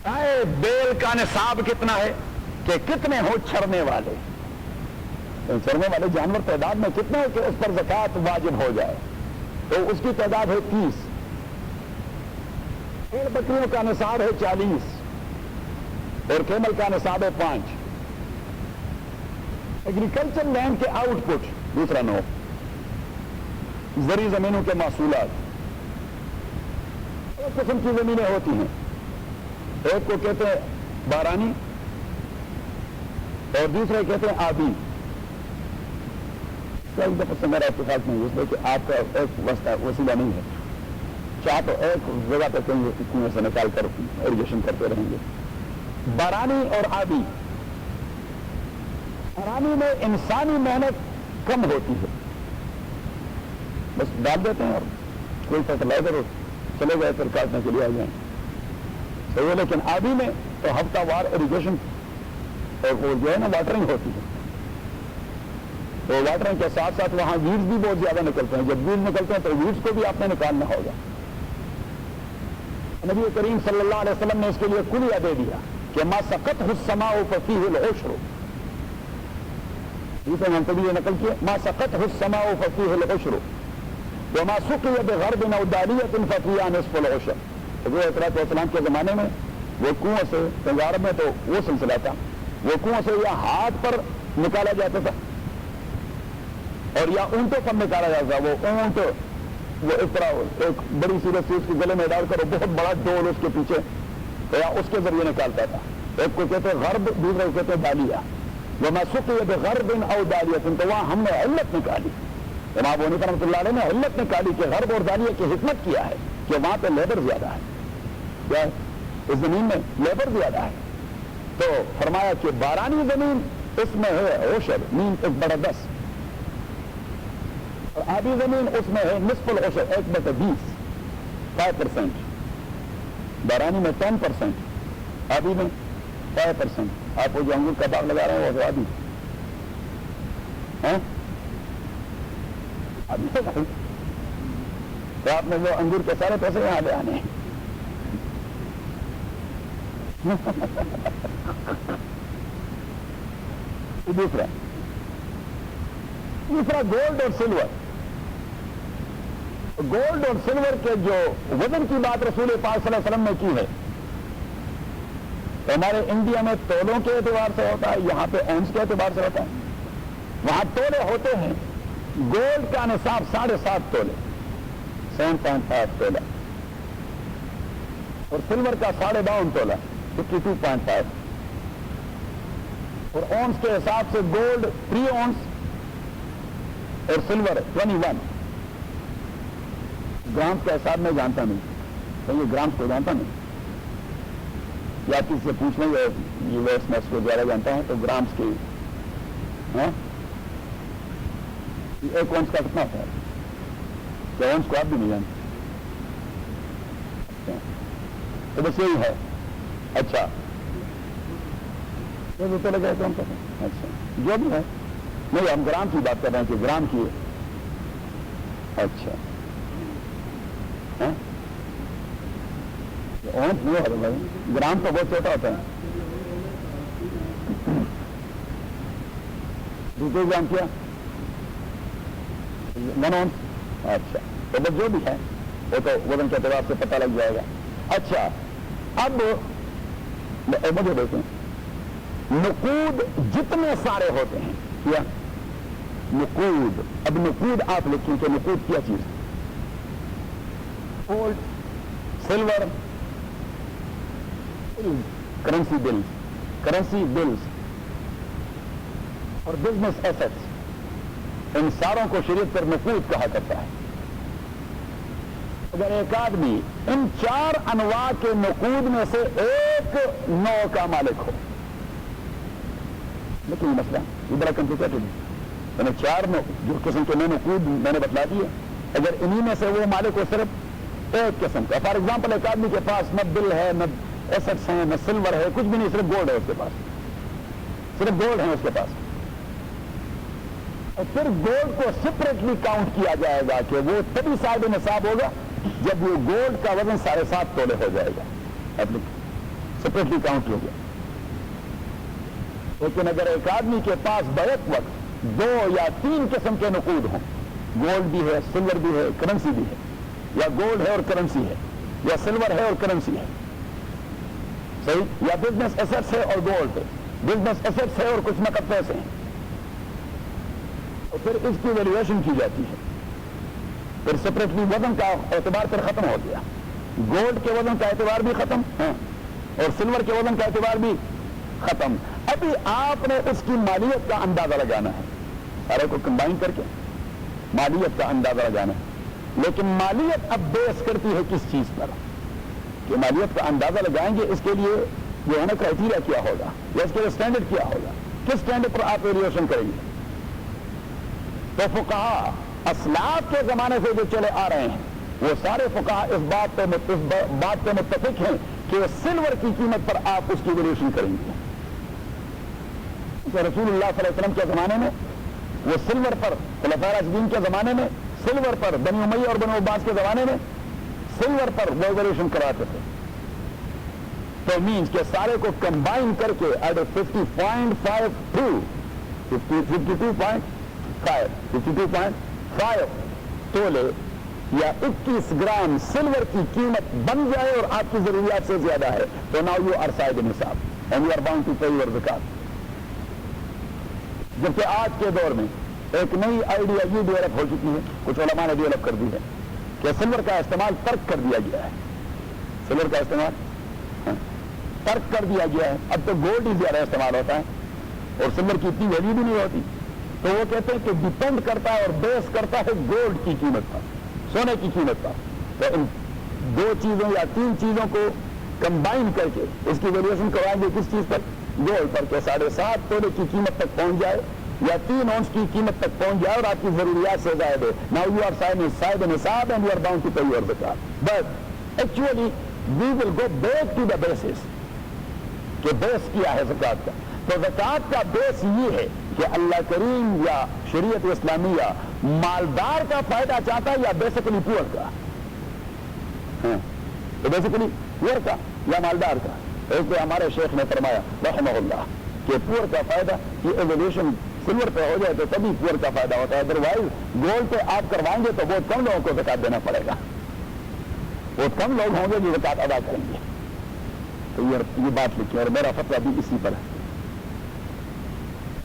بیل کا نصاب کتنا ہے کہ کتنے ہو چرنے والے، چرنے والے جانور تعداد میں کتنے ہیں کہ اس پر زکوٰۃ واجب ہو جائے، تو اس کی تعداد ہے 30۔ بھیڑ بکریوں کا نصاب ہے 40 اور کیمل کا نصاب ہے 5۔ ایگریکلچر لینڈ کے آؤٹ پٹ دوسرا نو، زرعی زمینوں کے محصولات، ایک قسم کی زمینیں ہوتی ہیں، ایک کو کہتے ہیں بارانی اور دوسرے کہتے ہیں آبی۔ ایک دفعہ سے میرا اتفاق نہیں، اس لیے کہ آپ کا ایک وسیلہ نہیں ہے، چاہ تو ایک جگہ پہ کہیں کنویں سے نکال کر اریگیشن کرتے رہیں گے۔ بارانی اور آبی، بارانی میں انسانی محنت کم ہوتی ہے، بس ڈال دیتے ہیں اور کوئی فرٹیلائزر چلے گئے پھر کاٹنے کے لیے آ جائیں، صحیح ہے۔ لیکن آبی میں تو ہفتہ وار اریگیشن وہ جو ہے نا واٹرنگ ہوتی ہے، تو واٹرنگ کے ساتھ ساتھ وہاں ویڈز بھی بہت زیادہ نکلتے ہیں، جب ویڈز نکلتے ہیں تو ویڈز کو بھی آپ نے نکالنا ہوگا۔ نبی کریم صلی اللہ علیہ وسلم نے اس کے لیے کلیہ دے دیا کہ ما سقطہ السماء ففیہ العشر، دوسرے منتبی یہ نقل کیے ما سقطہ السماء ففیہ العشر وما سقی بغرب او دالیۃ ففیہ نصف العشر۔ حضور علیہ السلام کے زمانے میں وہ کنویں سے، پنجاب میں تو وہ سلسلہ تھا، وہ کنویں سے یا ہاتھ پر نکالا جاتا تھا اور یا اونٹوں پر نکالا جاتا تھا۔ وہ اونٹ وہ اس طرح ایک بڑی سی رسی اس کے گلے میں ڈال کر بہت بڑا ڈول اس کے پیچھے یا اس کے ذریعے نکالتا تھا۔ ایک کو کہتے غرب، دوسرے کو کہتے دالیہ۔ وما سقی بغرب او دالیۃ، تو وہاں ہم نے علت نکالی، امام ابو حنیفہ رحمۃ اللہ علیہ نے علت نکالی کہ غرب اور دالیہ کی حکمت کیا ہے کہ وہاں پہ لیبر زیادہ ہے، کیا ہے اس زمین میں لیبر زیادہ ہے، تو فرمایا کہ بارانی زمین اس میں ہے عشر، نیم 1/10، اور آبی زمین اس میں ہے نصف العشر، 1/20، 5%۔ بارانی میں 10%، آبی میں 5%۔ آپ وہ جو انگور کا باغ لگا رہے ہیں وہ تو آبی تو آپ نے وہ انگور کے سارے پیسے یہاں لے آنے ہیں۔ دوسرا گولڈ اور سلور، گولڈ اور سلور کے جو وزن کی بات رسول پاک صلی اللہ علیہ وسلم نے کی ہے، ہمارے انڈیا میں تولوں کے اعتبار سے ہوتا ہے، یہاں پہ اونس کے اعتبار سے ہوتا ہے۔ وہاں تولے ہوتے ہیں، گولڈ کا نصاب 7.5 تولے، 7.5 تولہ، اور سلور کا 52.5 تولہ، 52.5، اور اونس کے حساب سے گولڈ 3 اونس اور سلور 21۔ گرامز کا حساب میں جانتا نہیں، تو یہ گرامز کو جانتا نہیں، یا کسی سے پوچھ لیں گے، یہ ویسٹ میکس کو زیادہ جانتا ہے، تو گرامز کی ایک اونس کا کتنا ہوتا ہے، تو اونس کو آپ بھی نہیں جانتے، تو بس یہی ہے۔ اچھا تو لگا تو ہم کہتے ہیں اچھا جو بھی ہے، نہیں ہم گرام کی بات کر رہے ہیں کہ گرام کی، اچھا اونس نہیں ہوتا بھائی، گرام تو بہت چھوٹا ہوتا ہے۔ دوسرے گرام کیا 1 اونس، اچھا تو بس جو بھی ہے وہ تو وزن کے اعتبار سے پتہ لگ جائے گا۔ اچھا اب مجھے دیکھیں، نقود جتنے سارے ہوتے ہیں، کیا نقود، اب نقود آپ لکھیں کہ نقود کیا چیز، گولڈ، سلور، کرنسی بلز اور بزنس ایسٹس، ان ساروں کو شریعت پر نقود کہا کرتا ہے۔ اگر ایک آدمی ان 4 انواع کے نقود میں سے ایک نوع کا مالک ہو، لیکن یہ مسئلہ یہ بڑا کمپلیکیٹڈ ہے، یعنی 4 جو قسم کے نقود میں نے بتلا دیے، اگر انہی میں سے وہ مالک ہو صرف ایک قسم کا، فار ایگزامپل ایک آدمی کے پاس نہ بل ہے، نہ ایسٹس ہیں، نہ سلور ہے، کچھ بھی نہیں، صرف گولڈ ہے اس کے پاس، صرف گولڈ ہے اس کے پاس، اور پھر گولڈ کو سپریٹلی کاؤنٹ کیا جائے گا کہ وہ تبھی صاحب نصاب ہوگا جب وہ گولڈ کا وزن 7.5 تولے ہو جائے گا۔ سپریٹلی کاؤنٹ ہو گیا. لیکن اگر ایک آدمی کے پاس بیک وقت 2 یا 3 قسم کے نقود ہوں، گولڈ بھی ہے، سلور بھی ہے، کرنسی بھی ہے، یا گولڈ ہے اور کرنسی ہے، یا سلور ہے اور کرنسی ہے، صحیح، یا بزنس ایسٹس ہے اور گولڈ ہے، بزنس ایسٹس ہے اور کچھ نقد پیسے ہیں، اور پھر اس کی ویلیویشن کی جاتی ہے. پھر سپریٹلی وزن کا اعتبار پھر ختم ہو گیا. گولڈ کے وزن کا اعتبار بھی ختم اور سلور کے وزن کا اعتبار بھی ختم. ابھی آپ نے اس کی مالیت کا اندازہ لگانا ہے، سارے کو کمبائن کر کے مالیت کا اندازہ لگانا ہے. لیکن مالیت اب بیس کرتی ہے کس چیز پر کہ مالیت کا اندازہ لگائیں گے؟ اس کے لیے جو ہے نا کرائٹیریا کیا ہوگا یا اس کے لیے اسٹینڈرڈ کیا ہوگا، کس اسٹینڈرڈ پر آپ ویلیویشن کریں گے؟ تو فقہا اسلاف کے زمانے سے جو چلے آ رہے ہیں وہ سارے فقہا اس بات پہ متفق ہیں کہ سلور کی قیمت پر آپ اس کی ویلیویشن کریں گے. کہ رسول اللہ صلی اللہ علیہ وسلم کے زمانے میں وہ سلور پر، خلفاء راشدین کے زمانے میں سلور پر، بنی امیہ اور بنو عباس کے زمانے میں سلور پر وہ ویلیویشن کراتے تھے. تو مینس کہ سارے کو کمبائن کر کے ایٹ 52.5 تولے یا 21 گرام سلور کی قیمت بن جائے اور آپ کی ضروریات سے زیادہ ہے تو ناؤ یو آر صاحب نصاب and you are bound to pay your زکات. جبکہ آج کے دور میں ایک نئی آئیڈیا یہ ڈیولپ ہو چکی ہے، کچھ علماء نے ڈیولپ کر دی ہے کہ سلور کا استعمال ترک کر دیا گیا ہے. سلور کا استعمال ترک کر دیا گیا ہے. اب تو گولڈ ہی زیادہ استعمال ہوتا ہے اور سلور کی اتنی ویلیو بھی نہیں ہوتی. تو وہ کہتے ہیں کہ ڈیپینڈ کرتا ہے اور بیس کرتا ہے گولڈ کی قیمت پر، سونے کی قیمت پر. تو ان 2 چیزوں یا 3 چیزوں کو کمبائن کر کے اس کی ویلیویشن کروائیں گے کس چیز پر؟ گولڈ پر، کہ 7.5 تولے کی قیمت تک پہنچ جائے یا 3 اونس کی قیمت تک پہنچ جائے اور آپ کی ضروریات سے زائد ہے. ناؤ یو آر صاحب نصاب and you are bound to pay your زکات. But actually we will go back to the basis کہ بیس کیا ہے زکات کا. تو زکات کا بیس یہ ہے کہ اللہ کریم یا شریعت اسلامیہ مالدار کا فائدہ چاہتا ہے یا بیسیکلی پور کا؟ تو بیسیکلی پور کا یا مالدار کا؟ ایک ہمارے شیخ نے فرمایا رحمہ اللہ کہ پور کا فائدہ یہ ایولیوشن سلور پہ ہو جائے تو تبھی پور کا فائدہ ہوتا ہے. ادروائز گولڈ پہ آپ کروائیں گے تو بہت کم لوگوں کو زکات دینا پڑے گا، بہت کم لوگ ہوں گے جو زکات ادا کریں گے. تو یہ بات لکھی اور میرا فتویٰ بھی اسی پر ہے.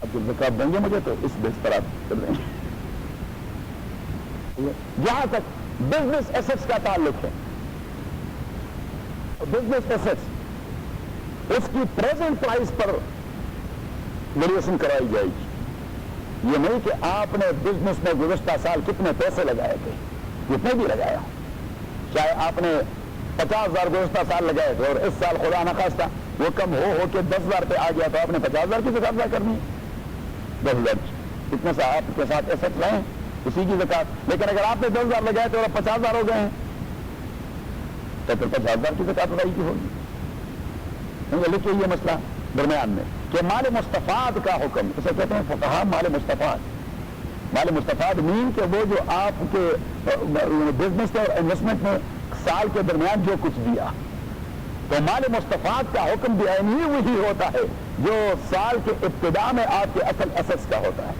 اب جب زکات دیں گے مجھے تو اس بیس پر آپ کر دیں گے. جہاں تک بزنس ایسٹس کا تعلق ہے، بزنس ایسٹس اس کی پریزنٹ پرائز پر ویلیویشن کرائی جائے گی. یہ نہیں کہ آپ نے بزنس میں گزشتہ سال کتنے پیسے لگائے تھے، جتنے بھی لگایا، چاہے آپ نے 50,000 گزشتہ سال لگائے تھے اور اس سال خدا نخواستہ وہ کم ہو کے 10,000 پہ آ گیا تو آپ نے 50,000 کی زکات ادا کرنی ہے. 10,000 اتنے سے آپ کے ساتھ ایسٹ رہے اسی کی زکات. لیکن اگر آپ نے 10,000 لگائے تھے اور 50,000 ہو گئے ہیں تو پھر 50,000 کی زکات ادائی کی ہوگی. لکھیے یہ مسئلہ درمیان میں کہ مال مستفاد کا حکم، اسے کہتے ہیں فقہا مال مستفاد. مال مستفاد مین کہ وہ جو آپ کے بزنس اور انویسٹمنٹ میں سال کے درمیان جو کچھ دیا، تو مال مستفاد کا حکم بھی وہی ہوتا ہے جو سال کے ابتدا میں آپ کے اصل ایسٹس کا ہوتا ہے.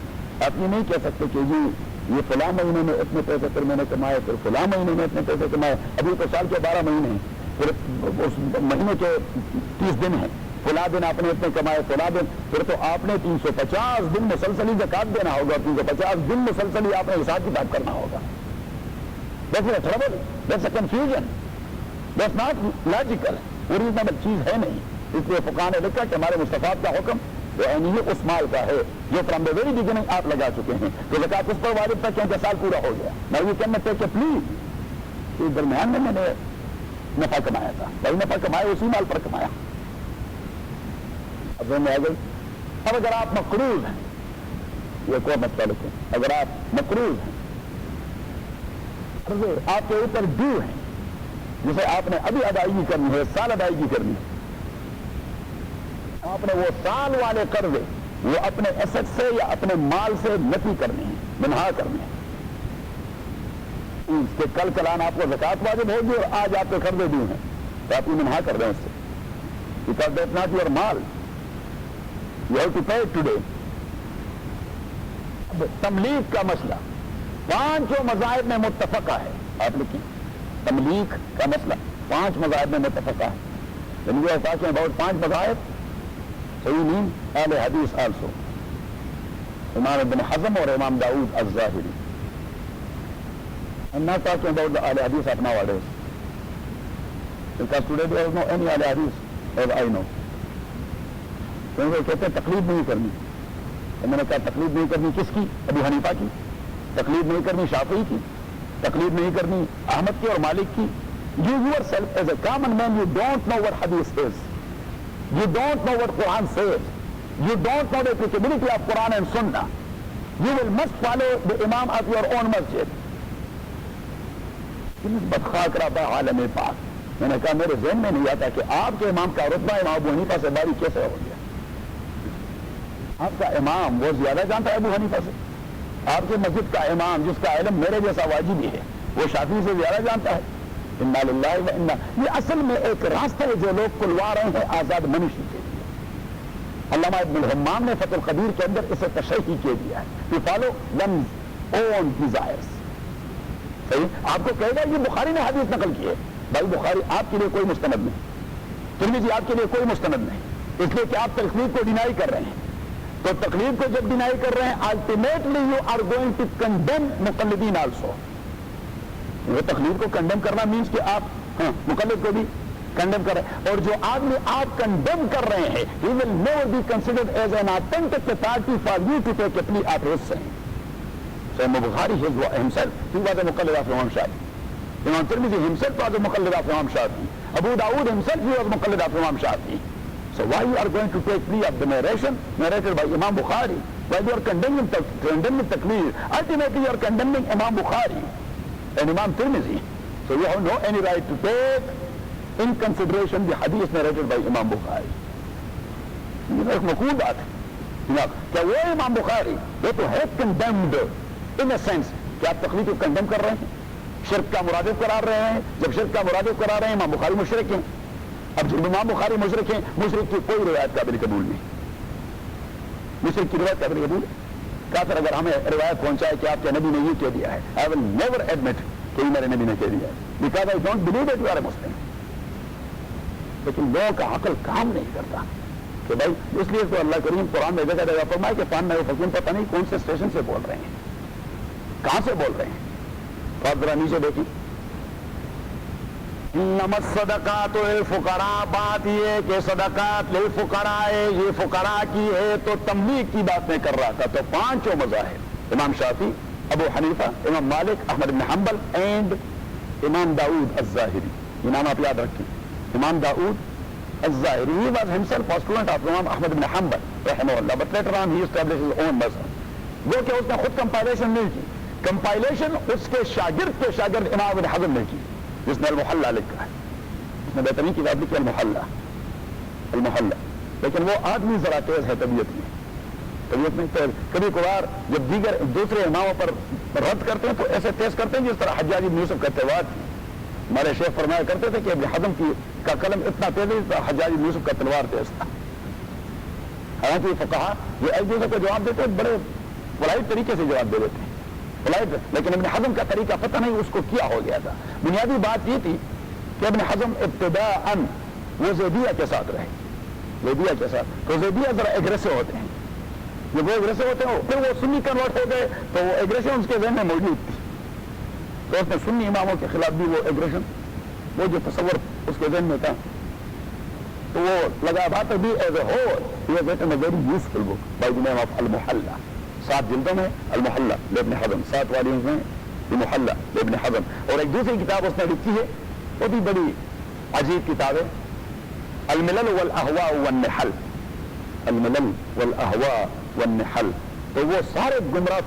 آپ یہ نہیں کہہ سکتے کہ جی یہ فلاں مہینے میں اتنے پیسے پھر میں نے کمائے، پھر فلاں مہینے میں اتنے پیسے کمائے. ابھی تو سال کے 12 مہینے ہیں، پھر اس مہینے کے 30 دن ہیں، فلاں دن آپ نے اتنے کمائے، فلاں دن، پھر تو آپ نے 350 دن مسلسل ہی زکات دینا ہوگا. 350 دن مسلسل ہی آپ نے حساب کتاب کرنا ہوگا. That's a trouble, that's a confusion, that's not logical. Original چیز ہے نہیں. اس لیے فقہاء نے لکھا کہ ہمارے مستفاد کا حکم وہ اس مال کا ہے جو فرام دی ویری بگننگ آپ لگا چکے ہیں. تو زکات اس پر واجب تھا کیونکہ سال پورا ہو گیا. میں یہ کہنا تھا کہ پلیز اس درمیان میں نے نفع کمایا تھا، بھائی نفع کمایا اسی مال پر کمایا. اب میں آ گئی. اب اگر آپ مقروض ہیں، یہ کوئی مسئلہ لکھیں، اگر آپ مقروض ہیں، آپ کے اوپر ڈیو ہیں جسے آپ نے ابھی ادائیگی کرنی ہے، سال ادائیگی کرنی ہے، آپ نے وہ سال والے قرضے وہ اپنے ایسٹ سے یا اپنے مال سے نفی کرنے ہیں، منہا کرنے ہیں. اس کے کل چلان آپ کو زکات واجب ہوگی اور آج آپ کے قرضے ڈیو ہیں تو آپ کو منہا کر دیں اس سے. because that's not your mal. You have to pay it today. تملیغ کا مسئلہ پانچوں مذاہب میں متفقہ ہے. آپ لکھیں تملیغ کا مسئلہ 5 مذاہب میں متفقہ ہے. When we are talking about 5 مذاہب, so you mean اہل حدیث also. امام ابن حزم اور امام داؤد الظاہری. I'm not talking about the اہل حدیث of nowadays. Because today there is no any اہل حدیث as I know. کیونکہ وہ کہتے ہیں تقلید نہیں کرنی. میں نے کہا تقلید نہیں کرنی کس کی؟ ابو حنیفہ کی. تقلید نہیں کرنی شافعی کی. تقلید نہیں کرنی احمد کی اور مالک کی. You yourself as a common man, you don't know what hadith is. You don't know what Quran says. You don't know the applicability of Quran and Sunnah. You will must follow the imam of your own masjid. بدخواہ رہا عالم پاک. میں نے کہا میرے ذہن میں نہیں آتا کہ آپ کے امام کا رتبہ امام ابو حنیفہ سے باری کیسے ہو گیا. آپ کا امام وہ زیادہ جانتا ہے ابو حنیفہ سے. آپ کے مسجد کا امام جس کا علم میرے جیسا واجبی ہے وہ شافعی سے زیادہ جانتا ہے. انا للہ و انا. یہ اصل میں ایک راستہ ہے جو لوگ کھلوا رہے ہیں آزاد منشی کے لیے. علامہ ابن الحمام نے فتح القدیر کے اندر اسے تشریح کے دیا ہے. You follow one's own desires. صحیح. آپ کو کہے گا یہ بخاری نے حدیث نقل کی ہے. بھائی بخاری آپ کے لیے کوئی مستند نہیں. ترمذی آپ کے لیے کوئی مستند نہیں. اس لیے کہ آپ تقلید کو ڈینائی کر رہے ہیں. تو تقلید کو جب ڈینائی کر رہے ہیں ultimately you are going to condemn مقلدین آلسو. وہ تقلید کو کنڈیم کرنا مینس کہ آپ مقلد کو بھی کنڈیم کر رہے ہیں. اور جو آدمی آپ کنڈیم کر رہے ہیں he will never be considered as an authentic authority for you to take a plea of his saying. So Imam Bukhari himself, he was a muqallid of Imam Shafi. Imam Tirmidhi himself was a muqallid of Imam Shafi. Abu Dawood himself, he was a muqallid of Imam Shafi. So why you are going to take plea of the narration narrated by Imam Bukhari? Why you are condemning taqleed? Ultimately you are condemning Imam Bukhari and Imam Tirmidhi. So you have no any right to take in consideration the hadith narrated by Imam Bukhari. یہ ایک مقبول بات ہے کہ وہ امام بخاری وہ تو ہے کنڈیمڈ ان اے سینس کہ آپ تقلید کو کنڈیم کر رہے ہیں, شرک کا مرادف قرار رہے ہیں. جب شرک کا مرادف قرار رہے ہیں امام بخاری مشرک ہیں. اب جب امام بخاری مشرک ہیں, مشرک کی کوئی روایت قابل قبول نہیں. مشرک کی روایت قابل قبول ہے. کافر اگر ہمیں روایت پہنچائے کہ آپ کے نبی نے یہ کہہ دیا ہے, I will never admit کہ میرے نبی نے کہہ دیا ہے, because I don't believe that you are a Muslim. لیکن لوگوں کا عقل کام نہیں کرتا کہ بھائی اس لیے تو اللہ کریم قرآن میں جگہ جگہ فرمائے کہ فان نئے فقیم پتہ نہیں کون سے اسٹیشن سے بول رہے ہیں, کہاں سے بول رہے ہیں. تو آپ ذرا نیچے دیکھیں. انما الصدقات للفقراء. بات یہ کہ صدقات للفقراء یہ فقراء کی ہے, تو تملیغ کی بات میں کر رہا تھا. تو 5 مذاہب امام شافعی, ابو حنیفہ, امام مالک, احمد بن حنبل اینڈ امام داؤد الظاہری. یہ نام آپ یاد رکھیں. امام داؤد الظاہری he was himself a student of Imam Ahmad ibn Hanbal rahimahullah, but later on he established his own mazhab. وہ کہ اس نے خود کمپائلیشن نہیں کی. کمپائلیشن اس کے شاگرد کے شاگرد امام ابن حزم نے کی, جس نے المحلہ لکھا ہے. اس نے بہترین کتاب لکھی المحلہ. لیکن وہ آدمی ذرا تیز ہے طبیعت میں کبھی کبھار جب دیگر دوسرے اماموں پر رد کرتے ہیں تو ایسے تیز کرتے ہیں جس طرح حجاج بن یوسف کا تلوار تھی. ہمارے شیخ فرمایا کرتے تھے کہ ابن حزم کا قلم اتنا تیز ہے, حجاج بن یوسف کا تلوار تیز تھا. حالانکہ فقہا یہ ایک دوسرے کو جواب دیتے ہیں, بڑے پولائٹ طریقے سے جواب دے دیتے ہیں, پولائٹ. لیکن ابن حزم کا طریقہ پتہ نہیں اس کو کیا ہو گیا تھا. بنیادی بات یہ تھی کہ ابن حزم ابتداءً وہ زیدیہ کے ساتھ رہے. زیدیہ کے ساتھ تو زیدیہ ذرا ایگریسو ہوتے ہیں. جب وہ ایگریسو ہوتے ہیں پھر وہ سنی کنورٹ ہو گئے تو وہ ایگریشن اس کے ذہن میں موجود تھی. تو اس نے سنی اماموں کے خلاف بھی وہ ایگریشن, وہ جو تصور اس کے ذہن میں تھا, تو وہ لگا بات بھی ایز اے ہول. یہ written a very useful book by the name of المحلہ. 7 جلدوں میں المحلہ لابن حزم, 7 والیومز میں المحلہ لابن حزم. اور ایک دوسری کتاب اس نے لکھی ہے, وہ بھی بڑی عجیب کتاب ہے, الملل والاہواء والنحل. الملل والاہواء والنحل. تو وہ سارے گمراہ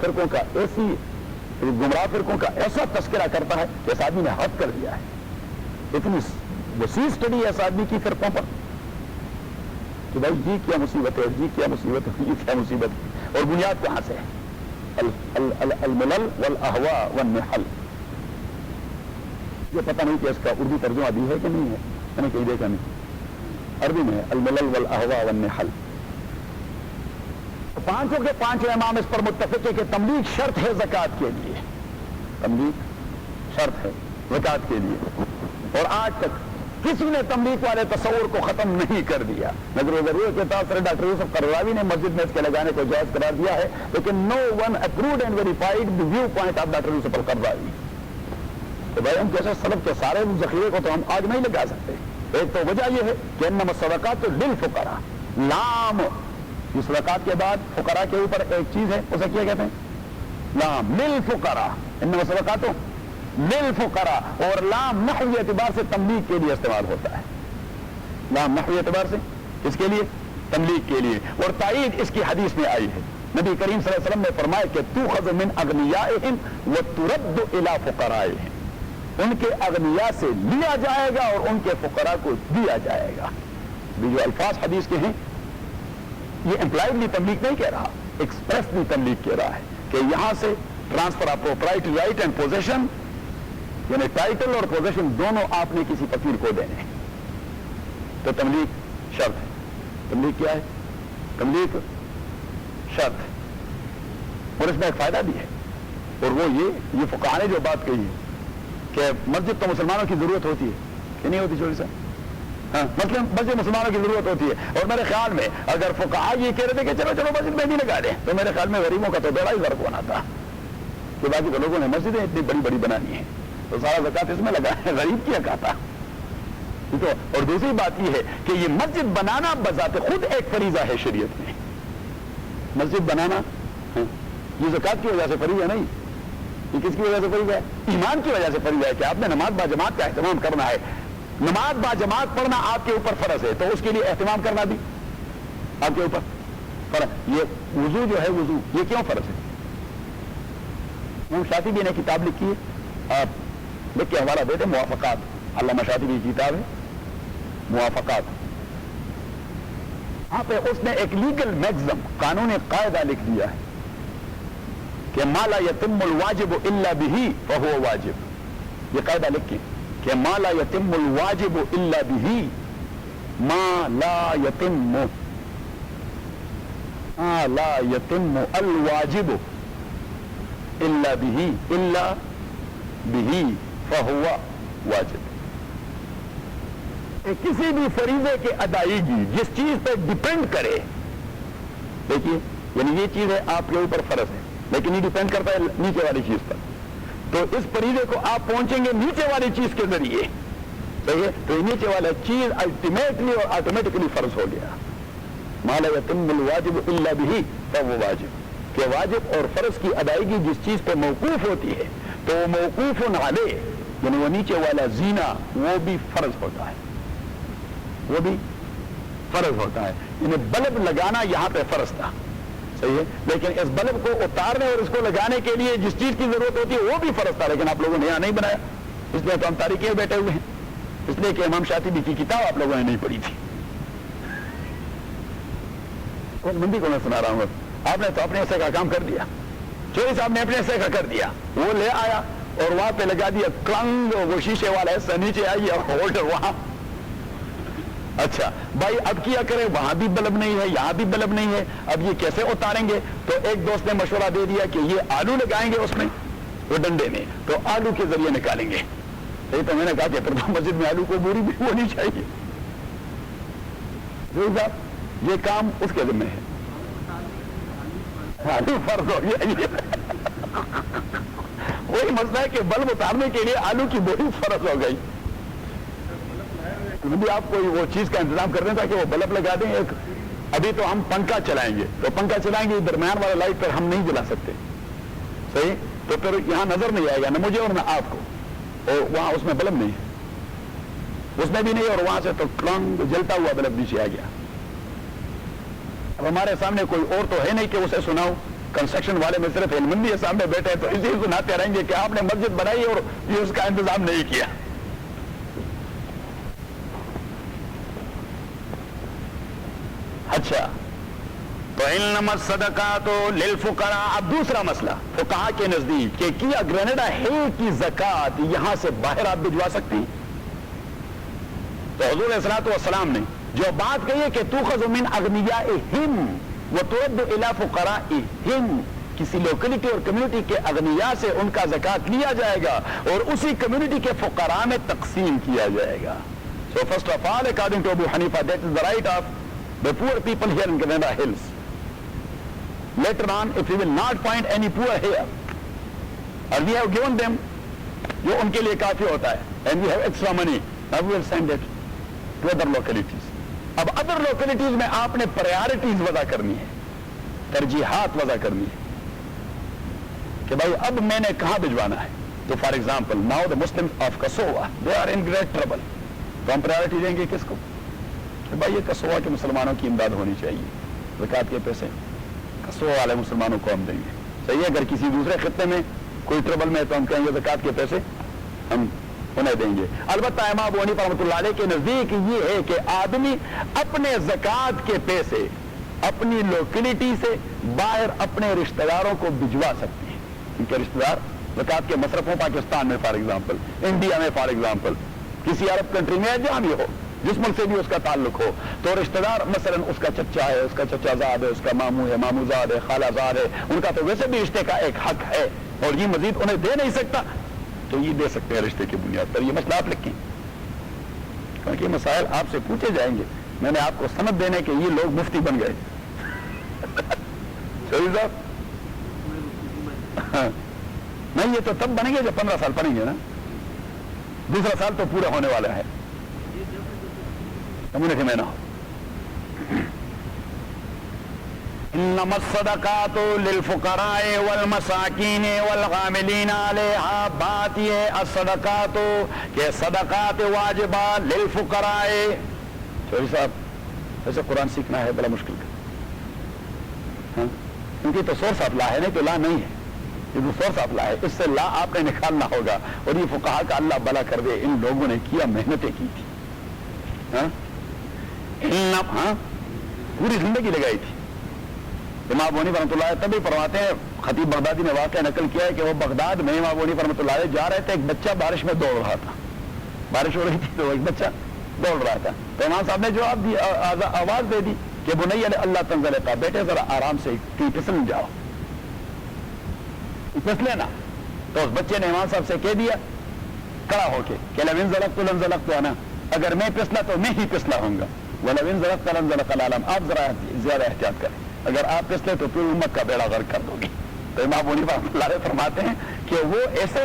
فرقوں کا ایسا تذکرہ کرتا ہے کہ اس آدمی نے حد کر دیا ہے. اتنی وسیع اسٹڈی ہے اس آدمی کی فرقوں پر کہ بھائی جی کیا مصیبت ہے, جی کیا مصیبت ہے, جی کیا مصیبت ہے, اور بنیاد کہاں سے ہے. الملل والاہواء والنحل. یہ پتہ نہیں کہ اس کا اردو ترجمہ بھی ہے کہ نہیں ہے, میں نے کہیں دیکھا نہیں. عربی میں الملل والاہواء والنحل. پانچوں کے پانچوں امام اس پر متفق ہے کہ تملیغ شرط ہے زکوٰۃ کے لیے. تملیغ شرط ہے زکوٰۃ کے لیے. اور آج تک کسی نے تملیغ والے تصور کو ختم نہیں کر دیا. نظر ضرورت کے تاثر ڈاکٹر یوسف قرضاوی نے مسجد میں اس کے لگانے کو جائز قرار دیا ہے, لیکن no one approved and verified the view point of doctor Yusuf Al Qaradawi. تو بھائی ہم جیسے سلف کے سارے ذخیرے کو تو ہم آج نہیں لگا سکتے. ایک تو وجہ یہ ہے کہ انما الصدقات للفقراء, لام اس صدقات کے بعد فقراء کے اوپر ایک چیز ہے, اسے کیا کہتے ہیں؟ لام للفقراء. انما الصدقات للفقراء, اور لام نحوی اعتبار سے تملیغ کے لیے استعمال ہوتا ہے. لام نحوی اعتبار سے اس کے لیے تملیغ کے لیے, اور تائید اس کی حدیث میں آئی ہے. نبی کریم صلی اللہ علیہ وسلم نے فرمایا کہ تؤخذ من اغنیائہم وترد الی فقرائہم, ان کے اغنیاء سے لیا جائے گا اور ان کے فقراء کو دیا جائے گا. یہ جو الفاظ حدیث کے ہیں یہ امپلائڈلی تملیغ نہیں کہہ رہا, ایکسپریسلی تملیغ کہہ رہا ہے کہ یہاں سے transfer of propriety right and position, یعنی ٹائٹل اور پوزیشن دونوں آپ نے کسی فقیر کو دینے. تو تملیغ شرط ہے. تملیغ کیا ہے؟ تملیغ شرط ہے. اور اس میں ایک فائدہ بھی ہے, اور وہ یہ فقہاء نے جو بات کہی ہے کہ مسجد تو مسلمانوں کی ضرورت ہوتی ہے کہ نہیں ہوتی چھوٹی سا, ہاں مطلب مسجد مسلمانوں کی ضرورت ہوتی ہے. اور میرے خیال میں اگر فقہاء یہ کہہ رہے تھے کہ چلو چلو مسجد میں بھی لگا دیں, تو میرے خیال میں غریبوں کا تو بڑا ہی فرق ہونا تھا کہ باقی تو لوگوں نے مسجدیں اتنی بڑی بڑی بنانی ہیں تو سارا زکوٰۃ اس میں لگا ہے, غریب کیا کہتا. اور دوسری بات یہ ہے کہ یہ مسجد بنانا بذات خود ایک فریضہ ہے شریعت میں. مسجد بنانا یہ زکوٰۃ کی وجہ سے فریضہ نہیں, یہ کس کی وجہ سے فریضہ ہے؟ ایمان کی وجہ سے فریضہ ہے کہ آپ نے نماز با جماعت کا اہتمام کرنا ہے. نماز با جماعت پڑھنا آپ کے اوپر فرض ہے, تو اس کے لیے اہتمام کرنا بھی آپ کے اوپر فرض. یہ وضو جو ہے, وضو یہ کیوں فرض ہے؟ شاطبی نے کتاب لکھی ہے, آپ لکھ کے حوالہ دے دیں, موافقات, علامہ شاطبی کی کتاب ہے موافقات. وہاں پہ اس نے ایک لیگل میگزم, قانونی قاعدہ لکھ دیا ہے کہ ما لا یتم الواجب الا به فهو واجب. یہ قاعدہ لکھیں کہ ما لا یتم الواجب الا به, ما لا یتم الواجب الا به فهو واجب. کسی بھی فریضے کی ادائیگی جس چیز پہ ڈیپینڈ کرے, دیکھیے یعنی یہ چیز ہے آپ کے اوپر فرض ہے لیکن یہ ڈیپینڈ کرتا ہے نیچے والی چیز پر, تو اس فریضے کو آپ پہنچیں گے نیچے والی چیز کے ذریعے, صحیح ہے؟ تو یہ نیچے والا چیز الٹیمیٹلی اور آٹومیٹکلی فرض ہو گیا. ما لا یتم الواجب الا به فهو واجب, کہ واجب اور فرض کی ادائیگی جس چیز پہ موقوف ہوتی ہے تو وہ موقوف علیہ, یعنی وہ نیچے والا زینہ وہ بھی فرض ہوتا ہے, وہ بھی فرض ہوتا ہے. یعنی بلب لگانا یہاں پہ فرض تھا, صحیح ہے, لیکن اس بلب کو اتارنے اور اس کو لگانے کے لیے جس چیز کی ضرورت ہوتی ہے وہ بھی فرض تھا, لیکن آپ لوگوں نے یہاں نہیں بنایا. اس لیے تو ہم تاریخی میں بیٹھے ہوئے ہیں, اس لیے کہ امام شاطبی کی کتاب آپ لوگوں نے نہیں پڑھی تھی. کون مندی کو میں سنا رہا ہوں, آپ نے تو اپنے حصے کا کام کر دیا, چوری صاحب نے اپنے حصے کا کر دیا, وہ لے آیا اور وہاں پہ لگا دیا کلنگ, وہ شیشے والا حصہ نیچے آئی ہے, ہولڈر وہاں. اچھا بھائی اب کیا کرے, وہاں بھی بلب نہیں ہے, یہاں بھی بلب نہیں ہے, اب یہ کیسے اتاریں گے؟ تو ایک دوست نے مشورہ دے دیا کہ یہ آلو لگائیں گے اس میں, وہ ڈنڈے میں, تو آلو کے ذریعے نکالیں گے. تو میں نے کہا کہ پھر مسجد میں آلو کو بوری بھی ہونی چاہیے. یہ کام اس کے ذمہ ہے, آلو فرض ہو گیا. وہی مسئلہ ہے کہ بلب اتارنے کے لیے آلو کی بوری فرض ہو گئی. آپ کو وہ چیز کا انتظام کر دیں تاکہ وہ بلب لگا دیں. ایک ابھی تو ہم پنکھا چلائیں گے, تو پنکھا چلائیں گے, درمیان والا لائٹ پر ہم نہیں جلا سکتے, صحیح, تو پھر یہاں نظر نہیں آئے گا نہ مجھے اور نہ آپ کو, اور وہاں اس میں بلب نہیں ہے, اس میں بھی نہیں, اور وہاں سے تو کلنگ جلتا ہوا بلب نیچے آ گیا. اب ہمارے سامنے کوئی اور تو ہے نہیں کہ اسے سناؤ, کنسٹرکشن والے میں صرف علمندی ہے سامنے بیٹھے, تو اسی سناتے رہیں گے کہ آپ نے مسجد بنائی اور یہ اس کا انتظام نہیں کیا. اچھا, تو انما الصدقات للفقراء. اب دوسرا مسئلہ فقہاء کے نزدیک کہ کیا گرینیڈا ہل کی زکوٰۃ یہاں سے باہر آپ بھجوا سکتے ہیں؟ تو حضور علیہ الصلوۃ والسلام نے جو بات کہی ہے کہ تؤخذ من اغنیائہم وترد الی فقرائہم، کسی لوکلٹی اور کمیونٹی کے اغنیاء سے ان کا زکوٰۃ لیا جائے گا اور اسی کمیونٹی کے فقراء میں تقسیم کیا جائے گا. So first of all, according to Abu Hanifa, that is the right of the poor people here in Grenada Hills. Later on, if we will not find any poor here, or we have given them, جو ان کے لیے کافی ہوتا ہے, and we have extra money, now we will send it to other localities. اب other localities میں آپ نے priorities وضع کرنی ہے, ترجیحات وضع کرنی ہے کہ بھائی اب میں نے کہاں بھجوانا ہے. تو for example now the Muslim of Kosovo they are in great trouble, تو ہم پرائرٹی دیں گے کس کو کہ بھائی یہ کسووا کے مسلمانوں کی امداد ہونی چاہیے, زکوٰۃ کے پیسے کسووا والے مسلمانوں کو ہم دیں گے. صحیح ہے, اگر کسی دوسرے خطے میں کوئی ٹربل میں تو ہم کہیں گے زکوٰۃ کے پیسے ہم انہیں دیں گے. البتہ امام ابو حنیفہ رحمۃ اللہ علیہ کے نزدیک یہ ہے کہ آدمی اپنے زکوٰۃ کے پیسے اپنی لوکلٹی سے باہر اپنے رشتہ داروں کو بھجوا سکتے ہیں. ان کے رشتہ دار زکوٰۃ کے مصرفوں پاکستان میں فار ایگزامپل, انڈیا میں فار ایگزامپل, کسی عرب کنٹری میں جہاں بھی ہو, جس ملک سے بھی اس کا تعلق ہو, تو رشتہ دار مثلا اس کا چچا ہے, اس کا چچا زاد ہے, اس کا ماموں ہے, ماموں زاد ہے, خالہ زاد ہے, ان کا تو ویسے بھی رشتے کا ایک حق ہے اور یہ مزید انہیں دے نہیں سکتا, تو یہ دے سکتے ہیں رشتے کی بنیاد پر. یہ مسئلہ آپ لکھیں کیونکہ یہ مسائل آپ سے پوچھے جائیں گے. میں نے آپ کو سند دینے کہ یہ لوگ مفتی بن گئے. صاحب نہیں, یہ تو تب بنیں گے جب 15 سال پڑھیں گے نا, دوسرا سال تو پورا ہونے والا ہے, کمیونٹی میں نہ ہو. انما الصدقات للفقراء والمساکین والغاملین علیہا, بات یہ الصدقات کہ صدقات واجبہ للفقراء. چوہی صاحب ایسے قرآن سیکھنا ہے بڑا مشکل کا, کیونکہ تو سورس آف لا ہے, نہیں تو لا نہیں ہے, یہ تو سورس آف لا ہے, اس سے لا آپ نے نکالنا ہوگا. اور یہ فقہا کا اللہ بلا کر دے, ان لوگوں نے کیا محنتیں کی تھی, پوری زندگی لگائی تھی. امام ابو حنیفہ رحمۃ اللہ علیہ تبھی فرماتے ہیں, خطیب بغدادی نے واقعہ نقل کیا ہے کہ وہ بغداد میں امام ابو حنیفہ رحمۃ اللہ علیہ جا رہے تھے, ایک بچہ بارش میں دوڑ رہا تھا, بارش ہو رہی تھی تو ایک بچہ دوڑ رہا تھا, تو امام صاحب نے جواب دی, آواز دے دی کہ بنی اللہ تنزل کا, بیٹے ذرا آرام سے پھسل جاؤ, پھس لینا. تو اس بچے نے امام صاحب سے کہہ دیا کڑا ہو کے کہ لَوِن زَلَقْتُ أَنَا, اگر میں پھسلا تو میں ہی پھسلا ہوں گا, وَلَوِن زَلَقْتَ لَنْ زَلَقَ الْعَالَمُ, آپ ذرا زیادہ احتیاط کریں, اگر آپ پھسلے تو پھر امت کا بیڑا غرق کر دو گے. تو امام ابو حنیفہ رحمۃ اللہ علیہ فرماتے ہیں کہ وہ ایسے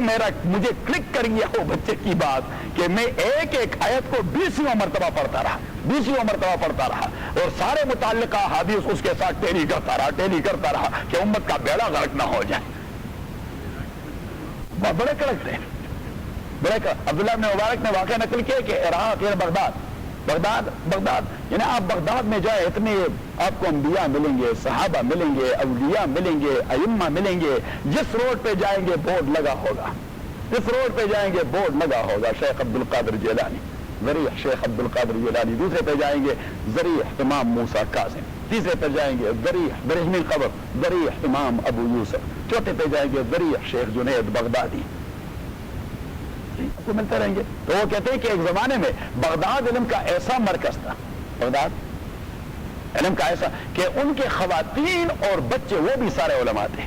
مجھے کلک کر گیا وہ بچے کی بات کہ میں ایک ایک آیت کو 20 مرتبہ پڑھتا رہا, اور سارے متعلقہ حدیث اس کے ساتھ ٹیلی کرتا رہا کہ امت کا بیڑا غرق نہ ہو جائے. بڑے کڑک تھے, عبداللہ بن مبارک نے واقعہ نقل کیا کہ عراق یا بغداد یعنی آپ بغداد میں جائے, اتنے آپ کو انبیاء ملیں گے, صحابہ ملیں گے, اولیاء ملیں گے, ائمہ ملیں گے. جس روڈ پہ جائیں گے بورڈ لگا ہوگا, شیخ عبد القادر جیلانی, ذریح شیخ عبد القادر جیلانی. دوسرے پہ جائیں گے ذریح امام موسیٰ کاظم, تیسرے پہ جائیں گے ذریح برہمی قبر ذریح امام ابو یوسف, چوتھے پہ جائیں گے ذریح شیخ جنید بغدادی. کو ملتے رہیں گے. تو وہ کہتے ہیں کہ ایک زمانے میں بغداد علم کا ایسا مرکز تھا, بغداد علم کا ایسا کہ ان کے خواتین اور بچے وہ بھی سارے علماء تھے,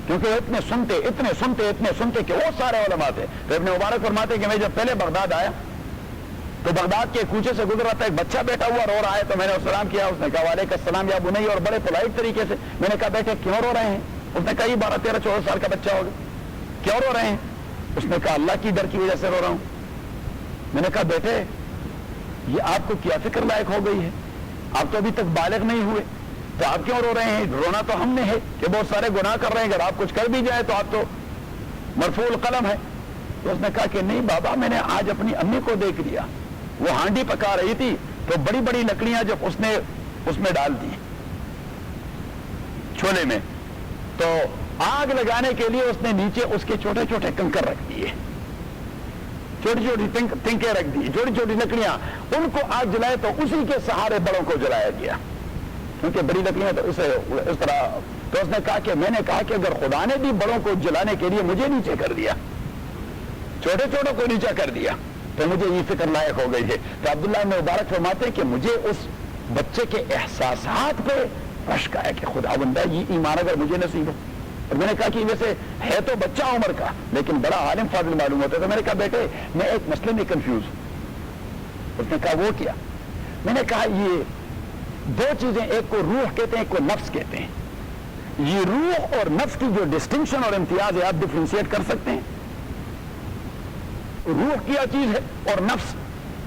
کیونکہ اتنے سنتے کہ وہ سارے علماء تھے. تو ابن مبارک فرماتے ہیں کہ میں جب پہلے بغداد آیا تو بغداد کے کوچے سے گزر رہا تھا, ایک بچہ بیٹھا ہوا رو رہا ہے, تو میں نے سلام کیا, اس نے کہا وعلیکم السلام یا بنی, اور بڑے پولائٹ طریقے سے. میں نے کہا بیٹے کیوں رو رہے ہیں؟ اس نے کہا یہ 12-13-14 سال کا بچہ ہوگا, کیوں رو رہے ہیں؟ اس نے کہا اللہ کی ڈر کی وجہ سے رو رہا ہوں. میں نے کہا بیٹے یہ آپ کو کیا فکر لائق ہو گئی ہے, آپ تو ابھی تک بالغ نہیں ہوئے, تو آپ کیوں رو رہے ہیں؟ رونا تو ہم نے ہے کہ بہت سارے گناہ کر رہے ہیں, اگر آپ کچھ کر بھی جائے تو آپ تو مرفوع القلم ہے. تو اس نے کہا کہ نہیں بابا, میں نے آج اپنی امی کو دیکھ لیا, وہ ہانڈی پکا رہی تھی تو بڑی بڑی لکڑیاں جب اس نے اس میں ڈال دی چھولے میں, تو آگ لگانے کے لیے اس نے نیچے اس کے چھوٹے چھوٹے کنکر رکھ دیے, چھوٹی چھوٹی تنکیں رکھ دی, چھوٹی چھوٹی لکڑیاں, ان کو آگ جلائے تو اسی کے سہارے بڑوں کو جلایا گیا, کیونکہ بڑی لکڑیاں تو اسے اس طرح. تو اس نے کہا کہ میں نے کہا کہ اگر خدا نے بھی بڑوں کو جلانے کے لیے مجھے نیچے کر دیا, چھوٹے چھوٹوں کو نیچے کر دیا, تو مجھے یہ فکر لائق ہو گئی ہے. تو عبداللہ ابن مبارک فرماتے ہیں کہ مجھے اس بچے کے احساسات پہ رشک آیا کہ خدا بندہ یہ ایمان اگر مجھے نصیب ہو. اور میں نے کہا کہ ویسے ہے تو بچہ عمر کا لیکن بڑا عالم فاضل معلوم ہوتا ہے. تو میں نے کہا بیٹے میں ایک مسئلے میں کنفیوز ہوں. اس نے کہا وہ کیا؟ میں نے کہا یہ دو چیزیں، ایک کو روح کہتے ہیں ایک کو نفس کہتے ہیں. یہ روح اور نفس کی جو ڈسٹنکشن اور امتیاز ہے آپ ڈفرینشیٹ کر سکتے ہیں؟ روح کیا چیز ہے اور نفس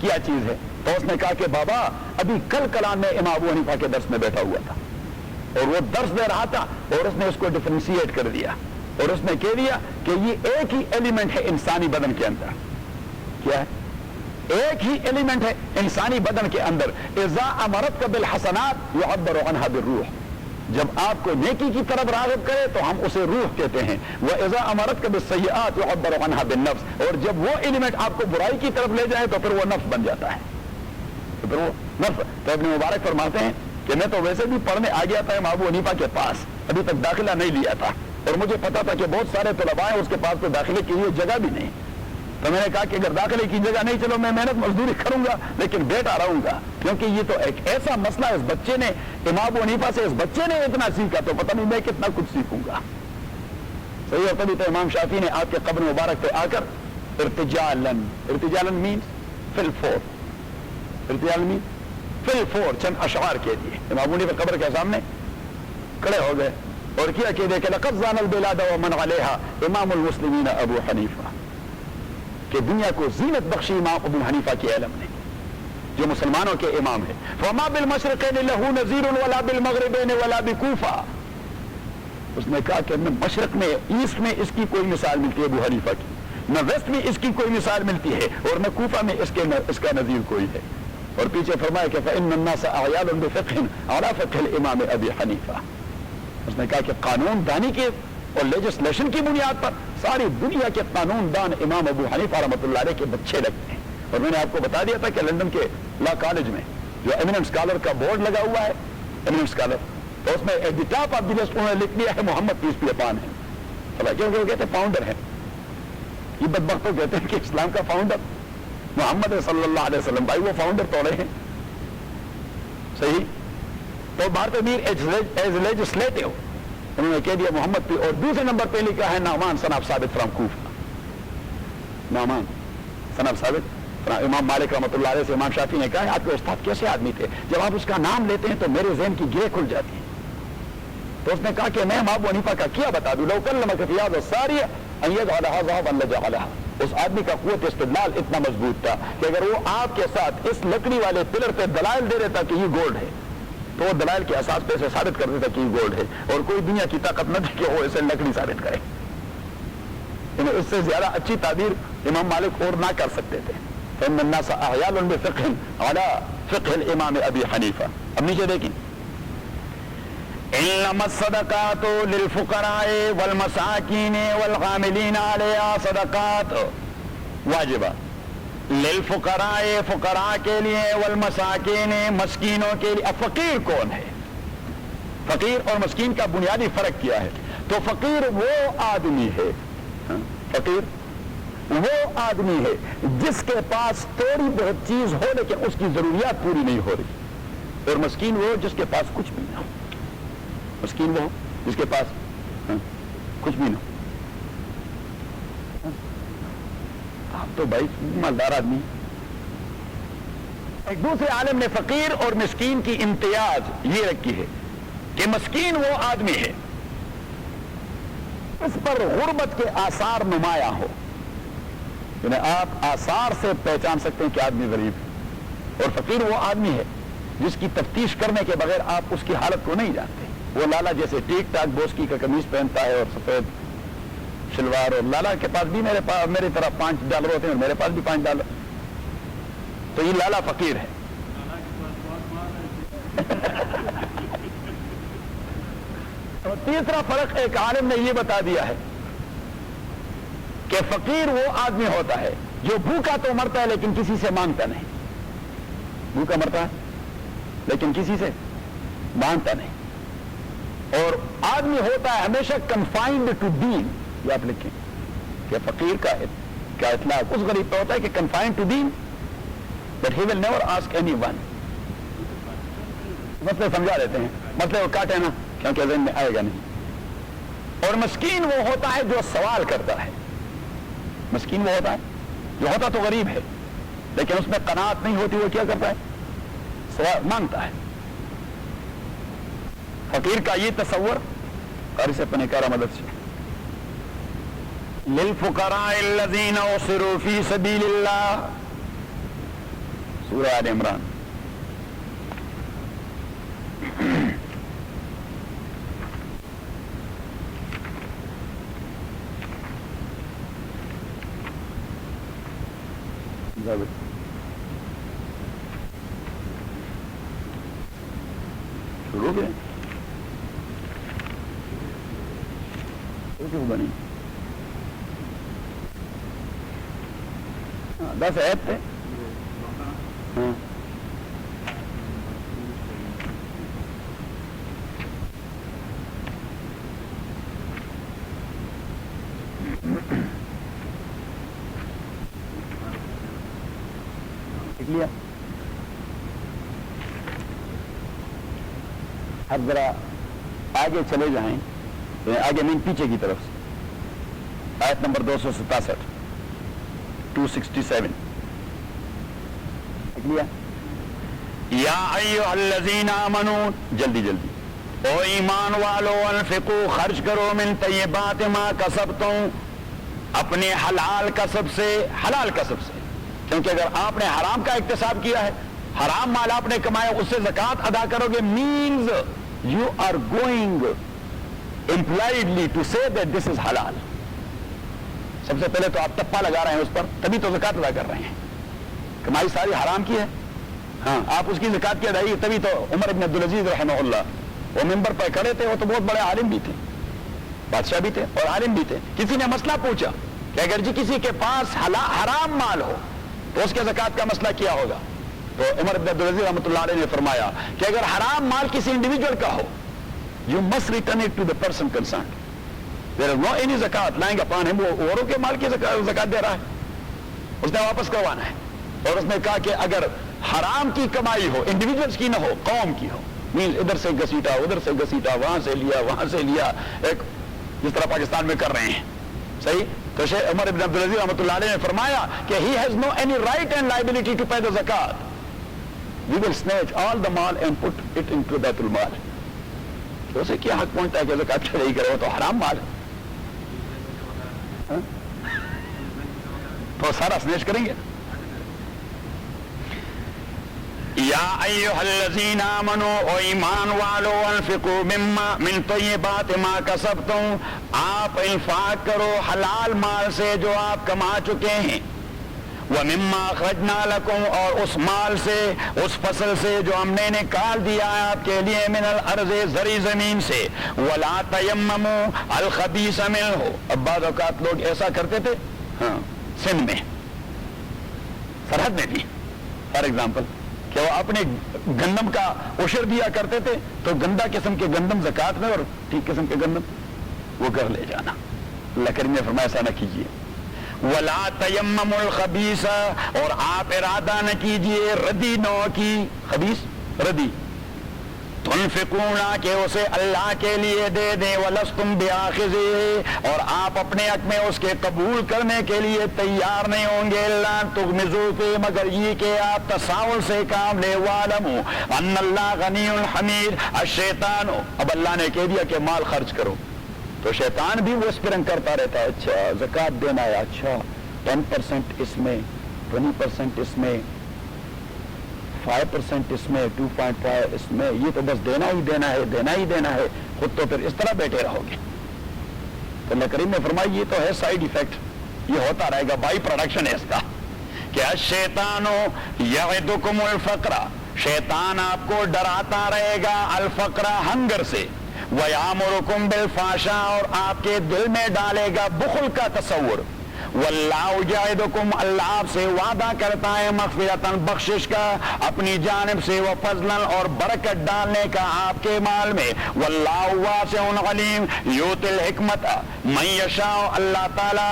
کیا چیز ہے؟ تو اس نے کہا کہ بابا ابھی کل کلام میں امام ابو حنیفہ کے درس میں بیٹھا ہوا تھا اور وہ درس دے رہا تھا اور اس نے اس کو ڈفرینشیٹ کر دیا اور اس نے کہہ دیا کہ یہ ایک ہی ایلیمنٹ ہے انسانی بدن کے اندر. کیا ہے؟ ایک ہی ایلیمنٹ ہے انسانی بدن کے اندر. اذا امرتک بالحسنات یعبر عنها بالروح، جب آپ کو نیکی کی طرف راغب کرے تو ہم اسے روح کہتے ہیں. وَإِذَا أَمَرَتْكَ بِالسَّيِّئَاتِ يُعَبَّرُ عَنْهَا بِالنَّفْسِ، اور جب وہ ایلیمنٹ آپ کو برائی کی طرف لے جائے تو پھر وہ نفس بن جاتا ہے. تو پھر وہ نفس. تو ابن مبارک فرماتے ہیں کہ میں تو ویسے بھی پڑھنے آ گیا تھا امام ابو حنیفہ کے پاس، ابھی تک داخلہ نہیں لیا تھا اور مجھے پتا تھا کہ بہت سارے طلباء ہیں اس کے پاس تو داخلے کے لیے جگہ بھی نہیں. تو میں نے کہا کہ اگر داخلے کی جگہ نہیں چلو میں محنت مزدوری کروں گا لیکن بیٹا رہوں گا، کیونکہ یہ تو ایک ایسا مسئلہ اس بچے نے امام ابو حنیفہ سے اس بچے نے اتنا سیکھا تو پتہ نہیں میں کتنا کچھ سیکھوں گا. صحیح. اور تبھی تو امام شافعی نے آپ کے قبر مبارک پہ آ کر ارتجالن مینس فی الفور، ارتجال مینس فی الفور چند اشعار کہہ دیے. امام ابو حنیفہ قبر کے سامنے کھڑے ہو گئے اور کیا کہ دیکھے لقد زان البلاد ومن علیها امام المسلمین ابو حنیفہ، کہ دنیا کو زینت بخشی امام ابو حنیفہ کے علم نے جو مسلمانوں کے امام ہے. فما بالمشرقین له نظیر ولا بالمغربین ولا بکوفہ، اس نے کہا کہ نہ مشرق میں ایسٹ میں اس کی کوئی مثال ملتی ہے ابو حنیفہ کی، نہ ویسٹ میں اس کی کوئی مثال ملتی ہے اور نہ کوفہ میں اس کا نظیر کوئی ہے. اور پیچھے فرمایا کہ فإن الناس أعيال بفقه على فقه الامام ابی حنیفہ. اس نے کہا کہ قانون دانی کے اور لیجسلیشن کی بنیاد پر ساری دنیا کے قانون دان امام ابو حنیفہ رحمۃ اللہ علیہ کے بچے لگتے ہیں. اور میں نے آپ کو بتا دیا تھا کہ لندن کے لا کالج میں جو ایمیننٹ اسکالر کا بورڈ لگا ہوا ہے، ایمیننٹ اسکالر، تو اس میں at the top of the list انہوں نے لکھ دیا ہے محمد پیس بی اپان ہے. کیونکہ وہ کہتے ہیں فاؤنڈر ہیں. یہ بدبختوں کہتے ہیں کہ اسلام کا فاؤنڈر محمد صلی اللہ علیہ وسلم. بھائی وہ فاؤنڈر توڑے ہیں. صحیح. تو بھارت امیر ایز لیجسلیٹو انہوں نے کہہ دیا محمد پہ، اور دوسرے نمبر پہ لکھا ہے نعمان صن آف ثابت فرام کوفہ. نعمان صن آف ثابت. امام مالک رحمۃ اللہ علیہ سے امام شافعی نے کہا ہے آپ کے استاد کیسے آدمی تھے، جب آپ اس کا نام لیتے ہیں تو میرے ذہن کی گرہ کھل جاتی ہے. تو اس نے کہا کہ میں امام ابو حنیفہ کا کیا بتا دوں، لو کلمک فی ھذا الساری ان یجعلھا ذھبا لجعلھا. اس آدمی کا قوت استدلال اتنا مضبوط تھا کہ اگر وہ آپ کے ساتھ اس لکڑی والے پلر پہ دلائل دے دیتا کہ یہ گولڈ ہے تو وہ دلائل کے اساس پہ اسے ثابت کر دیتا کہ یہ گولڈ ہے، اور کوئی دنیا کی طاقت نہ تھی کہ وہ اسے لکڑی ثابت کرے. اس سے زیادہ اچھی تعبیر امام مالک اور نہ کر سکتے تھے. فإن الناس أعيال بفقه على فقه الامام ابی حنیفہ. اب نیچے دیکھیں، انما الصدقات للفقراء والمساکین والعاملین علیہا صدقات واجبہ. للفقراء فقراء کے لیے، والمساکین مسکینوں کے لیے. اب فقیر کون ہے؟ فقیر اور مسکین کا بنیادی فرق کیا ہے؟ تو فقیر وہ آدمی ہے، فقیر وہ آدمی ہے جس کے پاس تھوڑی بہت چیز ہو لیکن اس کی ضروریات پوری نہیں ہو رہی. اور مسکین وہ جس کے پاس کچھ بھی نہ ہو. مسکین وہ جس کے پاس کچھ بھی نہ ہو. آپ تو بھائی مالدار آدمی. ایک دوسرے عالم نے فقیر اور مسکین کی امتیاز یہ رکھی ہے کہ مسکین وہ آدمی ہے اس پر غربت کے آثار نمایاں ہو، یعنی آپ آثار سے پہچان سکتے ہیں کہ آدمی غریب ہے. اور فقیر وہ آدمی ہے جس کی تفتیش کرنے کے بغیر آپ اس کی حالت کو نہیں جانتے. وہ لالا جیسے ٹیک ٹاک بوسکی کا قمیص پہنتا ہے اور سفید شلوار، اور لالا کے پاس بھی میری طرح $5 ہوتے ہیں اور میرے پاس بھی $5، تو یہ لالا فقیر ہے. اور تیسرا فرق ایک عالم نے یہ بتا دیا ہے کہ فقیر وہ آدمی ہوتا ہے جو بھوکا تو مرتا ہے لیکن کسی سے مانگتا نہیں. بھوکا مرتا ہے لیکن کسی سے مانگتا نہیں. اور آدمی ہوتا ہے ہمیشہ کنفائنڈ ٹو دین. یہ آپ لکھیں کہ فقیر کا کا اطلاق اس غریب پہ ہوتا ہے کہ confine to then but he will never ask anyone. مسئلے سمجھا دیتے ہیں, مسئلے کو کاٹے نا کیونکہ ذہن میں آئے گا نہیں. اور مسکین وہ ہوتا ہے جو سوال کرتا ہے. مسکین وہ ہوتا ہے جو ہوتا تو غریب ہے لیکن اس میں قناعت نہیں ہوتی, وہ کیا کرتا ہے؟ سوال مانگتا ہے. فقیر کا یہ تصور اور اسے اپنے کارا مدد سے للفقراء الذین احصروا فی سبیل اللہ, سورہ آل عمران. شروع گئے کیوں بنی 10 آیت تھے. ہاں لیا. اب ذرا آگے چلے جائیں, آگے نہیں پیچھے کی طرف سے, آیت نمبر 267 267 لکھ لیا. یا ایھا الذین آمنوا, جلدی جلدی, او ایمان والو, انفقوا خرچ کرو, من طیبات ما کسبتم, اپنے حلال کسب سے. حلال کسب سے کیونکہ اگر آپ نے حرام کا اکتساب کیا ہے, حرام مال آپ نے کمایا, اس سے زکوٰۃ ادا کرو گے, means you are going impliedly to say that this is حلال. سب سے پہلے تو آپ ٹپا لگا رہے ہیں اس پر, تبھی تو زکوٰۃ ادا کر رہے ہیں. کمائی ساری حرام کی ہے, ہاں آپ اس کی زکوٰۃ کی ادائیگی, تبھی تو عمر ابن عبدالعزیز رحمہ اللہ وہ ممبر پر کھڑے تھے, وہ تو بہت بڑے عالم بھی تھے, بادشاہ بھی تھے اور عالم بھی تھے. کسی نے مسئلہ پوچھا کہ اگر جی کسی کے پاس حرام مال ہو تو اس کے زکوٰۃ کا مسئلہ کیا ہوگا؟ تو عمر بن عبدالعزیز رحمۃ اللہ علیہ نے فرمایا کہ اگر حرام مال کسی انڈیویجول کا ہو, you must return it to the person concerned. There is no any زکوٰۃ لائنگ اپان ہم, وہ اوروں کے مال کی زکوٰۃ دے رہا ہے, اس نے واپس کروانا ہے. اور اس نے کہا کہ اگر حرام کی کمائی ہو, انڈیویجولس کی نہ ہو, قوم کی ہو, مینز ادھر سے گھسیٹا ادھر سے گھسیٹا, وہاں سے لیا وہاں سے لیا, ایک جس طرح پاکستان میں کر رہے ہیں, صحیح. تو شیخ عمر بن عبدالعزیز رحمۃ اللہ علیہ نے فرمایا کہ he has no any right and liability to pay the zakat. We will snatch all the mall and put it into Baitul Mal. تو اسے کیا حق پہنچتا ہے کہ زکات نہیں کرے, وہ تو حرام مال ہے, تو سارا سنیچ کریں گے. یا ایھا الذین آمنوا, او ایمان والو, انفقوا مما من طیبات ما کسبتم, آپ انفاق کرو حلال مال سے جو آپ کما چکے ہیں, ومما اخرجنا لکم, اور اس مال سے, اس فصل سے جو ہم نے نکال دیا ہے آپ کے لیے, من الارض, زرعی زمین سے, ولا تیمموا الخبیث منہ. اب بعض اوقات لوگ ایسا کرتے تھے, ہاں سندھ میں سرحد میں بھی فار ایگزامپل, کہ وہ اپنے گندم کا عشر دیا کرتے تھے, تو گندا قسم کے گندم زکوٰۃ میں اور ٹھیک قسم کے گندم وہ گھر لے جانا. اللہ کریم نے فرمایا ایسا نہ کیجیے. ولا تیمموا الخبیث, اور آپ ارادہ نہ کیجیے ردی نوع کی, خبیث ردی, تنفقون, کہ اسے اللہ کے لیے دے دیں, ولستم بآخذہ, اور آپ اپنے حق میں اس کے قبول کرنے کے لیے تیار نہیں ہوں گے, الا تغمزوا فیہ, مگر یہ کہ آپ تساہل سے کام لے. وَاعْلَمُوا أَنَّ اللَّهَ غَنِيٌّ حَمِيدٌ. الشیطان, اب اللہ نے کہہ دیا کہ مال خرچ کرو, تو شیطان بھی وسپرنگ کرتا رہتا ہے, اچھا زکوٰۃ دینا ہے, اچھا 10% اس میں, 20% اس میں, 5% اس میں, 2.5 اس میں, یہ تو بس دینا ہی دینا ہے, دینا ہی دینا ہے, خود تو پھر اس طرح بیٹھے رہو گے. تو اللہ کریم نے فرمایا یہ تو ہے سائیڈ ایفیکٹ, یہ ہوتا رہے گا, بائی پروڈکشن ہے اس کا, کہ الشیطان یعدکم الفقر, شیطان آپ کو ڈراتا رہے گا, الفقر, ہنگر سے, وَيَأْمُرُكُمْ بِالْفَحْشَاءِ, اور آپ کے دل میں ڈالے گا بخل کا تصور. وَاللَّهُ يَعِدُكُمْ, اللہ آپ سے وعدہ کرتا ہے مغفرتاً, بخشش کا اپنی جانب سے, وَفَضْلًا, اور برکت ڈالنے کا آپ کے مال میں. وَاللَّهُ وَاسِعٌ عَلِيمٌ يُؤْتِي الْحِكْمَةَ مَن يَشَاءُ, اللہ تعالی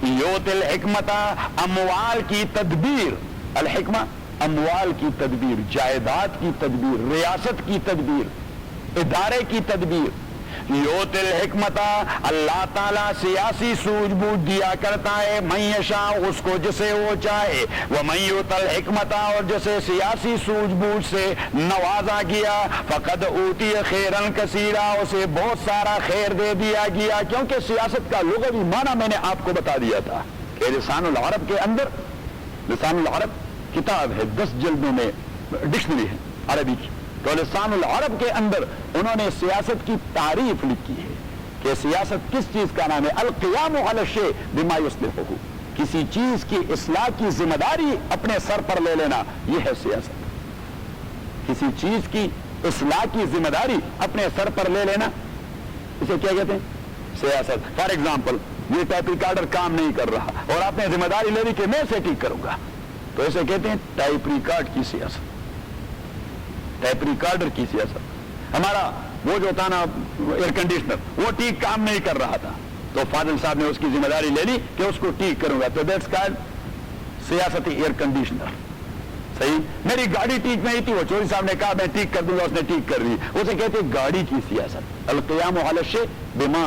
یوتل حکمت اموال کی تدبیر، الحکمہ اموال کی تدبیر، جائیداد کی تدبیر، ریاست کی تدبیر، ادارے کی تدبیر. یوتل حکمت اللہ تعالیٰ سیاسی سوجھ بوجھ دیا کرتا ہے، من یشاء اس کو جسے وہ چاہے، ومن یؤتل حکمت اور جسے سیاسی سوجھ بوجھ سے نوازا گیا، فقد اوتی خیرا کثیرا اسے بہت سارا خیر دے دیا گیا. کیونکہ سیاست کا لغوی معنی میں نے آپ کو بتا دیا تھا کہ لسان العرب کے اندر، لسان العرب کتاب ہے 10 جلدوں میں ڈکشنری ہے عربی کی، تو لسان العرب کے اندر انہوں نے سیاست کی تعریف لکھی ہے کہ سیاست کس چیز کا نام ہے. القیام علی الشیء بما یصلحہ، کسی چیز کی اصلاح کی ذمہ داری اپنے سر پر لے لینا، یہ ہے سیاست. کسی چیز کی اصلاح کی ذمہ داری اپنے سر پر لے لینا، اسے کیا کہتے ہیں؟ سیاست. فار ایگزامپل یہ ٹائپ ریکارڈر کام نہیں کر رہا اور آپ نے ذمہ داری لے لی کہ میں اسے ٹھیک کروں گا، تو اسے کہتے ہیں ٹائپ ریکارڈ کی سیاست. ٹائپ ریکارڈر کی سیاست. ہمارا وہ جو تھا نا ایئر کنڈیشنر، وہ ٹھیک کام نہیں کر رہا تھا تو فاضل صاحب نے اس کی ذمہ داری لے لی کہ اس کو ٹھیک کروں گا، تو دیٹس کالڈ سیاست ایئر کنڈیشنر. صحیح. میری گاڑی ٹھیک نہیں تھی، وہ چوری صاحب نے کہا میں ٹھیک کر دوں گا، اس نے ٹھیک کر دی، اسے کہتے ہیں گاڑی کی سیاست. القیام علی الشیء بما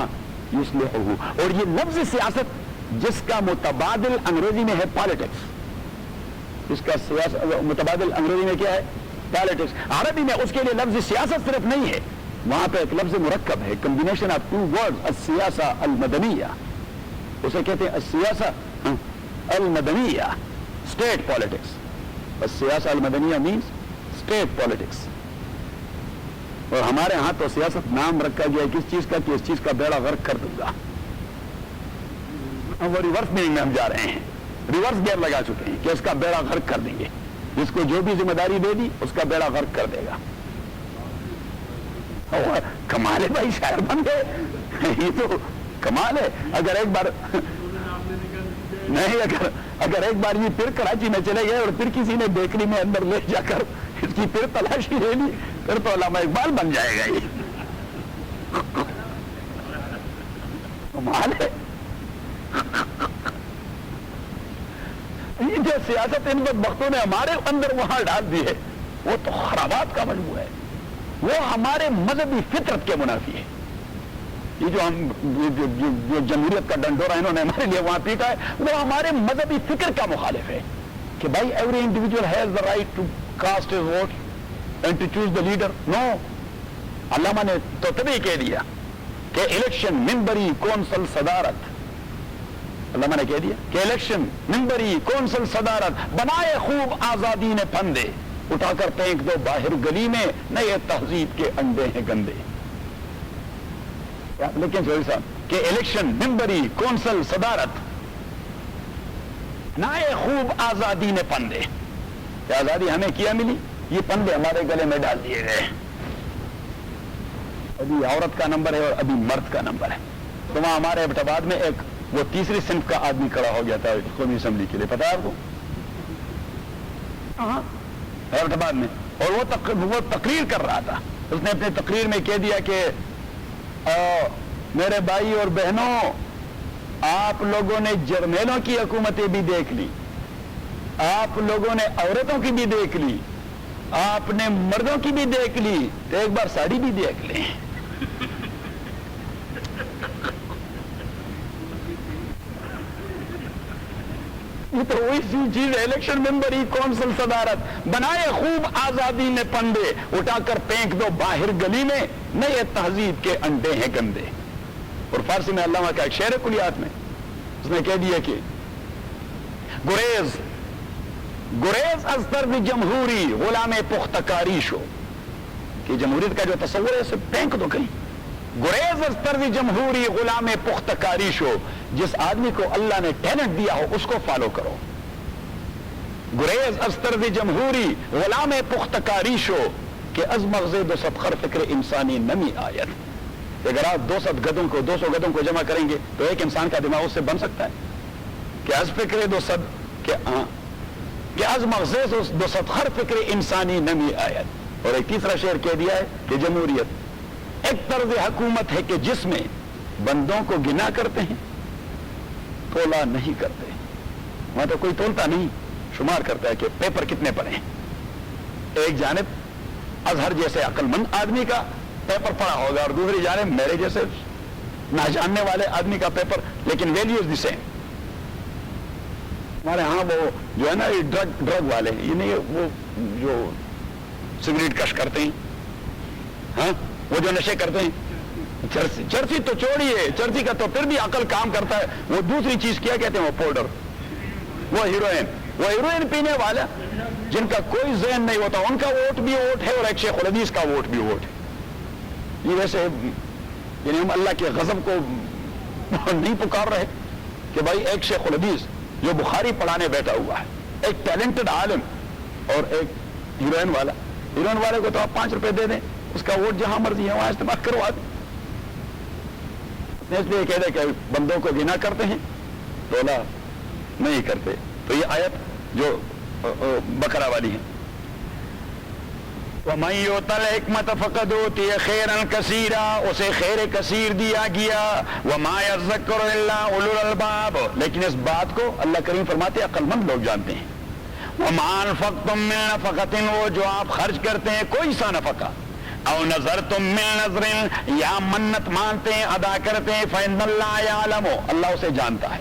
یصلحہ. اور یہ لفظ سیاست جس کا متبادل انگریزی میں ہے پالیٹکس، اس کا متبادل انگریزی میں کیا ہے؟ پالیٹکس. عربی میں اس کے لیے لفظ سیاست صرف نہیں ہے، وہاں پہ ایک لفظ مرکب ہے، کمبینیشن آف 2 words، السیاسہ المدنیہ. اسے کہتے ہیں السیاسہ المدنیہ، اسٹیٹ پالیٹکس. السیاسہ المدنیہ مینس اسٹیٹ پالیٹکس. اور ہمارے ہاں تو سیاست نام رکھا گیا ہے کس چیز کا کہ اس چیز کا بیڑا غرق کر دوں گا. وہ ریورس میننگ میں ہم جا رہے ہیں، ریورس گیئر لگا چکے ہیں کہ اس کا بیڑا غرق کر دیں گے. جس کو جو بھی ذمہ داری دے دی اس کا بیڑا غرق کر دے گا. کمال ہے بھائی، شاعر بن گئے، یہ تو کمال ہے. اگر ایک بار نہیں، اگر ایک بار یہ پھر کراچی میں چلے گئے اور پھر کسی نے بیکری میں اندر لے جا کر اس کی پھر تلاشی لے لی، پھر تو علامہ اقبال بن جائے گا. یہ کمال ہے. یہ جو سیاست ان وقتوں نے ہمارے اندر وہاں ڈال دی ہے وہ تو خرابات کا مجموعہ ہے، وہ ہمارے مذہبی فطرت کے منافی ہے. یہ جو ہم جو جمہوریت کا ڈنڈورا انہوں نے ہمارے لیے وہاں پیٹا ہے وہ ہمارے مذہبی فکر کا مخالف ہے کہ بھائی every individual has the right to cast his vote and to choose the leader. No, علامہ نے تو تبھی کہہ دیا کہ الیکشن ممبری کونسل صدارت، علامہ نے کہہ دیا کہ الیکشن ممبری کونسل صدارت بنائے خوب آزادی نے پھندے، اٹھا کر پھینک دو باہر گلی میں، نئے تہذیب کے انڈے ہیں گندے. لیکن سوری صاحب کہ الیکشن ممبری کونسل صدارت نئے خوب آزادی نے پھندے، کہ آزادی ہمیں کیا ملی، یہ پندے ہمارے گلے میں ڈال دیے گئے. ابھی عورت کا نمبر ہے اور ابھی مرد کا نمبر ہے. تو وہاں ہمارے ایبٹ آباد میں ایک وہ تیسری صنف کا آدمی کھڑا ہو گیا تھا قومی اسمبلی کے لیے، پتا ہے آپ کو؟ ایبٹ آباد میں. اور وہ تقریر کر رہا تھا. اس نے اپنے تقریر میں کہہ دیا کہ میرے بھائی اور بہنوں، آپ لوگوں نے جرنیلوں کی حکومتیں بھی دیکھ لی، آپ لوگوں نے عورتوں کی بھی دیکھ لی، آپ نے مردوں کی بھی دیکھ لی، تو ایک بار ساڑی بھی دیکھ لیں. یہ تو وہی چیز ہے، الیکشن ممبری کونسل صدارت بنائے خوب آزادی نے پندے، اٹھا کر پھینک دو باہر گلی میں، نئے تہذیب کے انڈے ہیں گندے. اور فارسی میں علامہ کا ایک شعر کلیات میں اس نے کہہ دیا کہ گریز گریز از طرز جمہوری غلام پختکاری شو، کہ جمہوریت کا جو تصور ہے اسے پھینک دو کہیں. گریز از طرز جمہوری غلام پختکاری شو، جس آدمی کو اللہ نے ٹیلنٹ دیا ہو اس کو فالو کرو. گریز از طرز جمہوری غلام پختکاری شو، کہ از مغز 200 خر فکر انسانی نمی آیت. اگر آپ 200 گدوں کو جمع کریں گے تو ایک انسان کا دماغ اس سے بن سکتا ہے کہ از فکر 200 کہ از مغز 200 خر فکر انسانی نمی آیت. اور ایک تیسرا شعر کہہ دیا ہے کہ جمہوریت ایک طرز حکومت ہے کہ جس میں بندوں کو گنا کرتے ہیں تولا نہیں کرتے. وہاں تو کوئی تولتا نہیں، شمار کرتا ہے کہ پیپر کتنے پڑے ہیں. ایک جانب اظہر جیسے عقل مند آدمی کا پیپر پڑا ہوگا اور دوسری جانب میرے جیسے نہ جاننے والے آدمی کا پیپر، لیکن ویلیوز دی سیم. ہمارے ہاں وہ جو ہے نا یہ ڈرگ والے، یہ نہیں وہ جو سگریٹ کش کرتے ہیں، ہاں وہ جو نشے کرتے ہیں، چرسی تو چھوڑیے، چرسی کا تو پھر بھی عقل کام کرتا ہے. وہ دوسری چیز کیا کہتے ہیں، وہ پاؤڈر، وہ ہیروئن پینے والا جن کا کوئی ذہن نہیں ہوتا، ان کا ووٹ بھی ووٹ ہے اور ایک شیخ الحدیث کا ووٹ بھی ووٹ ہے. یہ ویسے یعنی ہم اللہ کے غضب کو نہیں پکار رہے کہ بھائی ایک شیخ الحدیث جو بخاری پڑھانے بیٹھا ہوا ہے، ایک ٹیلنٹڈ عالم اور ایک ہیروئن والے کو تو آپ 5 روپے دے دیں، اس کا ووٹ جہاں مرضی ہے وہاں استعمال کروا دیں. اس لیے کہہ دے کہ بندوں کو گنا کرتے ہیں، تولا نہیں کرتے. تو یہ آیت جو بقرہ والی ہے، وَمَن يُؤْتَ الْحِكْمَةَ فَقَدْ أُوتِيَ خَيْرًا كَثِيرًا، اسے خیر کثیر دیا گیا. وَمَا يَذَّكَّرُ إِلَّا أُولُو الْأَلْبَابِ، لیکن اس بات کو اللہ کریم فرماتے ہیں عقل مند لوگ جانتے ہیں. وَمَا أَنفَقْتُم مِّن نَفَقَةٍ، وہ جو آپ خرچ کرتے ہیں کوئی سا نفقہ، او نظرتم من نظر، یا منت مانتے ہیں ادا کرتے ہیں، فإن اللہ یعلم، اللہ اسے جانتا ہے.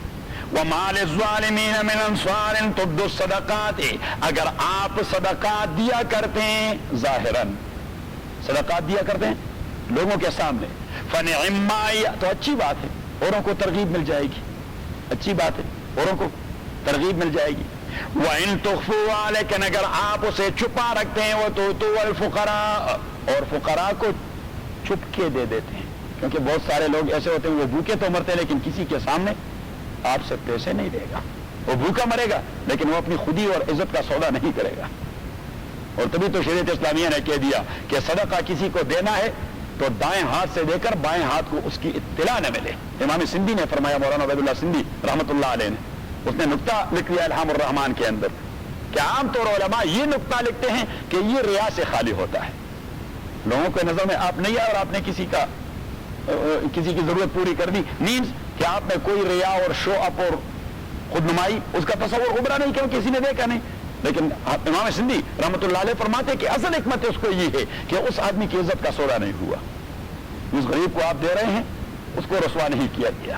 وما للظالمین من انصار تبدوا الصدقات، اگر آپ صدقات دیا کرتے ہیں ظاہراً، صدقات دیا کرتے ہیں لوگوں کے سامنے، فنعم ما، تو اچھی بات ہے، اوروں کو ترغیب مل جائے گی، اچھی بات ہے، اوروں کو ترغیب مل جائے گی. وَإِن تُخْفُوهَا، لیکن اگر آپ اسے چھپا رکھتے ہیں، وَتُؤْتُوهَا الْفُقَرَاءَ، اور فقراء کو چھپ کے دے دیتے ہیں. کیونکہ بہت سارے لوگ ایسے ہوتے ہیں وہ بھوکے تو مرتے ہیں لیکن کسی کے سامنے آپ سے پیسے نہیں دے گا. وہ بھوکا مرے گا لیکن وہ اپنی خودی اور عزت کا سودا نہیں کرے گا. اور تبھی تو شریعت اسلامیہ نے کہہ دیا کہ صدقہ کسی کو دینا ہے تو دائیں ہاتھ سے دے کر بائیں ہاتھ کو اس کی اطلاع نہ ملے. امام سندھی نے فرمایا، مولانا عبید اللہ سندھی رحمۃ اللہ علیہ نے، اس نے نقطہ لکھ لیا الہام الرحمان کے اندر کہ عام طور علماء یہ نقطہ لکھتے ہیں کہ یہ ریا سے خالی ہوتا ہے. لوگوں کے نظر میں آپ نہیں آئے اور آپ نے کسی کی ضرورت پوری کر دی، مینز کہ آپ نے کوئی ریا اور شو اپ اور خود نمائی اس کا تصور ابھرا نہیں کیوں کسی نے دیکھا نہیں. لیکن امام سندھی رحمۃ اللہ علیہ فرماتے کہ اصل حکمت اس کو یہ ہے کہ اس آدمی کی عزت کا سودا نہیں ہوا. اس غریب کو آپ دے رہے ہیں اس کو رسوا نہیں کیا گیا،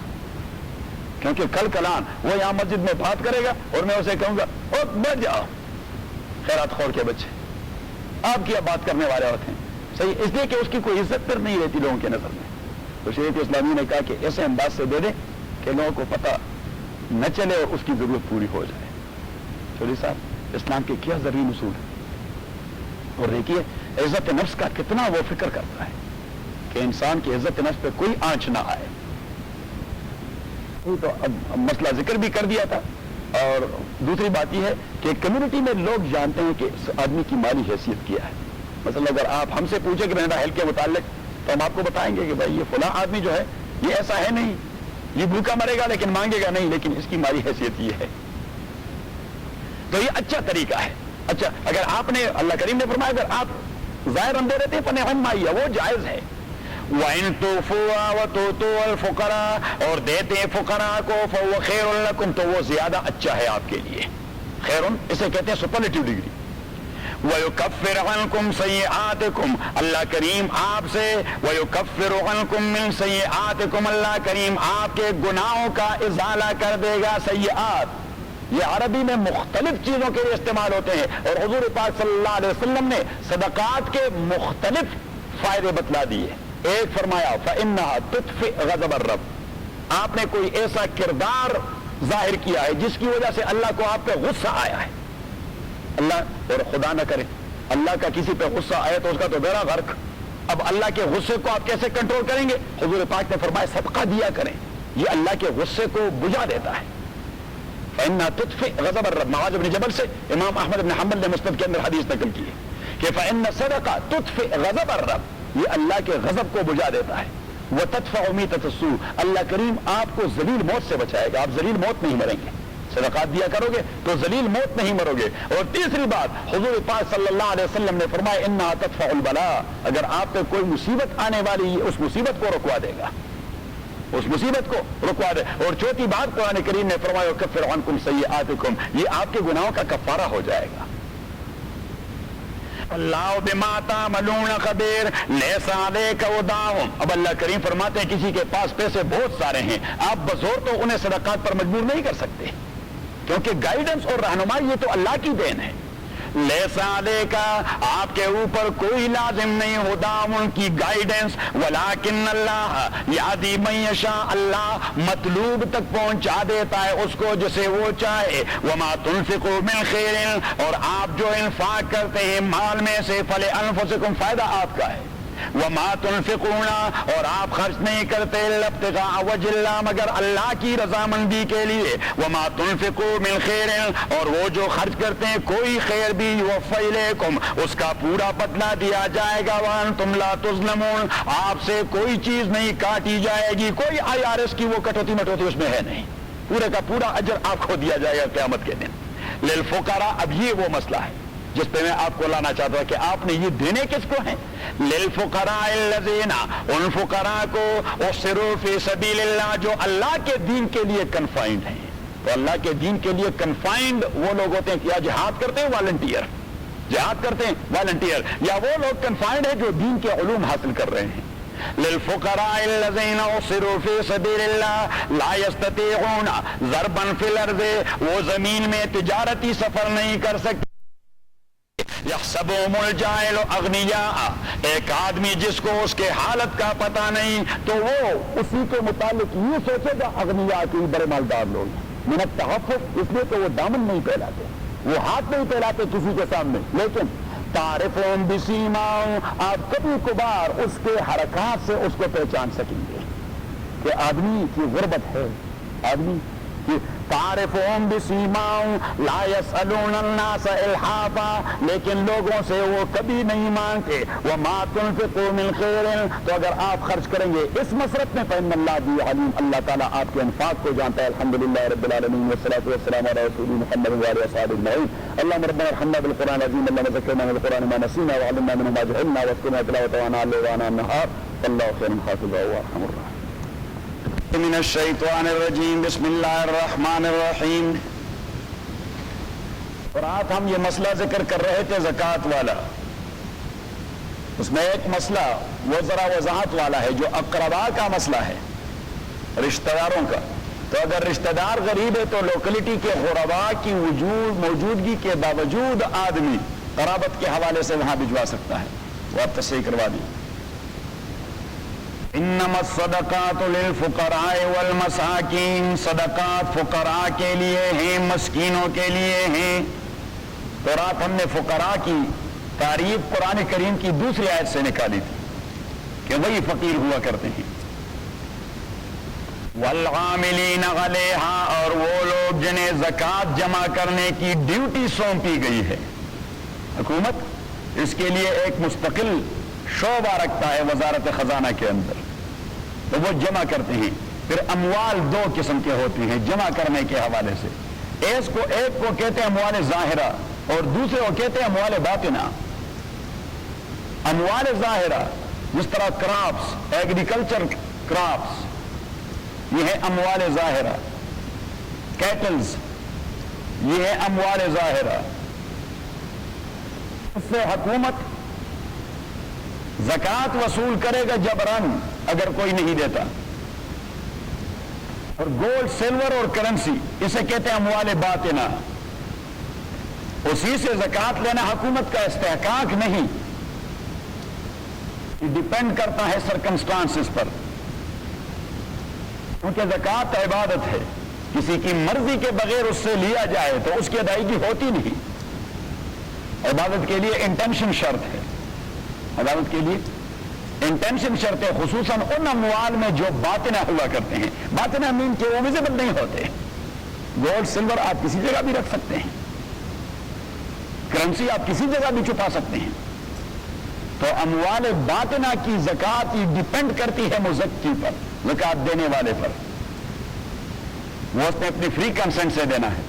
کیونکہ کل کلان وہ یہاں مسجد میں بات کرے گا اور میں اسے کہوں گا او بیٹھ جاؤ، خیرات خور کے بچے آپ کی اب بات کرنے والے ہوتے ہیں. صحیح، اس لیے کہ اس کی کوئی عزت پر نہیں رہتی لوگوں کے نظر میں. تو شریعت اسلامی نے کہا کہ ایسے انداز سے دے دیں کہ لوگوں کو پتہ نہ چلے اور اس کی ضرورت پوری ہو جائے. چولی صاحب، اسلام کے کیا ذرعی اصول ہے. اور دیکھیے عزت نفس کا کتنا وہ فکر کرتا ہے کہ انسان کی عزت نفس پہ کوئی آنچ نہ آئے. تو اب مسئلہ ذکر بھی کر دیا تھا. اور دوسری بات یہ ہے کہ کمیونٹی میں لوگ جانتے ہیں کہ اس آدمی کی مالی حیثیت کیا ہے. مثلا اگر آپ ہم سے پوچھیں کہ میرا ہیلتھ کے متعلق، تو ہم آپ کو بتائیں گے کہ بھائی یہ فلاں آدمی جو ہے یہ ایسا ہے نہیں، یہ بھوکا مرے گا لیکن مانگے گا نہیں، لیکن اس کی مالی حیثیت یہ ہے. تو یہ اچھا طریقہ ہے. اچھا، اگر آپ نے، اللہ کریم نے فرمایا اگر آپ ظاہر اندے رہتے ہیں فنعم ما ہی، وہ جائز ہے. وَإِن تُوفُوهَا وَتُؤْتُوهَا الْفُقَرَاءَ، اور دیتے ہیں فقراء کو، فَهُوَ خَيْرٌ لَكُمْ، تو وہ زیادہ اچھا ہے آپ کے لیے. خیرن اسے کہتے ہیں سپرلیٹو ڈگری. وَيُكَفِّرْ عَنْكُمْ سَيِّئَاتِكُمْ، اللہ کریم آپ سے، وَيُكَفِّرُ عَنْكُمْ مِنْ سَيِّئَاتِكُمْ، اللہ کریم آپ کے گناہوں کا ازالہ کر دے گا. سیئات یہ عربی میں مختلف چیزوں کے لیے استعمال ہوتے ہیں، اور حضور پاک صلی اللہ علیہ وسلم نے صدقات کے مختلف فائدے بتلا دیے. ایک فرمایا فَإِنَّهَا تُطْفِئُ غَضَبَ الرَّبِّ، آپ نے کوئی ایسا کردار ظاہر کیا ہے جس کی وجہ سے اللہ کو آپ پہ غصہ آیا ہے. اللہ، اور خدا نہ کرے اللہ کا کسی پہ غصہ آئے تو اس کا تو بیڑا غرق. اب اللہ کے غصے کو آپ کیسے کنٹرول کریں گے؟ حضور پاک نے فرمایا صدقہ دیا کریں، یہ اللہ کے غصے کو بجھا دیتا ہے. فَإِنَّهَا تُطْفِئُ غَضَبَ الرَّبِّ، معاذ بن جبل سے امام احمد بن حنبل نے مسند کے اندر حدیث نقل کی ہے کہ فَإِنَّ الصَّدَقَةَ تُطْفِئُ غَضَبَ الرَّبِّ، یہ اللہ کے غضب کو بجھا دیتا ہے. وَتَدْفَعُ مِيتَةَ السُّوءِ، اللہ کریم آپ کو ذلیل موت سے بچائے گا، آپ ذلیل موت نہیں مریں گے. صدقات دیا کرو گے تو ذلیل موت نہیں مرو گے. اور تیسری بات، حضور پاک صلی اللہ علیہ وسلم نے فرمایا انہا تدفع البلاء، اگر آپ پہ کوئی مصیبت آنے والی ہے اس مصیبت کو رکوا دے گا. اس مصیبت کو رکوا دے. اور چوتھی بات قرآن کریم نے فرمایا کفر عنکم سیئاتکم، یہ آپ کے گناہوں کا کفارہ ہو جائے گا. اللہ بما تعملون خبیر لیس علیک وداعہم. اب اللہ کریم فرماتے ہیں کسی کے پاس پیسے بہت سارے ہیں، آپ بزور تو انہیں صدقات پر مجبور نہیں کر سکتے، کیونکہ گائیڈنس اور رہنمائی یہ تو اللہ کی دین ہے. لیس علیک، آپ کے اوپر کوئی لازم نہیں ہوتا ان کی گائیڈنس، ولیکن اللہ یہدی من یشاء، اللہ مطلوب تک پہنچا دیتا ہے اس کو جسے وہ چاہے. وما تنفقوا من خیر، اور آپ جو انفاق کرتے ہیں مال میں سے فلانفسکم، فائدہ آپ کا ہے. وما تنفقون، اور آپ خرچ نہیں کرتے ابتغاء وجہ اللہ، مگر اللہ کی رضامندی کے لیے. وما تنفقوا من خیر، اور وہ جو خرچ کرتے ہیں کوئی خیر بھی یوفی الیکم، اس کا پورا بدلہ دیا جائے گا. وانتم لا تظلمون، آپ سے کوئی چیز نہیں کاٹی جائے گی، کوئی IRS کی وہ کٹوتی مٹوتی اس میں ہے نہیں، پورے کا پورا اجر آپ کو دیا جائے گا قیامت کے دن. للفقراء، اب یہ وہ مسئلہ ہے جس پہ میں آپ کو لانا چاہتا ہوں کہ آپ نے یہ دینے کس کو ہیں. للفقراء الذین، ان فقراء کو احصروا فی سبیل اللہ، جو اللہ کے دین کے لیے کنفائنڈ ہیں. تو اللہ کے دین کے لیے کنفائنڈ وہ لوگ ہوتے ہیں کیا جہاد کرتے ہیں والنٹیئر، جہاد کرتے ہیں والنٹیئر، یا وہ لوگ کنفائنڈ ہیں جو دین کے علوم حاصل کر رہے ہیں. للفقراء الذین احصروا فی سبیل اللہ لا یستطیعون ضربا فی الارض، وہ زمین میں تجارتی سفر نہیں کر سکتے. یحسبهم الجاہل اغنیاء، ایک آدمی جس کو اس کے حالت کا پتہ نہیں تو وہ اسی کے متعلق یہ سوچے گا اغنیاء کی بڑے مالدار لوگ من التحفظ، اس لیے کہ وہ دامن نہیں پھیلاتے، وہ ہاتھ نہیں پھیلاتے کسی کے سامنے. لیکن تعرفون بسیماہم، آپ کبھی کبھار اس کے حرکات سے اس کو پہچان سکیں گے کہ آدمی کی غربت ہے، آدمی کی. تعرفون بسیماہم لا یسألون الناس الحافا، لیکن لوگوں سے وہ کبھی نہیں مانگتے. وما تنفقوا من خیر، تو اگر آپ خرچ کریں گے اس مسرت میں فإن اللہ بھی علیم، اللہ تعالیٰ آپ کے انفاق کو جانتا ہے. الحمدللہ رب العالمین والصلاة والسلام علی رسول محمد وعلى اصحابہ اجمعین. اللهم ربنا ارحمنا بالقرآن العظیم، اللهم ذکرنا من القرآن ما نسینا وعلمنا منه ما جهلنا واذكرنا تلاوته آناء الليل وآناء النهار والله خير حافظا وارحم الراحمين. من الشیطان الرجیم، بسم اللہ الرحمن الرحیم. اور آج ہم یہ مسئلہ ذکر کر رہے تھے زکوٰۃ والا، اس میں ایک مسئلہ وہ ذرا وضاحت والا ہے جو اقربا کا مسئلہ ہے، رشتہ داروں کا. تو اگر رشتہ دار غریب ہے تو لوکلٹی کے غربا کی موجودگی کے باوجود آدمی قرابت کے حوالے سے وہاں بھجوا سکتا ہے. وہ آپ تصحیح کروا دیں. انما الصدقات للفقراء والمساکین، صدقات فقراء کے لیے ہیں، مسکینوں کے لیے ہیں. تو رات ہم نے فقراء کی تعریف قرآن کریم کی دوسری آیت سے نکالی تھی کہ وہی فقیر ہوا کرتے ہیں. والعاملین علیہا، اور وہ لوگ جنہیں زکوٰۃ جمع کرنے کی ڈیوٹی سونپی گئی ہے. حکومت اس کے لیے ایک مستقل شعبہ رکھتا ہے وزارت خزانہ کے اندر، تو وہ جمع کرتے ہیں. پھر اموال دو قسم کے ہوتے ہیں جمع کرنے کے حوالے سے. ایک کو کہتے ہیں اموال ظاہرہ اور دوسرے کو کہتے ہیں اموال باطنہ. اموال ظاہرہ جس طرح کراپس، ایگریکلچر کراپس، یہ ہے اموال ظاہرہ. کیٹلز، یہ ہے اموال ظاہرہ. اس سے حکومت زکوٰۃ وصول کرے گا جبراً اگر کوئی نہیں دیتا. اور گولڈ، سلور اور کرنسی، اسے کہتے ہیں اموال باطنہ. اسی سے زکوٰۃ لینا حکومت کا استحقاق نہیں، یہ ڈیپینڈ کرتا ہے سرکمسٹانسز پر، کیونکہ زکوٰۃ عبادت ہے. کسی کی مرضی کے بغیر اس سے لیا جائے تو اس کی ادائیگی ہوتی نہیں. عبادت کے لیے انٹینشن شرط ہے، عبادت کے لیے انٹینشن شرط ہے، خصوصاً ان اموال میں جو باطنہ ہوا کرتے ہیں. باطنہ مین کہ وہ ویزیبل نہیں ہوتے. گولڈ سلور آپ کسی جگہ بھی رکھ سکتے ہیں، کرنسی آپ کسی جگہ بھی چھپا سکتے ہیں. تو اموال باطنہ کی زکوٰۃ ڈیپینڈ کرتی ہے مزکی پر، زکوٰۃ دینے والے پر. وہ اس نے اپنی فری کنسنٹ سے دینا ہے.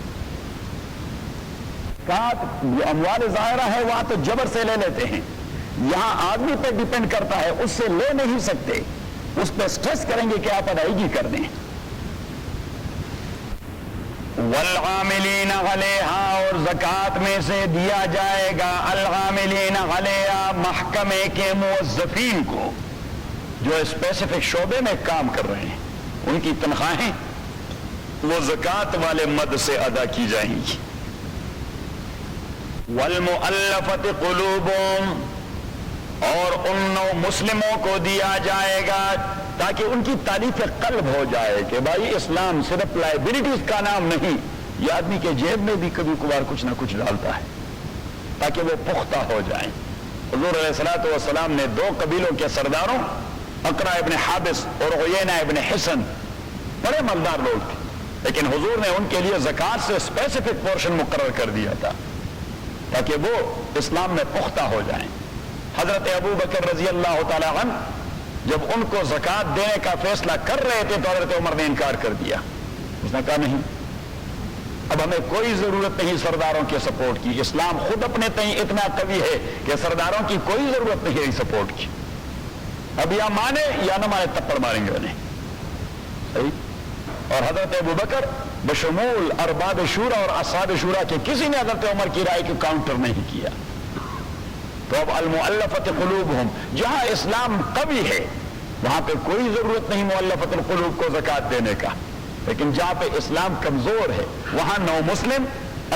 جو اموال ظاہرہ ہے وہاں تو جبر سے لے لیتے ہیں، یہاں آدمی پہ ڈیپینڈ کرتا ہے، اس سے لے نہیں سکتے. اس پہ سٹریس کریں گے کہ آپ ادائیگی کر دیں. والعاملین علیہا، اور زکوٰۃ میں سے دیا جائے گا العاملین علیہا محکمے کے موظفین کو جو اسپیسیفک شعبے میں کام کر رہے ہیں، ان کی تنخواہیں وہ زکوٰۃ والے مد سے ادا کی جائیں گی. والمؤلفۃ قلوبہم، اور ان مسلموں کو دیا جائے گا تاکہ ان کی تالیف قلب ہو جائے کہ بھائی اسلام صرف لائبلٹیز کا نام نہیں، یہ آدمی کے جیب میں بھی کبھی کبھار کچھ نہ کچھ ڈالتا ہے، تاکہ وہ پختہ ہو جائیں. حضور علیہ الصلوۃ والسلام نے 2 قبیلوں کے سرداروں اقرا ابن حابس اور عیینہ ابن حصن، بڑے مالدار لوگ تھے، لیکن حضور نے ان کے لیے زکوٰۃ سے اسپیسیفک پورشن مقرر کر دیا تھا تاکہ وہ اسلام میں پختہ ہو جائیں. حضرت ابو بکر رضی اللہ تعالی عنہ جب ان کو زکوٰۃ دینے کا فیصلہ کر رہے تھے تو حضرت عمر نے انکار کر دیا. اس نے کہا نہیں، اب ہمیں کوئی ضرورت نہیں سرداروں کے سپورٹ کی، اسلام خود اپنے تئیں اتنا قوی ہے کہ سرداروں کی کوئی ضرورت نہیں ہے سپورٹ کی، اب یا مانے یا نہ مانے تپڑ ماریں گے انہیں. صحیح. اور حضرت ابو بکر بشمول ارباب شورا اور اصحاب شورا کے کسی نے حضرت عمر کی رائے کو کاؤنٹر نہیں کیا. تو اب المؤلفۃ قلوبہم، جہاں اسلام قوی ہے وہاں پہ کوئی ضرورت نہیں مؤلفۃ القلوب کو زکوٰۃ دینے کا، لیکن جہاں پہ اسلام کمزور ہے وہاں نو مسلم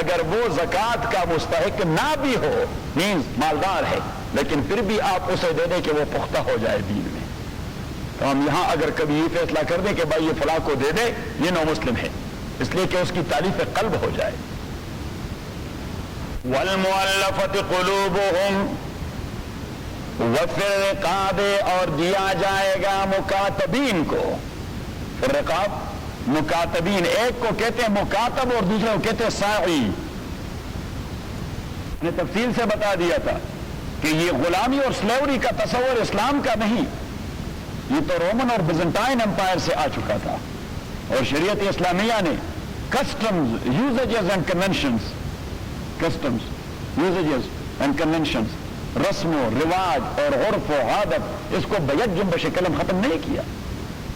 اگر وہ زکوٰۃ کا مستحق نہ بھی ہو، مینز مالدار ہے، لیکن پھر بھی آپ اسے دے دیں کہ وہ پختہ ہو جائے دین میں. تو ہم یہاں اگر کبھی یہ فیصلہ کر دیں کہ بھائی یہ فلاں کو دے دے، یہ نو مسلم ہے، اس لیے کہ اس کی تالیف قلب ہو جائے. والمؤلفۃ قلوبہم وفی الرقاب، اور دیا جائے گا مکاتبین کو. الرقاب مکاتبین، ایک کو کہتے ہیں مکاتب اور دوسرے کو کہتے ہیں ساعی. نے تفصیل سے بتا دیا تھا کہ یہ غلامی اور سلیوری کا تصور اسلام کا نہیں، یہ تو رومن اور بیزنٹائن امپائر سے آ چکا تھا، اور شریعت اسلامیہ نے customs usages and conventions, customs usages and conventions, رسم و رواج اور عرف و عادت، اس کو بیت جنبش قلم ختم نہیں کیا.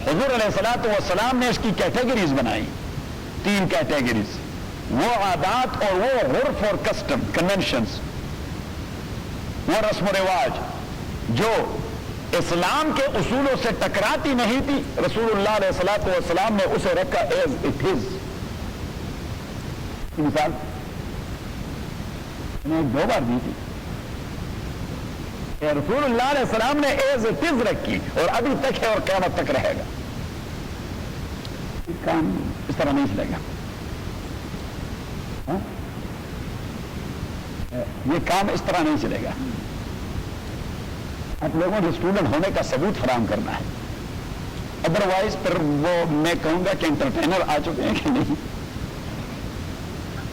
حضور علیہ الصلوۃ والسلام نے اس کی کیٹیگریز بنائی، 3 کیٹیگریز، وہ عادات اور وہ عرف اور کسٹم کنونشنز، وہ رسم و رواج جو اسلام کے اصولوں سے ٹکراتی نہیں تھی، رسول اللہ علیہ الصلوۃ والسلام نے اسے رکھا ایز اٹ از. مثال میں 2 بار دی تھی، رسول اللہ علیہ السلام نے ایز اٹ از رکھی اور ابھی تک ہے اور قیامت تک رہے گا. کام اس طرح نہیں چلے گا، یہ کام اس طرح نہیں چلے گا. آپ لوگوں کے اسٹوڈنٹ ہونے کا ثبوت فراہم کرنا ہے، ادروائز پھر وہ میں کہوں گا کہ انٹرٹینر آ چکے ہیں کہ نہیں،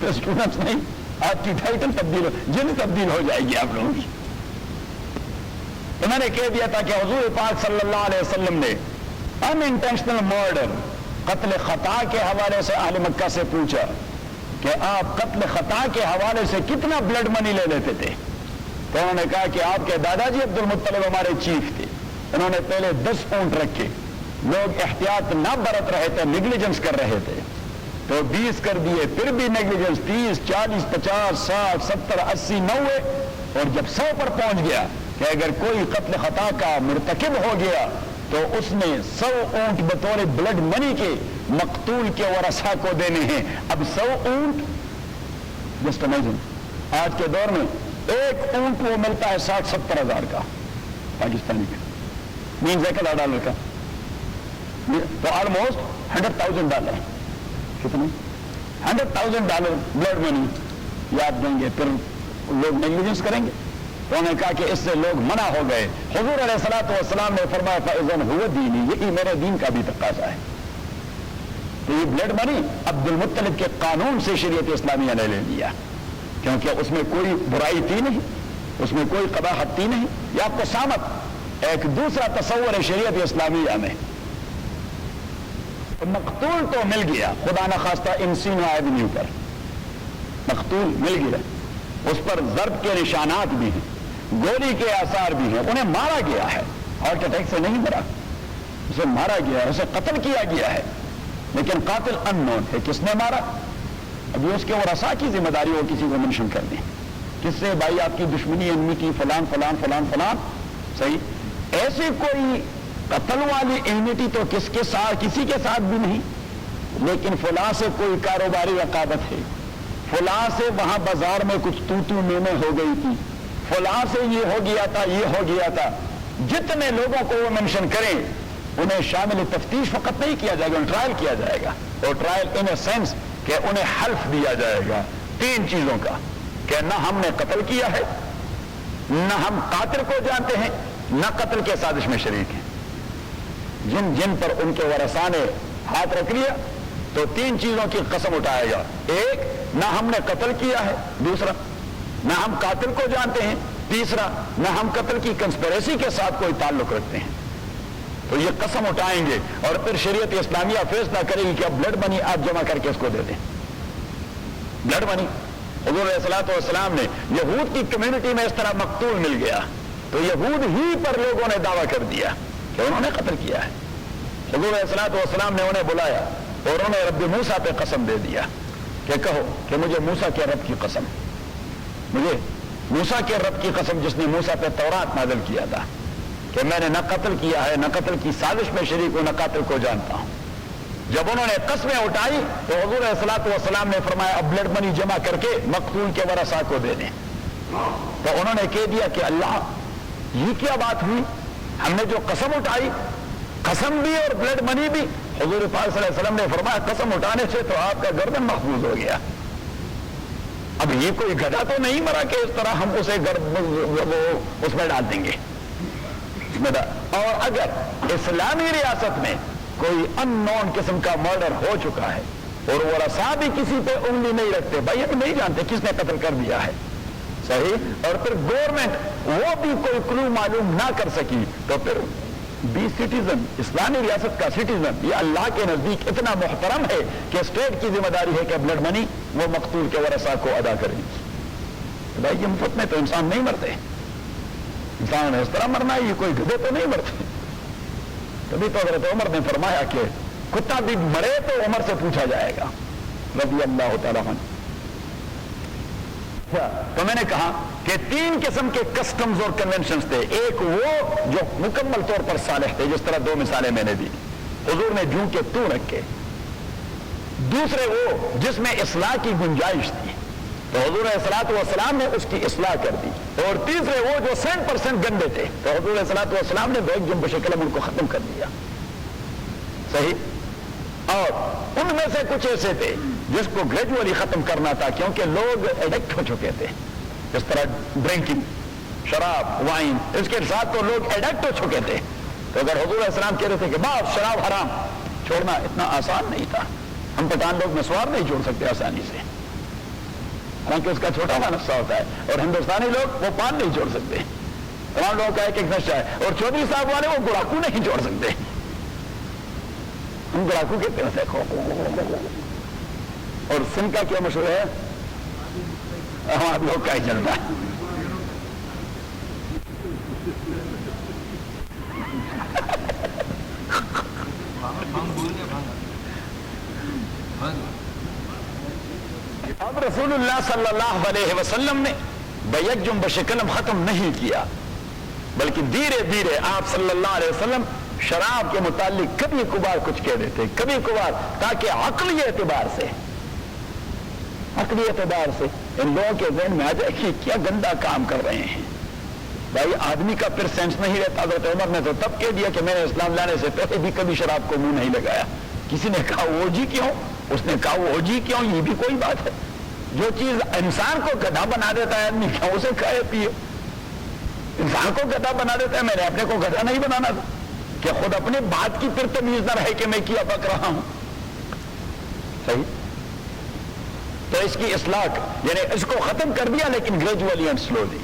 تو اسٹوڈنٹس نہیں، آپ کی ٹائٹل تبدیل جن تبدیل ہو جائے گی آپ لوگوں کی. تو میں نے کہہ دیا تھا کہ حضور پاک صلی اللہ علیہ وسلم نے ان انٹینشنل مرڈر، قتل خطا کے حوالے سے اہل مکہ سے پوچھا کہ آپ قتل خطا کے حوالے سے کتنا بلڈ منی لے لیتے تھے؟ تو انہوں نے کہا کہ آپ کے دادا جی عبد المطلب ہمارے چیف تھے، انہوں نے پہلے 10 اونٹ رکھے، لوگ احتیاط نہ برت رہے تھے، نیگلیجنس کر رہے تھے، تو 20 کر دیے، پھر بھی نیگلیجنس 30 40 50 60 70 80 90، اور جب 100 پر پہنچ گیا کہ اگر کوئی قتل خطا کا مرتکب ہو گیا تو اس نے 100 اونٹ بطور بلڈ منی کے مقتول کے ورثاء کو دینے ہیں. اب 100 اونٹ، جسٹ امیجن، آج کے دور میں 1 اونٹ وہ ملتا ہے 60-70 ہزار کا پاکستانی کا، مینز $1 کا، تو آلموسٹ $100,000. کتنے؟ $100,000 بلڈ منی یہ آپ دیں گے، پھر لوگ نیگلیجنس کریں گے. تو انہوں نے کہا کہ اس سے لوگ منع ہو گئے. حضور علیہ الصلوۃ والسلام نے فرمایا فَإِذًا هُوَ دِينِي، یہی میرے دین کا بھی تقاضا ہے. تو یہ بلڈ منی عبد المطلب کے قانون سے شریعت اسلامیہ نے لے لیا، کیونکہ اس میں کوئی برائی تھی نہیں، اس میں کوئی قباحت تھی نہیں. یہ آپ کو سامت ایک دوسرا تصور ہے شریعت اسلامیہ میں. مقتول تو مل گیا، خدا نخواستہ انسینو آدمی پر مقتول مل گیا، اس پر ضرب کے نشانات بھی ہیں، گولی کے آثار بھی ہیں، انہیں مارا گیا ہے، ہارٹ اٹیک سے نہیں مرا. اسے مارا گیا ہے، اسے قتل کیا گیا ہے، لیکن قاتل ان نون ہے، کس نے مارا؟ ابھی اس کے ورثاء کی ذمہ داری وہ کسی کو منشن کر دیں، کس سے بھائی آپ کی دشمنی انمیتی فلان فلان فلان فلان، صحیح؟ ایسی کوئی قتل والی انمیتی تو کسی کے ساتھ بھی نہیں، لیکن فلاں سے کوئی کاروباری رقابت ہے، فلاں سے وہاں بازار میں کچھ تو میں ہو گئی تھی، فلاں سے یہ ہو گیا تھا، یہ ہو گیا تھا، جتنے لوگوں کو وہ منشن کریں انہیں شامل تفتیش فقط نہیں کیا جائے گا، انہیں ٹرائل کیا جائے گا، اور ٹرائل ان اے سینس کہ انہیں حلف دیا جائے گا 3 چیزوں کا، کہ نہ ہم نے قتل کیا ہے، نہ ہم قاتل کو جانتے ہیں، نہ قتل کے سازش میں شریک ہیں۔ جن جن پر ان کے ورثاء نے ہاتھ رکھ لیا تو 3 چیزوں کی قسم اٹھائے گا، ایک نہ ہم نے قتل کیا ہے، دوسرا نہ ہم قاتل کو جانتے ہیں، تیسرا نہ ہم قتل کی کنسپریسی کے ساتھ کوئی تعلق رکھتے ہیں۔ تو یہ قسم اٹھائیں گے اور پھر شریعت اسلامیہ فیصلہ کرے گی کہ اب بلڈ منی آپ جمع کر کے اس کو دے دیں۔ بلڈ منی حضور علیہ الصلوۃ والسلام نے یہود کی کمیونٹی میں اس طرح مقتول مل گیا تو یہود ہی پر لوگوں نے دعویٰ کر دیا کہ انہوں نے قتل کیا ہے۔ حضور علیہ الصلوۃ والسلام نے انہیں بلایا اور انہوں نے رب موسیٰ پہ قسم دے دیا کہ کہو کہ مجھے موسیٰ کے رب کی قسم، مجھے موسیٰ کے رب کی قسم جس نے موسیٰ پہ تورات نازل کیا تھا کہ میں نے نہ قتل کیا ہے، نہ قتل کی سازش میں شریک ہوں، نہ قاتل کو جانتا ہوں۔ جب انہوں نے قسمیں اٹھائی تو حضور علیہ الصلوۃ والسلام نے فرمایا اب بلڈ منی جمع کر کے مقتول کے ورثاء کو دے دیں۔ تو انہوں نے کہہ دیا کہ اللہ یہ کیا بات ہوئی، ہم نے جو قسم اٹھائی، قسم بھی اور بلڈ منی بھی، حضور پاک صلی اللہ علیہ وسلم نے فرمایا قسم اٹھانے سے تو آپ کا گردن محفوظ ہو گیا۔ اب یہ کوئی گدھا تو نہیں مرا کہ اس طرح ہم اسے اس میں ڈال دیں گے۔ اور اگر اسلامی ریاست میں کوئی ان نون قسم کا مرڈر ہو چکا ہے اور ورثاء بھی کسی پہ انگلی نہیں رکھتے، بھائی ہم نہیں جانتے کس نے قتل کر دیا ہے، صحیح، اور پھر گورنمنٹ وہ بھی کوئی کلو معلوم نہ کر سکی، تو پھر بھی سٹیزن، اسلامی ریاست کا سٹیزن یہ اللہ کے نزدیک اتنا محترم ہے کہ اسٹیٹ کی ذمہ داری ہے کہ بلڈ منی وہ مقتول کے ورثاء کو ادا کریں۔ بھائی یہ مفت میں تو انسان نہیں مرتے، انسان اس طرح مرنا ہے، یہ کوئی گدھے تو نہیں مرتے۔ تبھی تو حضرت عمر نے فرمایا کہ کتا بھی مرے تو عمر سے پوچھا جائے گا رضی اللہ تعالیٰ عنہ۔ تو میں نے کہا کہ 3 قسم کے کسٹمز اور کنونشنز تھے، ایک وہ جو مکمل طور پر صالح تھے، جس طرح 2 مثالیں میں نے دی، حضور نے جوں کے تو رکھے، دوسرے وہ جس میں اصلاح کی گنجائش تھی تو حضور علیہ الصلوۃ والسلام نے اس کی اصلاح کر دی، اور تیسرے وہ جو 100% گندے تھے تو حضور علیہ الصلوۃ والسلام نے بیک جنب شکلم ان کو ختم کر دیا، صحیح۔ اور ان میں سے کچھ ایسے تھے جس کو گریجولی ختم کرنا تھا کیونکہ لوگ ایڈکٹ ہو چکے تھے، جس طرح ڈرنکنگ، شراب، وائن، اس کے ساتھ تو لوگ ایڈکٹ ہو چکے تھے، تو اگر حضور علیہ السلام کہہ رہے تھے کہ بس شراب حرام، چھوڑنا اتنا آسان نہیں تھا۔ ہم پٹھان لوگ مسوار نہیں چھوڑ سکتے آسانی سے، حالانکہ اس کا چھوٹا سا نشہ ہوتا ہے، اور ہندوستانی لوگ وہ پان نہیں چھوڑ سکتے، تمام لوگوں کا ایک نشہ ہے، اور چودھری صاحب والے وہ گڑاکو نہیں چھوڑ سکتے، ہم گڑاکو کہتے ہیں، اور سن کا کیا مشہور ہے، ہم لوگ کا ہی چلتا ہے۔ اب رسول اللہ صلی اللہ علیہ وسلم نے بیک جنب شکلم ختم نہیں کیا، بلکہ دھیرے دھیرے آپ صلی اللہ علیہ وسلم شراب کے متعلق کبھی کبھار کچھ کہہ دیتے، کبھی کبھار، تاکہ عقلی اعتبار سے ان لوگوں کے ذہن میں آ جائے کہ کیا گندا کام کر رہے ہیں۔ بھائی آدمی کا پھر سینس نہیں رہتا، حضرت عمر نے تو تب کہہ دیا کہ میں نے اسلام لانے سے پہلے بھی کبھی شراب کو منہ نہیں لگایا۔ کسی نے کہا وہ جی کیوں، اس نے کہا وہ جی کیوں، یہ بھی کوئی بات ہے، جو چیز انسان کو گدھا بنا دیتا ہے آدمی کیوں اسے کھائے پیے، انسان کو گدھا بنا دیتا ہے، میں نے اپنے کو گدھا نہیں بنانا تھا کہ خود اپنی بات کی پھر تمیز نہ رہے کہ میں کیا بک رہا ہوں، صحیح۔ تو اس کی اصلاح یعنی اس کو ختم کر دیا، لیکن گریجولی اینڈ سلولی،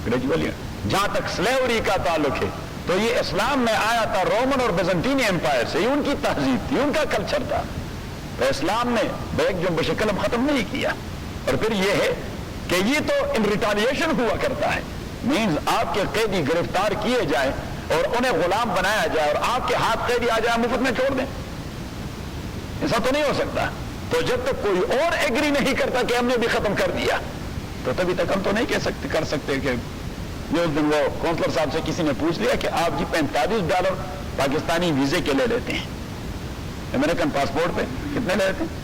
گریجولی۔ جہاں تک سلیوری کا تعلق ہے تو یہ اسلام میں آیا تھا رومن اور بیزنٹینی امپائر سے، یہ ان کی تہذیب تھی، ان کا کلچر تھا، تو اسلام نے بیک جنب شکلم ختم نہیں کیا۔ اور پھر یہ ہے کہ یہ تو ان ریٹالیشن ہوا کرتا ہے، مینز آپ کے قیدی گرفتار کیے جائیں اور انہیں غلام بنایا جائے اور آپ کے ہاتھ قیدی آ جائے مفت میں چھوڑ دیں؟ ایسا تو نہیں ہو سکتا. تو جب تک کوئی اور ایگری نہیں کرتا کہ ہم نے بھی ختم کر دیا تو تبھی تک ہم تو نہیں کر سکتے کہ اس دن وہ کونسلر صاحب سے کسی نے پوچھ لیا کہ آپ جی $45 پاکستانی ویزے کے لے لیتے ہیں, امریکن پاسپورٹ پہ کتنے لے لیتے ہیں؟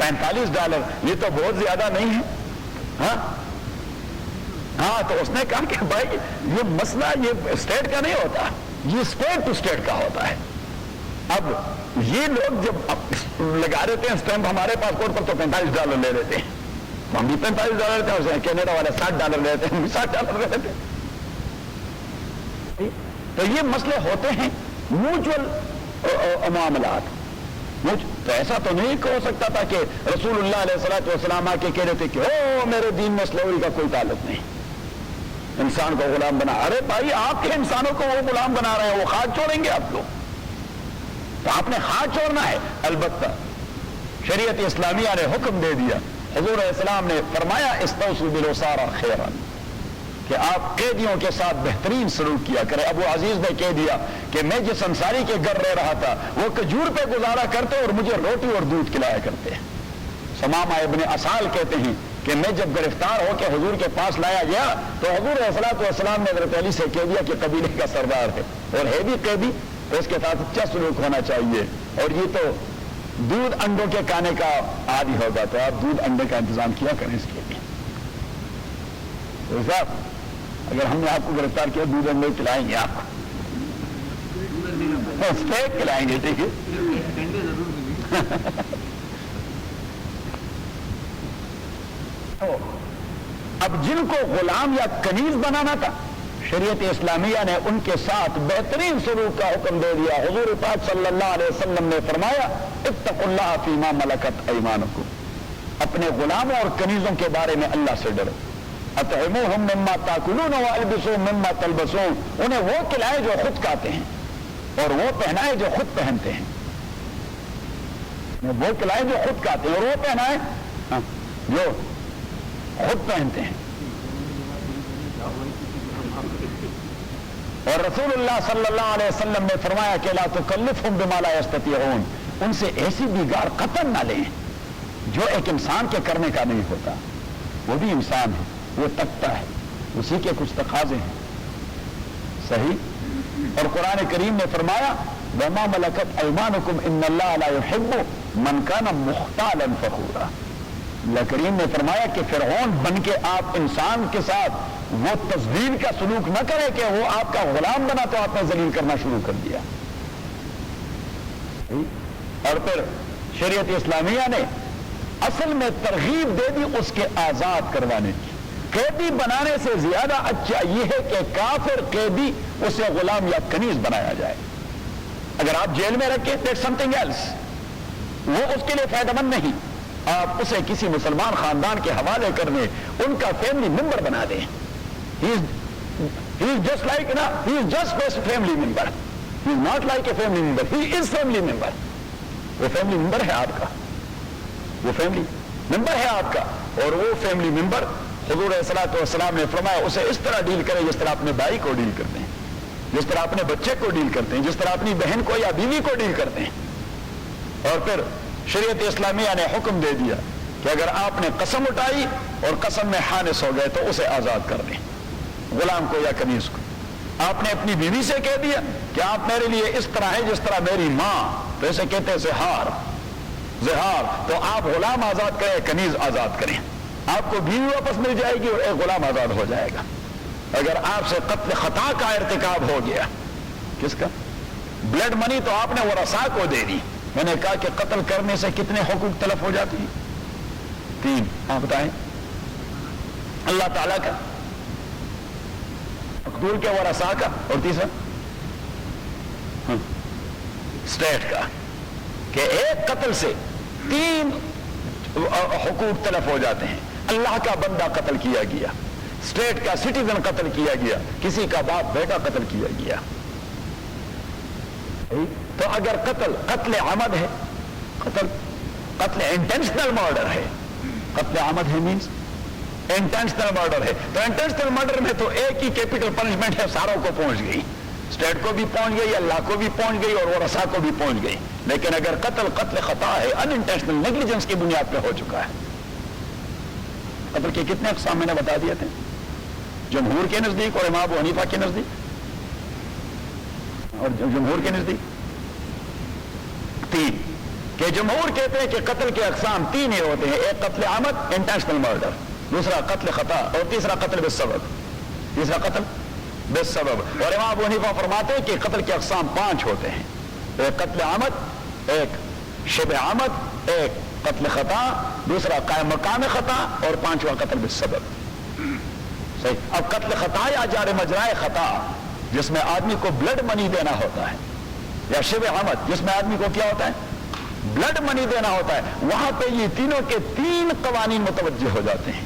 $45. یہ تو بہت زیادہ نہیں ہے. ہاں تو اس نے کہا کہ بھائی یہ مسئلہ یہ اسٹیٹ کا نہیں ہوتا, یہ اسٹیٹ ٹو اسٹیٹ کا ہوتا ہے. اب یہ لوگ جب لگا دیتے ہیں اسٹیمپ ہمارے پاسپورٹ پر تو $45 لے لیتے ہیں, ہم بھی $45 لیتے ہیں, کینیڈا والے $60 لیتے ہیں, ہم بھی $60 لے لیتے ہیں. تو یہ مسئلے ہوتے ہیں میوچل معاملات. تو ایسا تو نہیں ہو سکتا تھا کہ رسول اللہ علیہ السلام آ کے کہہ رہے تھے کہ او میرے دین میں سلیوری کا کوئی تعلق نہیں, انسان کو غلام بنا. ارے بھائی آپ کے انسانوں کو وہ غلام بنا رہے ہیں, وہ خاک چھوڑیں گے آپ لوگ؟ تو آپ نے خاک چھوڑنا ہے. البتہ شریعت اسلامیہ نے حکم دے دیا, حضور علیہ السلام نے فرمایا استوصوا بالاسارى خیرا, کہ آپ قیدیوں کے ساتھ بہترین سلوک کیا کریں. ابو عزیز نے کہہ دیا کہ میں جس انصاری کے گھر رہ رہا تھا وہ کھجور پہ گزارا کرتے اور مجھے روٹی اور دودھ کھلایا کرتے. سمامہ ابن اسال کہتے ہیں کہ میں جب گرفتار ہو کے حضور کے پاس لایا گیا تو حضور علیہ السلام نے حضرت علی سے کہہ دیا کہ قبیلے کا سردار ہے اور ہے بھی قیدی, تو اس کے ساتھ اچھا سلوک ہونا چاہیے. اور یہ تو دودھ انڈوں کے کھانے کا عادی ہوگا تو آپ دودھ انڈے کا انتظام کیا کریں اس کے لیے. صاحب اگر ہم نے آپ کو گرفتار کیا دودھ انڈے کھلائیں گے, آپ کو اسٹیک کھلائیں گے, ٹھیک ہے. اب جن کو غلام یا کنیز بنانا تھا شریعت اسلامیہ نے ان کے ساتھ بہترین سلوک کا حکم دے دیا. حضور پاک صلی اللہ علیہ وسلم نے فرمایا اتقوا اللہ فیما ملکت ایمانکم, اپنے غلاموں اور کنیزوں کے بارے میں اللہ سے ڈرو. اطعموہم مما تاکلون والبسوہم مما تلبسون, انہیں وہ کھلائے جو خود کھاتے ہیں اور وہ پہنائے جو خود پہنتے ہیں. وہ کھلائے جو خود کھاتے ہیں اور وہ پہنائے جو خود پہنتے ہیں. اور رسول اللہ صلی اللہ علیہ وسلم نے فرمایا کہ لا تکلفہم بما لا یستطیعون, ان سے ایسی دیگر قطن نہ لیں جو ایک انسان کے کرنے کا نہیں ہوتا. وہ بھی انسان ہے, وہ تکتا ہے, اسی کے کچھ تقاضے ہیں. صحیح. اور قرآن کریم نے فرمایا وما ملکت ایمانکم ان اللہ لا یحب من کان مختالا فخورا. اللہ کریم نے فرمایا کہ فرعون بن کے آپ انسان کے ساتھ وہ تذلیل کا سلوک نہ کرے کہ وہ آپ کا غلام بنا تو آپ نے ذلیل کرنا شروع کر دیا. اور پھر شریعت اسلامیہ نے اصل میں ترغیب دے دی اس کے آزاد کروانے کی. قیدی بنانے سے زیادہ اچھا یہ ہے کہ کافر قیدی اسے غلام یا کنیز بنایا جائے. اگر آپ جیل میں رکھیں دیٹس سم تھنگ ایلس, وہ اس کے لیے فائدہ مند نہیں. آپ اسے کسی مسلمان خاندان کے حوالے کرنے ان کا فیملی ممبر بنا دیں. He is just like he is just a family member. He is not like a family member. He is family member. وہ فیملی ممبر ہے آپ کا, وہ فیملی ممبر ہے آپ کا. اور وہ فیملی ممبر حضور علیہ السلام نے فرمایا اسے اس طرح ڈیل کریں جس طرح اپنے بھائی کو ڈیل کرتے ہیں, جس طرح اپنے بچے کو ڈیل کرتے ہیں, جس طرح اپنی بہن کو یا بیوی کو ڈیل کرتے ہیں. اور پھر شریعت اسلامیہ نے حکم دے دیا کہ اگر آپ نے قسم اٹھائی اور قسم میں حانث ہو گئے تو اسے آزاد کر دیں, غلام کو یا کنیز کو. آپ نے اپنی بیوی سے کہہ دیا کہ آپ میرے لیے اس طرح ہیں جس طرح میری ماں, تو اسے کہتے ہیں زہار. تو آپ غلام آزاد کریں, کنیز آزاد کریں, آپ کو بیوی واپس مل جائے گی اور ایک غلام آزاد ہو جائے گا. اگر آپ سے قتل خطا کا ارتکاب ہو گیا, کس کا بلڈ منی تو آپ نے ورثاء کو دے دی. میں نے کہا کہ قتل کرنے سے کتنے حقوق تلف ہو جاتی ہیں؟ 3. آپ بتائیں. اللہ تعالیٰ کا, مقتول کے ورثاء کا, اور تیسرا اسٹیٹ کا, کہ ایک قتل سے 3 حقوق تلف ہو جاتے ہیں. اللہ کا بندہ قتل کیا گیا, اسٹیٹ کا سٹیزن قتل کیا گیا, کسی کا باپ بیٹا قتل کیا گیا. تو اگر قتل عمد ہے, قتل انٹینشنل مرڈر ہے, قتل عمد ہے مینس انٹینشنل مرڈر ہے, تو انٹینشنل مرڈر میں تو ایک ہی کیپٹل پنشمنٹ ہے, ساروں کو پہنچ گئی. اسٹیٹ کو بھی پہنچ گئی, اللہ کو بھی پہنچ گئی, اور وہ رسا کو بھی پہنچ گئی. لیکن اگر قتل خطا ہے, ان انٹینشنل نیگلیجنس کی بنیاد پہ ہو چکا ہے. قتل کے کتنے اقسام میں نے بتا دیے تھے جمہور کے نزدیک اور امام ابو حنیفہ کے نزدیک, اور جمہور کے نزدیک 3. کہ جمہور کہتے ہیں کہ قتل کے اقسام 3 ہی ہوتے ہیں. ایک قتل عمد انٹینشنل مرڈر, دوسرا قتل خطا, اور تیسرا قتل بالسبب. تیسرا قتل بالسبب. اور امام ابو حنیفہ فرماتے ہیں کہ قتل کے اقسام 5 ہوتے ہیں. ایک قتل عمد, ایک شبہ عمد, ایک قتل خطا, دوسرا قائم مقام خطا, اور 5واں قتل بالسبب. صحیح. اب قتل خطا یا جار مجرائے خطا جس میں آدمی کو بلڈ منی دینا ہوتا ہے, یا شبہ عمد جس میں آدمی کو کیا ہوتا ہے, بلڈ منی دینا ہوتا ہے, وہاں پہ یہ تینوں کے 3 قوانین متوجہ ہو جاتے ہیں.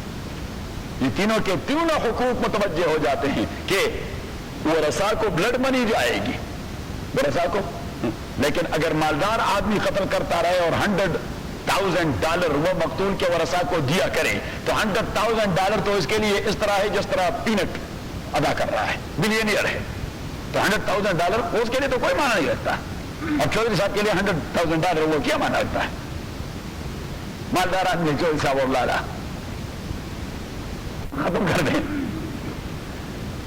یہ تینوں کے تینوں حقوق متوجہ ہو جاتے ہیں کہ وہ رسا کو بلڈ منی جائے گی, رسا کو. لیکن اگر مالدار آدمی قتل کرتا رہے اور $100,000 وہ مقتول کے ورثاء کو دیا کرے, تو $100,000 تو اس کے لیے اس طرح ہے جس طرح پینٹ ادا کر رہا ہے, بلینئر ہے. تو $100,000 اس کے لیے تو کوئی معنی نہیں رکھتا. اب چودھری صاحب کے لیے $100,000 وہ کیا معنی رکھتا ہے؟ مالدار آدمی چودھری صاحب اور لالا ختم کر دیں.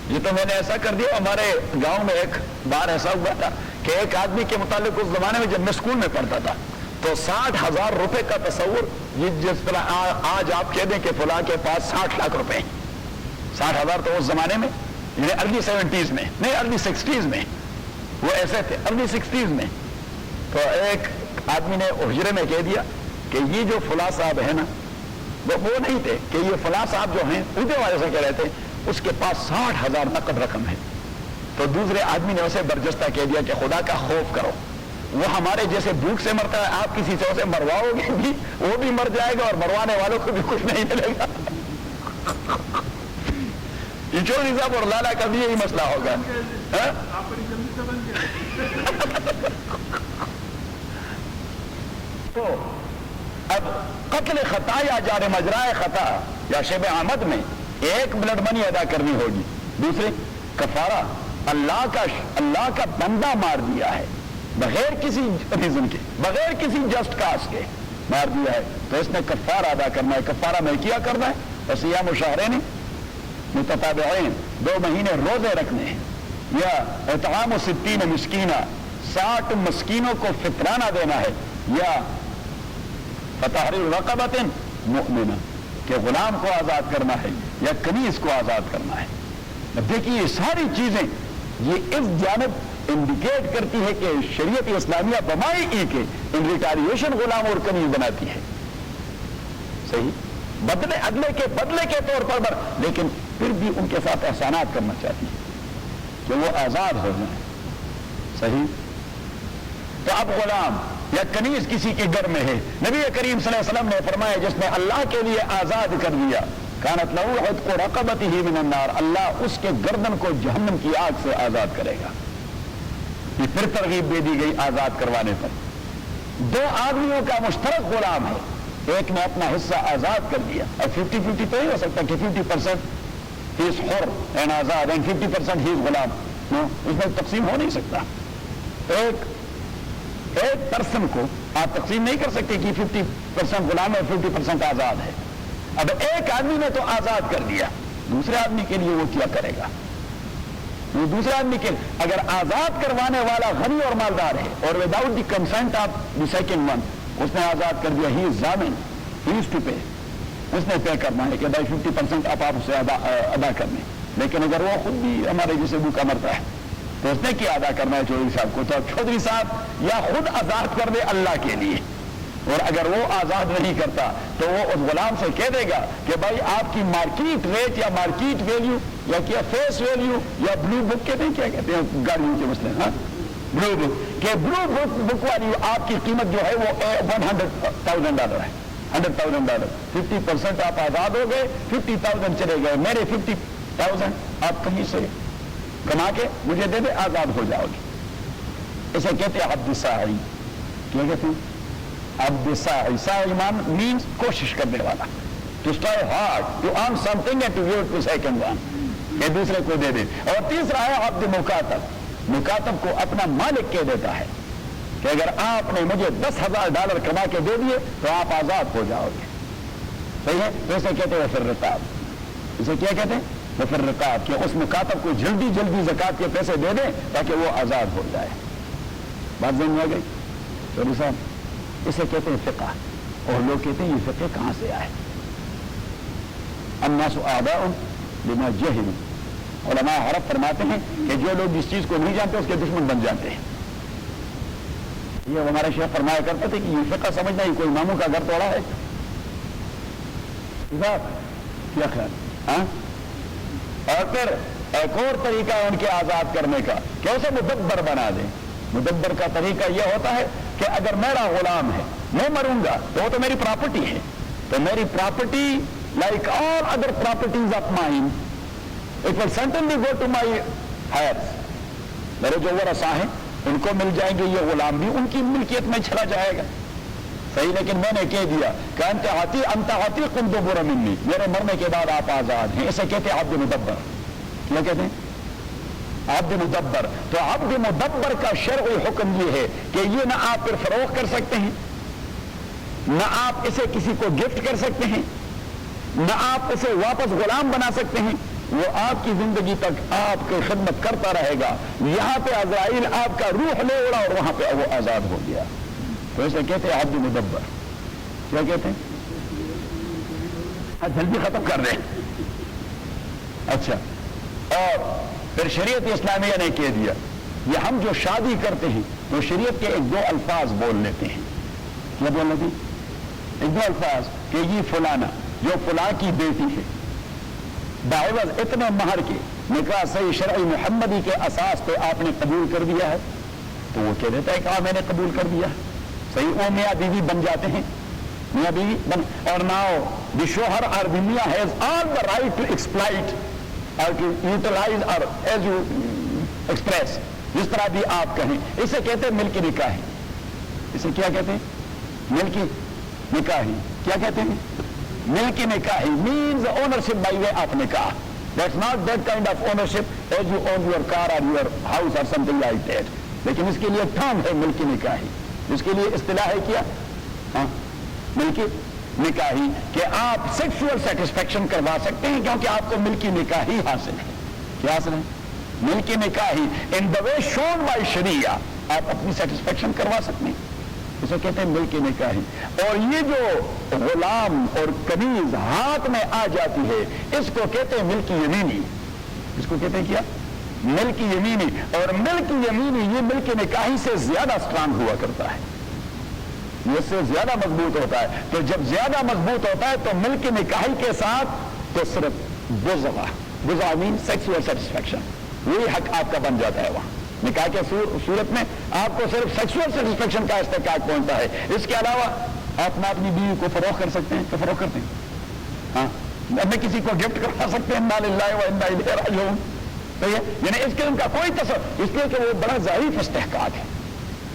یہ تو میں نے ایسا کر دیا. ہمارے گاؤں میں ایک بار ایسا ہوا تھا کہ ایک آدمی کے متعلق اس زمانے میں جب میں اسکول میں پڑھتا تھا تو $60,000 کا تصور, یہ جس طرح آج آپ کہہ دیں کہ فلاں کے پاس 60 لاکھ روپے ہیں. 60,000 تو اس زمانے میں, یعنی ارلی 70s میں, نہیں ارلی 60s میں وہ ایسے تھے, ارلی 60s میں. تو ایک آدمی نے حجرے میں کہہ دیا کہ یہ جو فلاں صاحب ہے نا, وہ نہیں تھے کہ یہ فلاں صاحب جو ہیں اونٹے والے سے کہہ رہے تھے, اس کے پاس 60,000 نقد رقم ہے. تو دوسرے آدمی نے اسے برجستہ کہہ دیا کہ خدا کا خوف کرو, وہ ہمارے جیسے بھوک سے مرتا ہے, آپ کسی سے اسے مرواؤ گے بھی وہ بھی مر جائے گا, اور مروانے والوں کو بھی کچھ نہیں ملے گا. چودھری صاحب اور لالا کا بھی یہی مسئلہ ہوگا. تو اب قتل خطا یا جار مجرائے خطا یا شبہ عمد میں ایک بلڈ منی ادا کرنی ہوگی, دوسرے کفارہ. اللہ کا بندہ مار دیا ہے بغیر کسی ریزن کے, بغیر کسی جسٹ کاز کے مار دیا ہے, تو اس نے کفارہ ادا کرنا ہے. کفارہ میں کیا کرنا ہے, صیام شہرین متتابعین, 2 مہینے روزے رکھنے ہیں, یا اطعام 60 مسکینہ, 60 مسکینوں کو فطرانہ دینا ہے, یا فتحریر رقبۃ مؤمنہ کہ غلام کو آزاد کرنا ہے, یا کنیز کو آزاد کرنا ہے. دیکھیے یہ ساری چیزیں یہ اس جانب انڈیکیٹ کرتی ہے کہ شریعت اسلامیہ بمائی ای کے ان ریٹالیشن غلام اور کنیز بناتی ہے. صحیح, بدلے کے طور پر, لیکن پھر بھی ان کے ساتھ احسانات کرنا چاہتی ہے کہ وہ آزاد ہو جائیں. صحیح. تو اب غلام یا کنیز کسی کے گھر میں ہے, نبی کریم صلی اللہ علیہ وسلم نے فرمایا جس نے اللہ کے لیے آزاد کر دیا, کانت لہو عتق رقبتہ من النار, اللہ اس کے گردن کو جہنم کی آگ سے آزاد کرے گا. یہ پھر ترغیب دے دی گئی آزاد کروانے پر. 2 آدمیوں کا مشترک غلام ہے, ایک نے اپنا حصہ آزاد کر دیا, اور 50-50 تو نہیں ہو سکتا کہ 50% ہی از حر اینڈ آزاد اینڈ 50% ہی از غلام, اس میں تقسیم ہو نہیں سکتا. ایک پرسن کو آپ تقسیم نہیں کر سکتے کہ 50% غلام ہے 50% آزاد ہے. اب ایک آدمی نے تو آزاد کر دیا, دوسرے آدمی کے لیے وہ کیا کرے گا؟ وہ دوسرے آدمی کے اگر آزاد کروانے والا غنی اور مالدار ہے اور without the consent of the second one اس نے آزاد کر دیا, ہی از ضامن, ہی از ٹو پے, اس نے پے کرنا ہے کہ بھائی 50% آپ اسے ادا کرنے. لیکن اگر وہ خود بھی ہمارے جیسے بھوکا مرتا ہے تو اس نے کیا ادا کرنا ہے چودھری صاحب کو؟ تو چودھری صاحب یا خود آزاد کر دے اللہ کے لیے, اور اگر وہ آزاد نہیں کرتا تو وہ اس غلام سے کہہ دے گا کہ بھائی آپ کی مارکیٹ ریٹ یا مارکیٹ ویلیو یا کیا فیس ویلیو یا بلو بک کہتے ہیں, کیا کہتے ہیں گاڑیوں کے مسئلے, ہاں بلو بک, کہ بلو بک والی آپ کی قیمت جو ہے وہ $100,000 ہے. $100,000, 50% آپ آزاد ہو گئے, 50,000 چلے گئے, میرے 50,000 آپ کہیں سے کما کے مجھے دے دے, آزاد ہو جاؤ گے. اسے کہتے ہیں عبد ساعی. کیا کہتے ہیں؟ عبد ساعی. ساعی مینس کوشش کرنے والا, to try hard to earn something and to give to second one, کہ دوسرے کو دے دے. اور تیسرا ہے عبد مکاتب, مکاتب کو اپنا مالک کہہ دیتا ہے کہ اگر آپ نے مجھے $10,000 کما کے دے دیے تو آپ آزاد ہو جاؤ گے. صحیح ہے؟ تو اسے کہتے ہیں وفر رقاب. اسے کیا کہتے ہیں؟ وفر رقاب. کہ اس مکاتب کو جلدی جلدی زکات کے پیسے دے دیں تاکہ وہ آزاد ہو جائے. بات ذہن میں آ گئی؟ چودھری صاحب اسے کہتے ہیں فقہ. اور لوگ کہتے ہیں یہ فقہ کہاں سے آئے؟ الناس اعداء بما جہلوا. علماء عرب فرماتے ہیں کہ جو لوگ جس چیز کو نہیں جانتے اس کے دشمن بن جاتے ہیں. یہ ہمارے شیخ فرمایا کرتے تھے کہ یہ فقہ سمجھنا ہی کوئی ماموں کا گھر توڑا ہے. کیا خیال؟ ہاں. اور پھر ایک اور طریقہ ہے ان کے آزاد کرنے کا کہ اسے مدبر بنا دیں. مدبر کا طریقہ یہ ہوتا ہے کہ اگر میرا غلام ہے میں مروں گا تو وہ تو میری پراپرٹی ہے, تو میری property like all other properties of mine it will certainly go to my heirs. میرے جو ورثاء ہیں ان کو مل جائیں گے, یہ غلام بھی ان کی ملکیت میں چلا جائے گا. صحیح, لیکن میں نے کہہ دیا کہ انت عتیق دبر منی, میرے مرنے کے بعد آپ آزاد ہیں. اسے کہتے ہیں عبد مدبر. کیا کہتے ہیں؟ عبد مدبر. تو عبد مدبر کا شرعی حکم یہ ہے کہ یہ نہ آپ پھر فروخت کر سکتے ہیں, نہ آپ اسے کسی کو گفٹ کر سکتے ہیں, نہ آپ اسے واپس غلام بنا سکتے ہیں. وہ آپ کی زندگی تک آپ کی خدمت کرتا رہے گا. یہاں پہ عزرائیل آپ کا روح لے اڑا اور وہاں پہ وہ آزاد ہو گیا. تو اسے کہتے ہیں عبد مدبر. کیا کہتے ہیں؟ جلدی ختم کر دیں. اچھا, اور پھر شریعت اسلامیہ نے کہہ دیا یہ ہم جو شادی کرتے ہیں تو شریعت کے ایک دو الفاظ بول لیتے ہیں. کیا بول لیتے ہیں؟ ایک دو الفاظ کہ یہ فلانا جو فلاں کی بیٹی ہے بعوض اتنے مہر کے نکاح صحیح شرعی محمدی کے اساس پہ آپ نے قبول کر دیا ہے, تو وہ کہہ دیتا ہے کہ میں نے قبول کر دیا. صحیح, وہ میاں بیوی بن جاتے ہیں, میاں بیوی بن. اور ناؤ دی شوہر اور دی میاں has all the right to exploit اور ٹو یوٹیلائز اور ایز یو ایکسپریس, جس طرح بھی آپ کہیں. اسے کہتے ہیں ملکی نکاحی. اسے کیا کہتے ہیں؟ ملکی نکاحی. کیا کہتے ہیں؟ ملکی نکاحی means ownership by way of nikah. That's not that kind of ownership as you own your car or your house or something like that. لیکن اس کے لیے ٹرم ہے ملکی نکاحی. اس کے لیے اصطلاح ہے کیا؟ ملکی نکاحی کہ آپ سیکسول سیٹسفیکشن کروا سکتے ہیں کیونکہ آپ کو ملکی نکاحی حاصل ہے. کیا حاصل ہے؟ ملکی نکاحی in the way shown by شریعہ آپ اپنی سیٹسفیکشن کروا سکتے ہیں. اسے کہتے ہیں ملکی نکاحی. اور یہ جو غلام اور کنیز ہاتھ میں آ جاتی ہے اس کو کہتے ہیں ملکی یمینی. اس کو کہتے ہیں کیا؟ ملکی یمینی. اور ملکی یمینی یہ ملکی نکاحی سے زیادہ اسٹرانگ ہوا کرتا ہے, یہ سے زیادہ مضبوط ہوتا ہے. تو جب زیادہ مضبوط ہوتا ہے تو ملکی نکاحی کے ساتھ تو صرف بزا مین سیکسول سیٹسفیکشن وہی حق آپ کا بن جاتا ہے. وہاں نکاح کے صورت میں آپ کو صرف سیکسول سیٹسفیکشن کا استحقاق پہنچتا ہے. اس کے علاوہ آپ نہ اپنی بیوی کو فروخت کر سکتے ہیں کہ فروخت کرتے ہیں, ہاں نہ کسی کو گفٹ کروا سکتے ہیں. انا للہ و انا الیہ راجعون. یعنی اس قسم کا کوئی تصور, اس لیے کہ وہ بڑا ضعیف استحقاق ہے,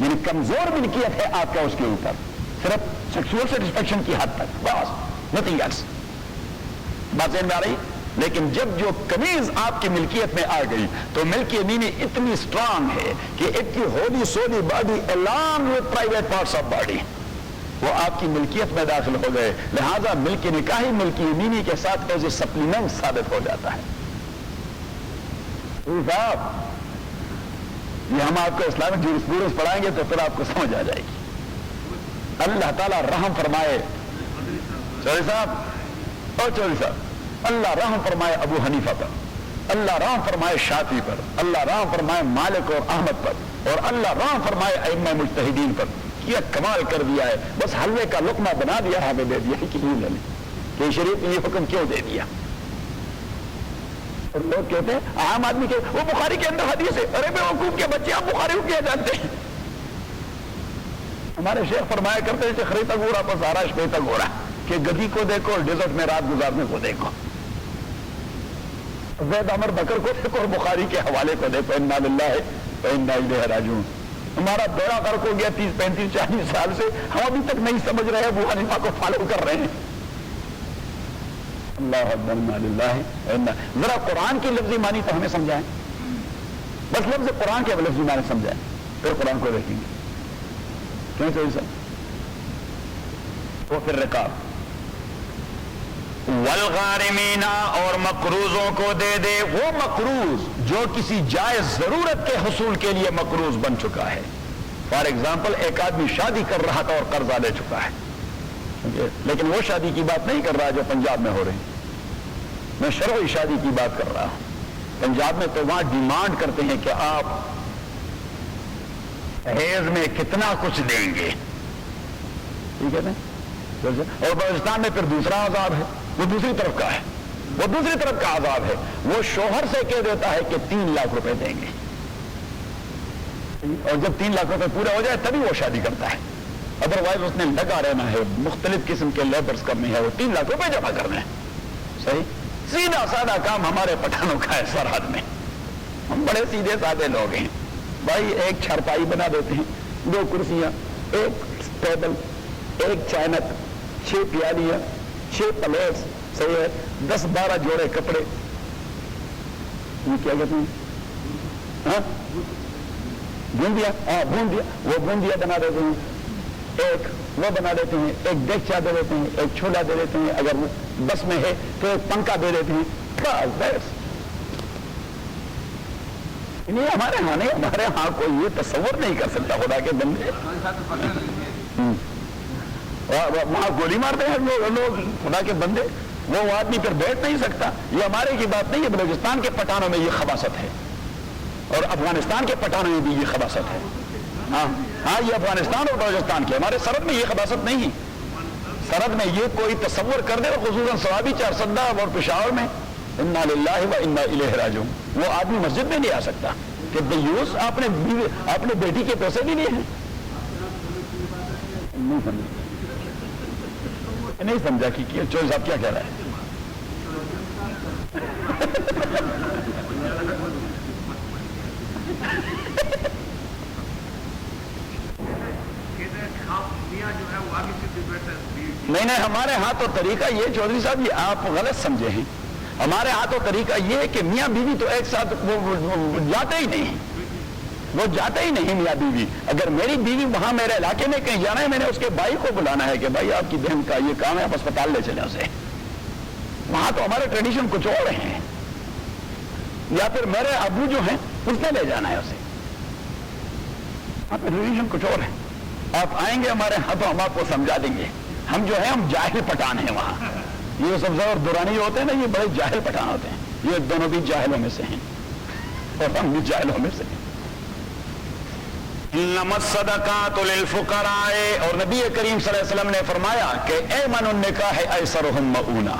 یعنی کمزور ملکیت ہے آپ کا اس کے اوپر, صرف سیکسول سیٹسفیکشن کی حد تک بس, نتھنگ ایلس. بات ذہن میں آ رہی؟ لیکن جب جو کنیز آپ کی ملکیت میں آ گئی تو ملکی یمینی اتنی اسٹرانگ ہے کہ ایک کی ہولی سولی body along with private parts of body وہ آپ کی ملکیت میں داخل ہو گئے. لہذا ملکی نکاحی ملکی یمینی کے ساتھ ایز اے سپلیمنٹ ثابت ہو جاتا ہے. یہ ہم آپ کو اسلامک جورسپروڈنس پڑھائیں گے تو پھر آپ کو سمجھ آ جائے گی. اللہ تعالیٰ رحم فرمائے. چودھری صاحب اور چودھری صاحب, اللہ رحم فرمائے ابو حنیفہ پر, اللہ رحم فرمائے شافعی پر, اللہ رحم فرمائے مالک اور احمد پر, اور اللہ رحم فرمائے ائمہ مجتہدین پر. کیا کمال کر دیا ہے, بس حلوے کا لقمہ بنا دیا, ہمیں دے دیا کہ نہیں لینے کہ شریعت نے یہ حکم کیوں دے دیا. اور لوگ کہتے ہیں عام آدمی کے وہ بخاری کے اندر حدیث ہے, ارے بے وقوف کے بچے آپ بخاری کو کیا جانتے ہیں. ہمارے شیخ فرمایا کرتے ہیں خریتا گورا پس آرا شپیتا گورا, کہ گدی کو دیکھو اور ڈیزرٹ میں رات گزارنے کو دیکھو. زید عمر بکر کو دیکھو اور بخاری کے حوالے کو دیکھو. انا للہ و انا الیہ راجعون. ہمارا بیڑا غرق ہو گیا 30 35 40 سال سے, ہم ابھی تک نہیں سمجھ رہے ابو حنیفہ کو فالو کر رہے ہیں. اللہ اکبر. انا للہ. ذرا قرآن کی لفظی معنی تو ہمیں سمجھائیں. بس لفظ قرآن کے لفظ میں نے سمجھا، پھر قرآن کو دیکھیں گے کیوں صحیح سب. وہ پھر رقاب والغارمین، اور مقروضوں کو دے دے، وہ مقروض جو کسی جائز ضرورت کے حصول کے لیے مقروض بن چکا ہے. فار ایگزامپل ایک آدمی شادی کر رہا تھا اور قرضہ لے چکا ہے، لیکن وہ شادی کی بات نہیں کر رہا جو پنجاب میں ہو رہی، میں شرعی شادی کی بات کر رہا ہوں. پنجاب میں تو وہاں ڈیمانڈ کرتے ہیں کہ آپ دہیز میں کتنا کچھ دیں گے، ٹھیک ہے نا. اور بلوچستان میں پھر دوسرا عذاب ہے، وہ دوسری طرف کا ہے، وہ دوسری طرف کا عذاب ہے. وہ شوہر سے کہہ دیتا ہے کہ 3 لاکھ روپے دیں گے، اور جب 3 لاکھ روپے پورے ہو جائے تبھی وہ شادی کرتا ہے. ادروائز اس نے لگا رہنا ہے، مختلف قسم کے لیبرز کرنے ہیں، وہ 3 لاکھ روپے جمع کرنے ہیں. صحیح سیدھا سادہ کام ہمارے پٹھانوں کا ہے. سرحد میں ہم بڑے سیدھے سادے لوگ ہیں بھائی. ایک چھرپائی بنا دیتے ہیں، 2 کرسیاں، 1 ٹیبل، 1 چائنک، 6 پیالیاں، 6 پلیٹس، صحیح ہے، 10-12 جوڑے کپڑے. یہ کیا کہتے ہیں؟ بوندیا. بوندیا، وہ بوندیا بنا دیتے ہیں. ایک وہ بنا دیتے ہیں، ایک دیگچا دے دیتے ہیں، ایک چھولا دے دیتے ہیں، اگر بس میں ہے تو ایک پنکھا دے دیتے ہیں. بس نہیں ہمارے ہاں نہیں، ہمارے ہاں کوئی یہ تصور نہیں کر سکتا. خدا کے بندے وہاں گولی مارتے ہیں لوگ، خدا کے بندے. وہ آدمی پھر بیٹھ نہیں سکتا. یہ ہمارے کی بات نہیں ہے، بلوچستان کے پٹھانوں میں یہ خباثت ہے، اور افغانستان کے پٹھانوں میں بھی یہ خباثت ہے. ہاں یہ افغانستان اور بلوچستان کے، ہمارے سرحد میں یہ خباثت نہیں ہے. سرحد میں یہ کوئی تصور کر دے، خصوصاً سوابی 410 اور پشاور میں انا للہ و انا الیہ راجعون، وہ آدمی مسجد میں نہیں آ سکتا کہ دیوس آپ نے بیٹی کے پیسے بھی لیے ہیں. نہیں سمجھا کہ چوہدری صاحب کیا کہہ رہا ہے. نہیں ہمارے ہاں تو طریقہ یہ چودھری صاحب، یہ آپ غلط سمجھے ہیں. ہمارے ہاں تو طریقہ یہ ہے کہ میاں بیوی تو ایک ساتھ وہ جاتے ہی نہیں، وہ جاتے ہی نہیں میاں بیوی. اگر میری بیوی وہاں میرے علاقے میں کہیں جانا ہے، میں نے اس کے بھائی کو بلانا ہے کہ بھائی آپ کی بہن کا یہ کام ہے، آپ اسپتال لے چلیں اسے. وہاں تو ہمارے ٹریڈیشن کچھ اور ہیں. یا پھر میرے ابو جو ہیں اس نے لے جانا ہے اسے. ٹریڈیشن کچھ اور ہے. آپ آئیں گے ہمارے ہاں تو ہم آپ کو سمجھا دیں گے. ہم جو ہیں ہم جاہل پٹھان ہیں وہاں. یہ سبزہ اور دورانی ہوتے ہیں نا، یہ بڑے جاہل پٹھان ہوتے ہیں. یہ دونوں بھی جاہلوں میں سے ہیں اور ہم بھی جاہلوں میں سے ہیں. انما الصدقات للفقراء، اور نبی کریم صلی اللہ علیہ وسلم نے فرمایا کہ ایمن النکاح ایسرہم مؤونہ،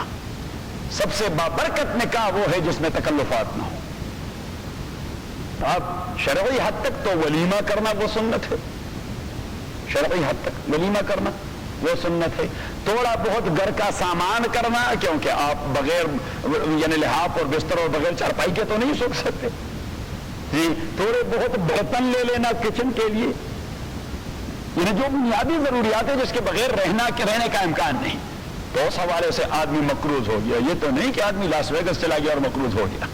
سب سے بابرکت نکاح وہ ہے جس میں تکلفات نہ ہو. اب شرعی حد تک تو ولیمہ کرنا وہ سنت ہے، شرعی حد تک ولیمہ کرنا وہ سنت ہے. تھوڑا بہت گھر کا سامان کرنا، کیونکہ آپ بغیر یعنی لحاف اور بستر اور بغیر چارپائی کے تو نہیں سو سکتے جی. تھوڑے بہت برتن لے لینا کچن کے لیے، یعنی جو بنیادی ضروریات ہے جس کے بغیر رہنے کا امکان نہیں. تو اس حوالے سے آدمی مقروض ہو گیا. یہ تو نہیں کہ آدمی لاس ویگس چلا گیا اور مقروض ہو گیا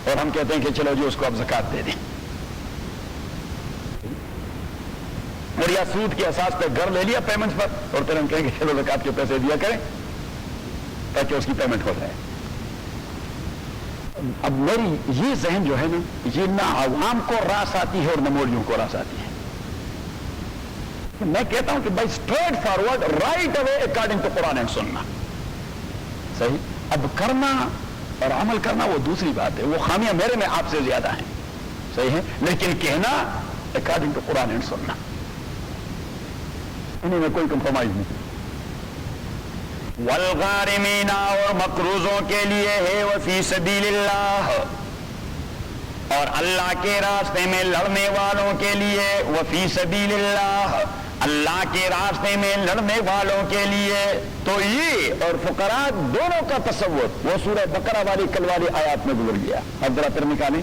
اور ہم کہتے ہیں کہ چلو جی اس کو اب زکات دے دیں، اور یا سود کے اساس پہ گھر لے لیا پیمنٹ پر، اور پھر ہم کہیں گے چلو زکات کے پیسے دیا کریں تاکہ اس کی پیمنٹ ہو جائے. اب میری یہ ذہن جو ہے نا، یہ نہ عوام کو راس آتی ہے اور نہ مولویوں کو راس آتی ہے. میں کہتا ہوں کہ بھائی straightforward right away according to Quran and سننا. صحیح. اب کرنا اور عمل کرنا وہ دوسری بات ہے، وہ خامیاں میرے میں آپ سے زیادہ ہیں. صحیح ہے، لیکن کہنا اکارڈنگ ٹو قرآن اینڈ سننا، انہیں میں کوئی کمپرومائز نہیں. والغارمین، اور مقروضوں کے لیے ہے، وفی سبیل اللہ، اور اللہ کے راستے میں لڑنے والوں کے لیے، وفی سبیل اللہ، اللہ کے راستے میں لڑنے والوں کے لیے. تو یہ اور فقراء دونوں کا تصور وہ سورہ بقرہ والی کل والی آیات میں گزر گیا. اب ذرا پھر نکالیں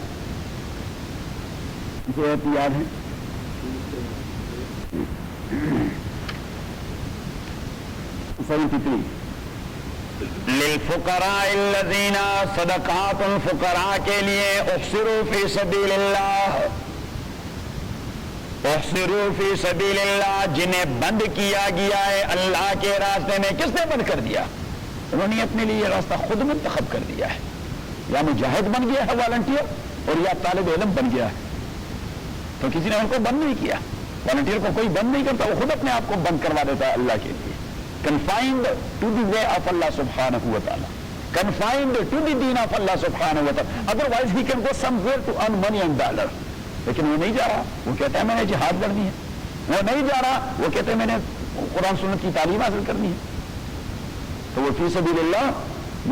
جو یاد ہے. 73 للفقراء الذین صدقات الفقراء کے لیے احصروا فی سبیل اللہ، احصروا فی سبیل اللہ، جنہیں بند کیا گیا ہے اللہ کے راستے میں۔ کس نے بند کر دیا؟ انہوں نے اپنے لیے یہ راستہ خود منتخب کر دیا ہے، یا مجاہد بن گیا ہے والنٹیئر، اور یا طالب علم بن گیا ہے، تو کسی نے ان کو بند نہیں کیا۔ والنٹیئر کو کوئی بند نہیں کرتا، وہ خود اپنے آپ کو بند کروا دیتا ہے اللہ کے لیے۔ confined to the way of Allah subhanahu wa ta'ala, confined to the deen of Allah subhanahu wa ta'ala, otherwise he can go somewhere to earn money and dollar، لیکن وہ نہیں جا رہا، وہ کہتا ہے میں نے جہاد لڑنی ہے، وہ نہیں جا رہا، وہ کہتے ہیں میں نے قرآن سنت کی تعلیم حاصل کرنی ہے۔ تو وہ فی سبیل اللہ،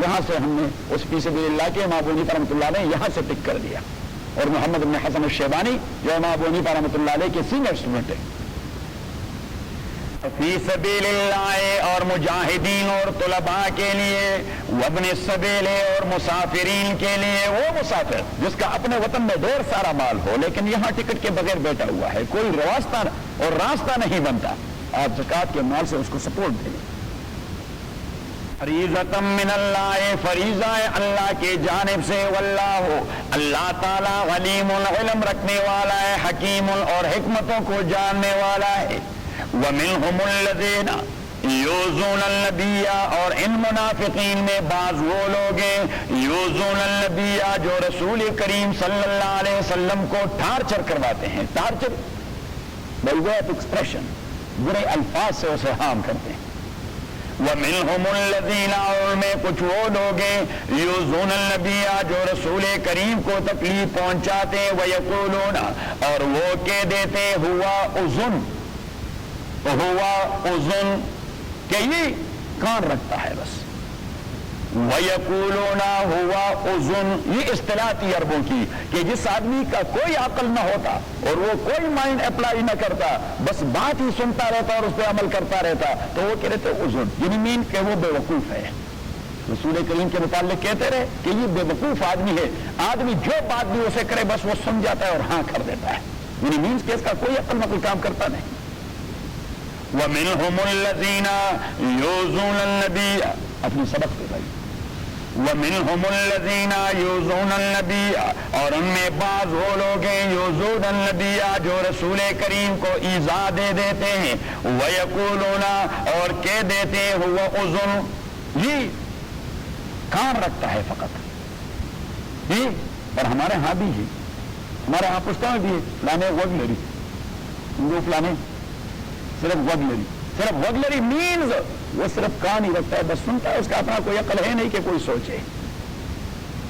یہاں سے ہم نے اس فی سبیل اللہ کے امام ابو حنیفہ رحمۃ اللہ علیہ یہاں سے پک کر دیا، اور محمد بن حسن الشیبانی جو امام ابو حنیفہ رحمۃ اللہ علیہ کے سینئر اسٹوڈنٹ ہے، فی سبیل اللہ، اور مجاہدین اور طلباء کے لیے، وابن السبیل، اور مسافرین کے لیے، وہ مسافر جس کا اپنے وطن میں ڈھیر سارا مال ہو لیکن یہاں ٹکٹ کے بغیر بیٹھا ہوا ہے، کوئی راستہ اور راستہ نہیں بنتا، آپ زکوٰۃ کے مال سے اس کو سپورٹ دیں۔ فریضۃ من اللہ، فریضہ ہے اللہ کی جانب سے، واللہ، اللہ تعالیٰ، علیم، علم رکھنے والا ہے، حکیم، اور حکمتوں کو جاننے والا ہے۔ وَمِنْهُمُ الَّذِينَ یوزون النبی، اور ان منافقین میں بعض وہ لوگ ہیں یوزون النبی جو رسول کریم صلی اللہ علیہ وسلم کو ٹارچر کرواتے ہیں، torture by way of expression, برے الفاظ سے اسے ہارم کرتے ہیں۔ وَمِنْهُمُ الَّذِينَ، اور میں کچھ وہ لوگ ہیں یوزون النبی جو رسول کریم کو تکلیف پہنچاتے ہیں، وَيَقُولُونَ، اور وہ کہہ دیتے ہوا اذن، ہوا اذن، کہ یہ کان رکھتا ہے بس، وَيَقُولُونَ ہوا اذن، یہ اصطلاح تھی عربوں کی کہ جس آدمی کا کوئی عقل نہ ہوتا اور وہ کوئی مائنڈ اپلائی نہ کرتا، بس بات ہی سنتا رہتا اور اس پہ عمل کرتا رہتا، تو وہ کہہ رہے تھے اذن، یعنی مین کہ وہ بے وقوف ہے۔ رسول کریم کے متعلق کہتے رہے کہ یہ بے وقوف آدمی ہے، آدمی جو بات بھی اسے کرے بس وہ سن جاتا ہے اور ہاں کر دیتا ہے، یعنی مینس کہ اس کا کوئی عقل نقل کام کرتا نہیں۔ وَمِنْهُمُ الَّذِينَ يُؤْذُونَ النَّبِيَّ، اپنی سبق پہ بھائی، وَمِنْهُمُ الَّذِينَ يُؤْذُونَ النَّبِيَّ، اور ان میں بعض وہ لوگ ہیں یؤذون النبی جو رسول کریم کو ایذا دے دیتے ہیں، وَيَقُولُونَ، اور کہہ دیتے ہیں ہوا اذن، یہ کان رکھتا ہے فقط، یہ اور ہمارے ہاں بھی ہے، ہمارے ہاں پشتوں میں بھی ہے، فلانے وگلری، وہ فلانے صرف وگلری، صرف وگلری مینز وہ صرف کان ہی رکھتا ہے، بس سنتا ہے، اس کا اپنا کوئی عقل ہے نہیں کہ کوئی سوچے،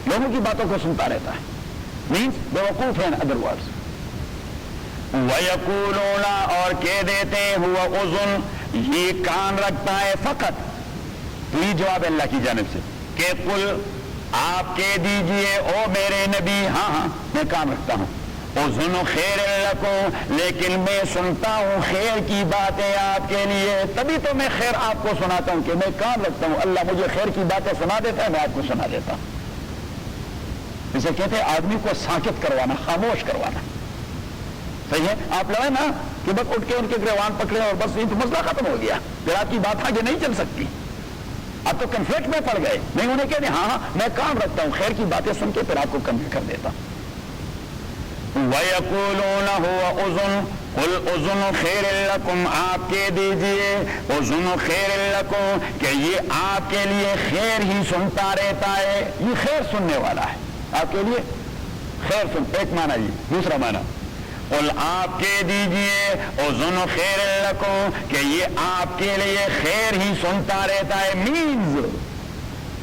لوگوں کی باتوں کو سنتا رہتا ہے، مینز بے وقوف ہے ادر ورڈز۔ وَيَقُولُونَ، اور کہہ دیتے ہوا اذن، یہ کان رکھتا ہے فقط، تو یہ جواب اللہ کی جانب سے کہ قل، آپ کہہ دیجئے او میرے نبی، ہاں ہاں میں کان رکھتا ہوں، اذن خیر لکم، لیکن میں سنتا ہوں خیر کی باتیں آپ کے لیے، تبھی تو میں خیر آپ کو سناتا ہوں کہ میں کان رکھتا ہوں، اللہ مجھے خیر کی باتیں سنا دیتا ہے، میں آپ کو سنا دیتا ہوں۔ اسے کہتے ہیں آدمی کو ساکت کروانا، خاموش کروانا، صحیح ہے؟ آپ لڑے نا کہ بس اٹھ کے ان کے گریوان پکڑے اور بس یہ تو مسئلہ ختم ہو گیا، پھر آپ کی بات آگے نہیں چل سکتی، اب تو کنفلکٹ میں پڑ گئے، نہیں انہیں کہتے ہاں ہاں میں کان رکھتا ہوں، خیر کی باتیں سن کے پھر آپ کو کنوے کر دیتا ہوں۔ وَيَقُولُونَ هُوَ أُذُنٌ، قُلْ أُذُنُ خَيْرٌ لَكُمْ، آپ کہہ دیجئے اذن خیر لکم کہ یہ آپ کے لیے خیر ہی سنتا رہتا ہے، یہ خیر سننے والا ہے آپ کے لیے، خیر سن، ایک معنی یہ، دوسرا معنی قل، آپ کہہ دیجئے اذن خیر لکم کہ یہ آپ کے لیے خیر ہی سنتا رہتا ہے، مینز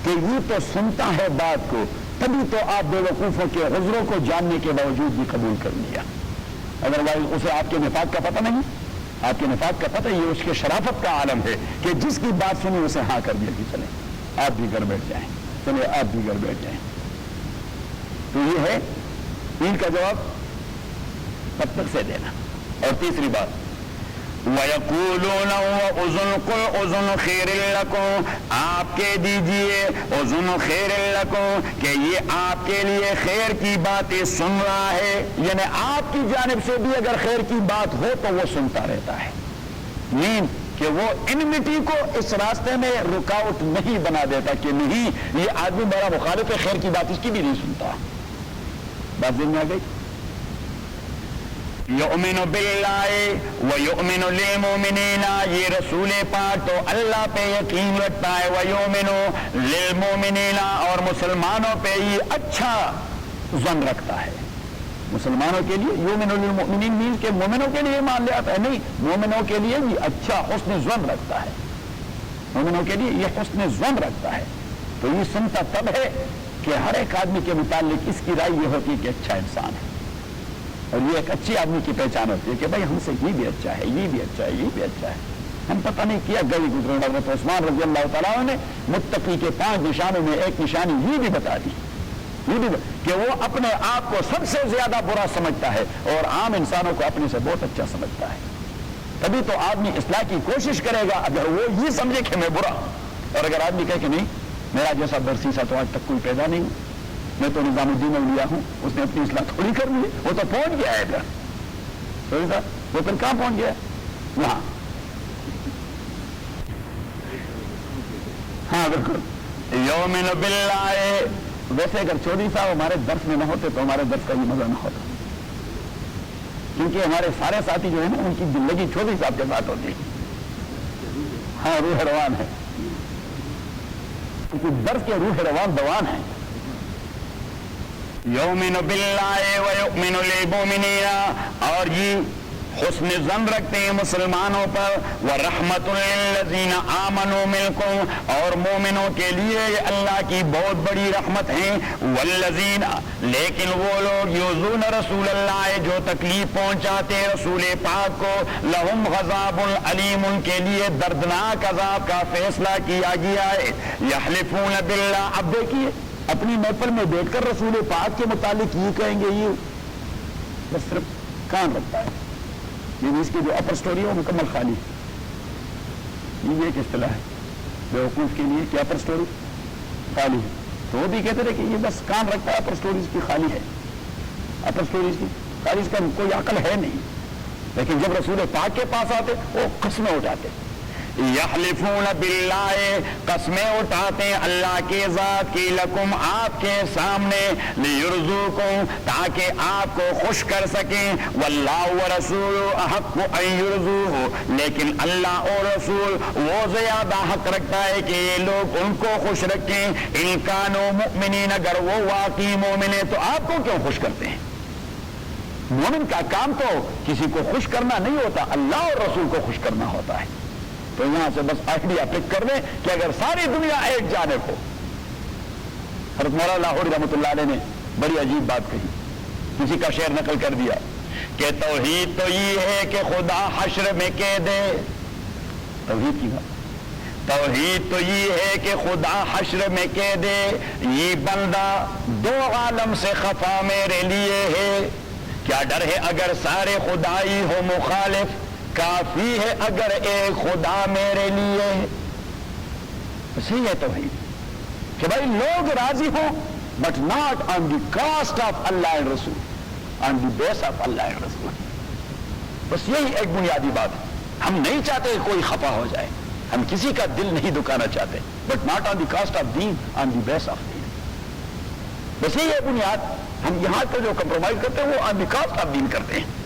کہ یہ تو سنتا ہے بات کو، تبھی تو آپ بے وقوفوں کے عذروں کو جاننے کے باوجود بھی قبول کر لیا، ادروائز اسے آپ کے نفاق کا پتہ نہیں، آپ کے نفاق کا پتہ یہ اس کے شرافت کا عالم ہے کہ جس کی بات سنی اسے ہاں کر دیا کہ چلیں آپ بھی گھر بیٹھ جائیں، چلے آپ بھی گھر بیٹھ جائیں۔ تو یہ ہے ان کا جواب تب تک سے دینا۔ اور تیسری بات وَيَقُولُونَ وَأُذُنُ، قُلْ أُذُنُ خَيْرٌ لَكُمْ، آپ کہہ دیجئے اذن خیر لکم کہ یہ آپ کے لیے خیر کی باتیں سن رہا ہے، یعنی آپ کی جانب سے بھی اگر خیر کی بات ہو تو وہ سنتا رہتا ہے، کہ وہ انمٹی کو اس راستے میں رکاوٹ نہیں بنا دیتا کہ نہیں یہ آدمی میرا مخالف ہے، خیر کی بات اس کی بھی نہیں سنتا. بات ذہن میں آ گئی؟ یؤمن باللہ و یؤمن للمؤمنین، یہ رسول پاک تو اللہ پہ یقین رکھتا ہے، و یؤمن للمؤمنین، اور مسلمانوں پہ یہ اچھا ظن رکھتا ہے. مسلمانوں کے لیے یؤمن للمؤمنین مین کہ مومنوں کے لیے مان لے آتا ہے، نہیں، مومنوں کے لیے یہ اچھا حسن ظن رکھتا ہے، مومنوں کے لیے یہ حسن ظن رکھتا ہے. تو یہ سنتا تب ہے کہ ہر ایک آدمی کے متعلق اس کی رائے یہ ہوتی ہے کہ اچھا انسان ہے، اور یہ ایک اچھی آدمی کی پہچان ہوتی ہے کہ بھائی ہم سے یہ بھی اچھا ہے، یہ بھی اچھا ہے، یہ بھی اچھا ہے. ہم پتہ نہیں کیا گئی گزرے حضرت عثمان رضی اللہ تعالیٰ نے متقی کے 5 نشانوں میں ایک نشانی یہ بھی بتا دی، یہ بھی کہ وہ اپنے آپ کو سب سے زیادہ برا سمجھتا ہے اور عام انسانوں کو اپنے سے بہت اچھا سمجھتا ہے. تبھی تو آدمی اصلاح کی کوشش کرے گا اگر وہ یہ سمجھے کہ میں برا ہوں. اور اگر آدمی کہے کہ نہیں میرا جیسا برسیسا تو آج تک کوئی پیدا نہیں ہوں، میں تو نظام الدین اولیاء ہوں، اس نے اپنی اصلاح تھوڑی کر لی، وہ تو پہنچ گیا ہے ادھر، وہ پھر کہاں پہنچ گیا؟ وہاں. ہاں بالکل. یؤمن باللہ. ویسے اگر چودھری صاحب ہمارے درس میں نہ ہوتے تو ہمارے درس کا یہ مزہ نہ ہوتا، کیونکہ ہمارے سارے ساتھی جو ہے نا ان کی زندگی چودھری صاحب کے ساتھ ہوتی ہے. ہاں روح روان ہے، کیونکہ درس کے روح روان دوان ہے. یؤمن باللہ و یؤمن للمؤمنین، اور یہ حسن ظن رکھتے ہیں مسلمانوں پر. ورحمۃ للذین آمنوا منکم، اور مومنوں کے لیے اللہ کی بہت بڑی رحمت ہیں. والذین، لیکن وہ لوگ یؤذون رسول اللہ، جو تکلیف پہنچاتے ہیں رسول پاک کو، لہم عذاب علیم، ان کے لیے دردناک عذاب کا فیصلہ کیا گیا ہے. یحلفون باللہ، اب دیکھیے اپنی محفل میں بیٹھ کر رسول پاک کے متعلق یہ کہیں گے، یہ بس صرف کان رکھتا ہے. یہ اس کی جو اپر سٹوری ہے وہ مکمل خالی ہے. یہ ایک اصطلاح ہے بیوقوف کے لیے کہ اپر سٹوری خالی ہے. تو وہ بھی کہتے تھے کہ یہ بس کان رکھتا ہے، اپر سٹوریز کی خالی ہے، اپر سٹوریز کی خالی، اس کا کوئی عقل ہے نہیں. لیکن جب رسول پاک کے پاس آتے وہ قسمیں اٹھاتے. یحلفون باللہ، قسمیں اٹھاتے ہیں اللہ کے ذات کی، لکم، آپ کے سامنے، لیرزوکم، تاکہ آپ کو خوش کر سکیں. واللہ ورسول احق ان یرزوہ، لیکن اللہ اور رسول وہ زیادہ حق رکھتا ہے کہ یہ لوگ ان کو خوش رکھیں. ان کانوا مؤمنین، اگر وہ واقعی مومن ہیں تو آپ کو کیوں خوش کرتے ہیں؟ مومن کا کام تو کسی کو خوش کرنا نہیں ہوتا، اللہ اور رسول کو خوش کرنا ہوتا ہے. تو یہاں سے بس آئیڈیا پک کر دیں کہ اگر ساری دنیا ایک جانب ہو. حضرت مولانا لاہوری رحمۃ اللہ علیہ نے بڑی عجیب بات کہی، کسی کا شعر نقل کر دیا کہ توحید تو یہ ہے کہ خدا حشر میں کہہ دے. توحید کی بات، توحید تو یہ ہے کہ خدا حشر میں کہہ دے، یہ بندہ 2 عالم سے خفا میرے لیے ہے. کیا ڈر ہے اگر سارے خدائی ہو مخالف، کافی ہے اگر ایک خدا میرے لیے. صحیح ہے توحید کہ بھائی لوگ راضی ہوں but not on the caste of Allah and رسول، آن the base of Allah and رسول. بس یہی ایک بنیادی بات ہے. ہم نہیں چاہتے کہ کوئی خفا ہو جائے، ہم کسی کا دل نہیں دکھانا چاہتے، but not on the caste of دین، آن دی بیس آف دین. بس یہی ہے بنیاد. ہم یہاں پہ جو کمپرومائز کرتے ہیں وہ آن دی کاسٹ آف دین کرتے ہیں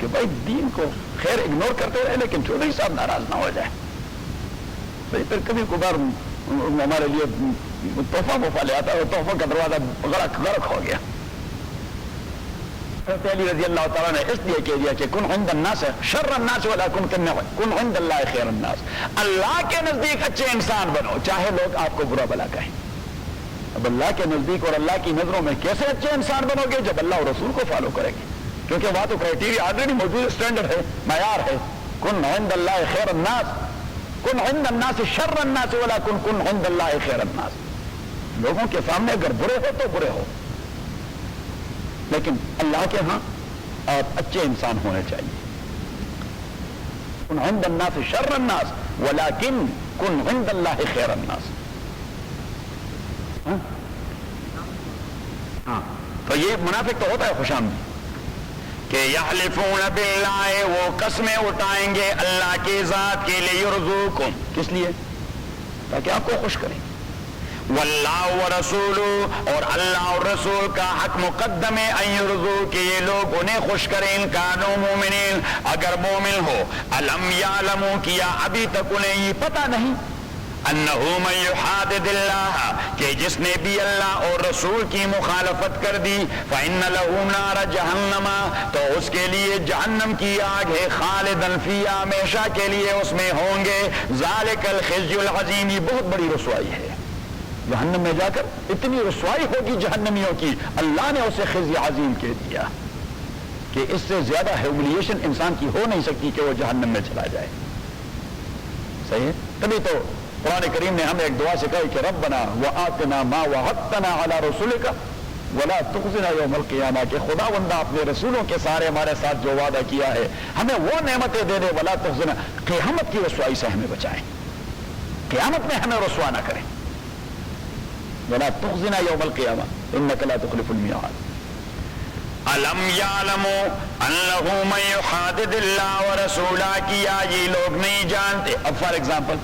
کہ بھائی دین کو خیر اگنور کرتے رہے لیکن چودھری صاحب ناراض نہ ہو جائے. بھائی پھر کبھی کبھار ہمارے لیے تحفہ لے آتا ہے، وہ تحفہ کا دروازہ غرق ہو گیا. حضرت علی رضی اللہ تعالیٰ نے اس لیے کہہ دیا کہ کن عند الناس شر الناس ولا کن عند اللہ خیر الناس. اللہ کے نزدیک اچھے انسان بنو چاہے لوگ آپ کو برا بلا کہیں. اب اللہ کے نزدیک اور اللہ کی نظروں میں کیسے اچھے انسان بنو گے؟ جب اللہ اور رسول کو فالو کریں گے، کیونکہ وہاں تو کرائٹیریا آلریڈی موجود، اسٹینڈرڈ ہے، معیار ہے. کن عند اللہ خیر الناس، کن عند الناس شر الناس ولا کن عند اللہ خیر الناس. لوگوں کے سامنے اگر برے ہو تو برے ہو، لیکن اللہ کے ہاں آپ اچھے انسان ہونے چاہیے. کن عند الناس شر الناس ولکن کن عند اللہ خیر الناس. ہاں تو یہ منافق تو ہوتا ہے خوش آمدید. کہ یحلفون باللہ، وہ قسمیں اٹھائیں گے اللہ کی ذات کے لیے، یرزوکم، کس لیے؟ تاکہ آپ کو خوش کریں. واللہ ورسولہ، اور اللہ اور رسول کا حق مقدم ہے، ان یرزو، کہ یہ لوگ انہیں خوش کریں، ان کانوا مومنین، اگر مومن ہو. الم یعلموا، کیا ابھی تک انہیں یہ پتہ نہیں، انہ من یحادد اللہ، کہ جس نے بھی اللہ اور رسول کی مخالفت کر دی، فإن لہ نار جہنم، تو اس کے لیے جہنم کی آگ ہے، خالدا فیہا، ہمیشہ کے لیے اس میں ہوں گے. ذالک الخزی العظیم، یہ بہت بڑی رسوائی ہے. جہنم میں جا کر اتنی رسوائی ہوگی جہنمیوں کی، اللہ نے اسے خزی عظیم کہہ دیا کہ اس سے زیادہ ہیوملیشن انسان کی ہو نہیں سکتی کہ وہ جہنم میں چلا جائے. صحیح ہے؟ تبھی تو قرآن کریم نے ہمیں ایک دعا سکھائی کہ ربنا وآتنا ما وعدتنا علی رسولک ولا تخزنا یوم القیامہ، کہ خداوندہ اپنے رسولوں کے سارے ہمارے ساتھ جو وعدہ کیا ہے ہمیں وہ نعمتیں دے دے، ولا تخزنا، قیامت کی رسوائی سے ہمیں بچائیں، قیامت میں ہمیں رسوا نہ کریں. ولا تخزنا یوم القیامہ انک لا تخلف المیعاد. الم یعلموا انہ من یحادد اللہ ورسولہ، کیا یہ لوگ نہیں جانتے. اب فار ایگزامپل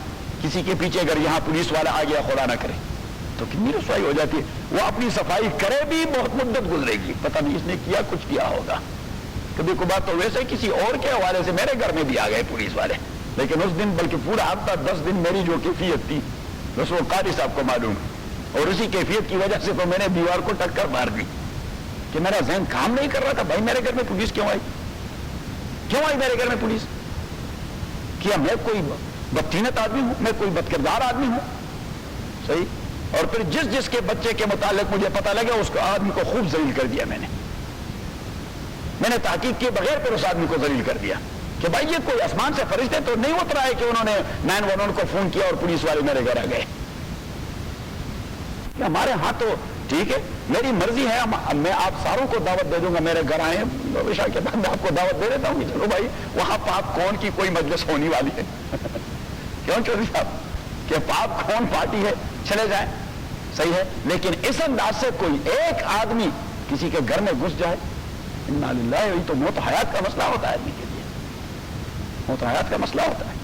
کسی کے پیچھے اگر یہاں پولیس والا آ گیا، خدا نہ کرے، تو کتنی رسوائی ہو جاتی ہے. وہ اپنی صفائی کرے بھی، بہت مدت گزرے گی، پتہ نہیں اس نے کیا کچھ کیا ہوگا. کبھی کبھار تو ویسے کسی اور کے حوالے سے میرے گھر میں بھی آ گئے پولیس والے، لیکن اس دن بلکہ پورا ہفتہ 10 دن میری جو کیفیت تھی بس وہ قاضی صاحب کو معلوم، اور اسی کیفیت کی وجہ سے تو میں نے دیوار کو ٹکر مار دی کہ میرا ذہن کام نہیں کر رہا تھا. بھائی میرے گھر میں پولیس کیوں آئی میرے گھر میں پولیس؟ کیا میں کوئی بدتینت آدمی ہوں؟ میں کوئی بدکردار آدمی ہوں؟ صحیح. اور پھر جس کے بچے کے متعلق مجھے پتہ لگا اس کو آدمی کو خوب ذلیل کر دیا. میں نے تحقیق کیے بغیر پھر اس آدمی کو ذلیل کر دیا کہ بھائی یہ کوئی آسمان سے فرشتے تو نہیں اترا ہے کہ انہوں نے 911 کو فون کیا اور پولیس والے میرے گھر آ گئے. ہمارے ہاں تو ٹھیک ہے، میری مرضی ہے، میں آپ ساروں کو دعوت دے دوں گا، میرے گھر آئے عشاء کے بعد میں آپ کو دعوت دے دیتا ہوں کہ چلو بھائی وہاں پاک کون کی کوئی مجلس ہونے والی ہے. کیوں چودھری صاحب کہ پاک کون پارٹی ہے، چلے جائیں. صحیح ہے، لیکن اس انداز سے کوئی ایک آدمی کسی کے گھر میں گھس جائے، انا للہ، یہ تو موت حیات کا مسئلہ ہوتا ہے آدمی کے لیے، موت حیات کا مسئلہ ہوتا ہے.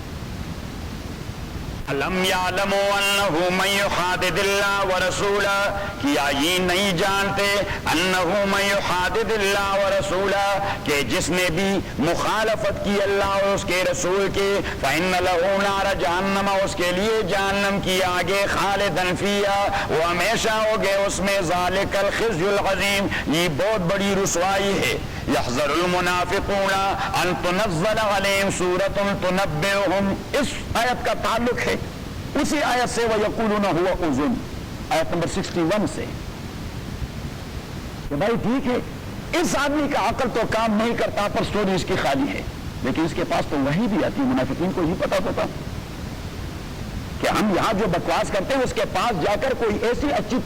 الم یعلموا انہ من یحادد اللہ ورسولہ، کیا یہ نہیں جانتے انہ من یحادد اللہ ورسولہ، کہ جس نے بھی مخالفت کی اللہ اور اس کے رسول کی، فإن لہ نار جہنم، اس کے لیے جہنم کی آگے، خالدا فیہا، وہ ہمیشہ ہوگے اس میں. ذالک الخزی العظیم، یہ بہت بڑی رسوائی ہے. یحذر المنافقون ان تنزل علیہم سورۃ تنبئہم، اس آیت کا تعلق ہے اسی آیت سے وَيَقُولُونَ هُوَ أُذُنٌ، آیت نمبر 61 سے، کہ بھائی ٹھیک ہے اس آدمی کا عقل تو کام نہیں کرتا، پر سٹوری اس کی خالی ہے، لیکن اس کے پاس تو وہی بھی آتی ہے. منافقین کو یہ پتا ہوتا کہ ہم یہاں جو بکواس کرتے ہیں اس کے پاس جا کر کوئی ایسی اچھی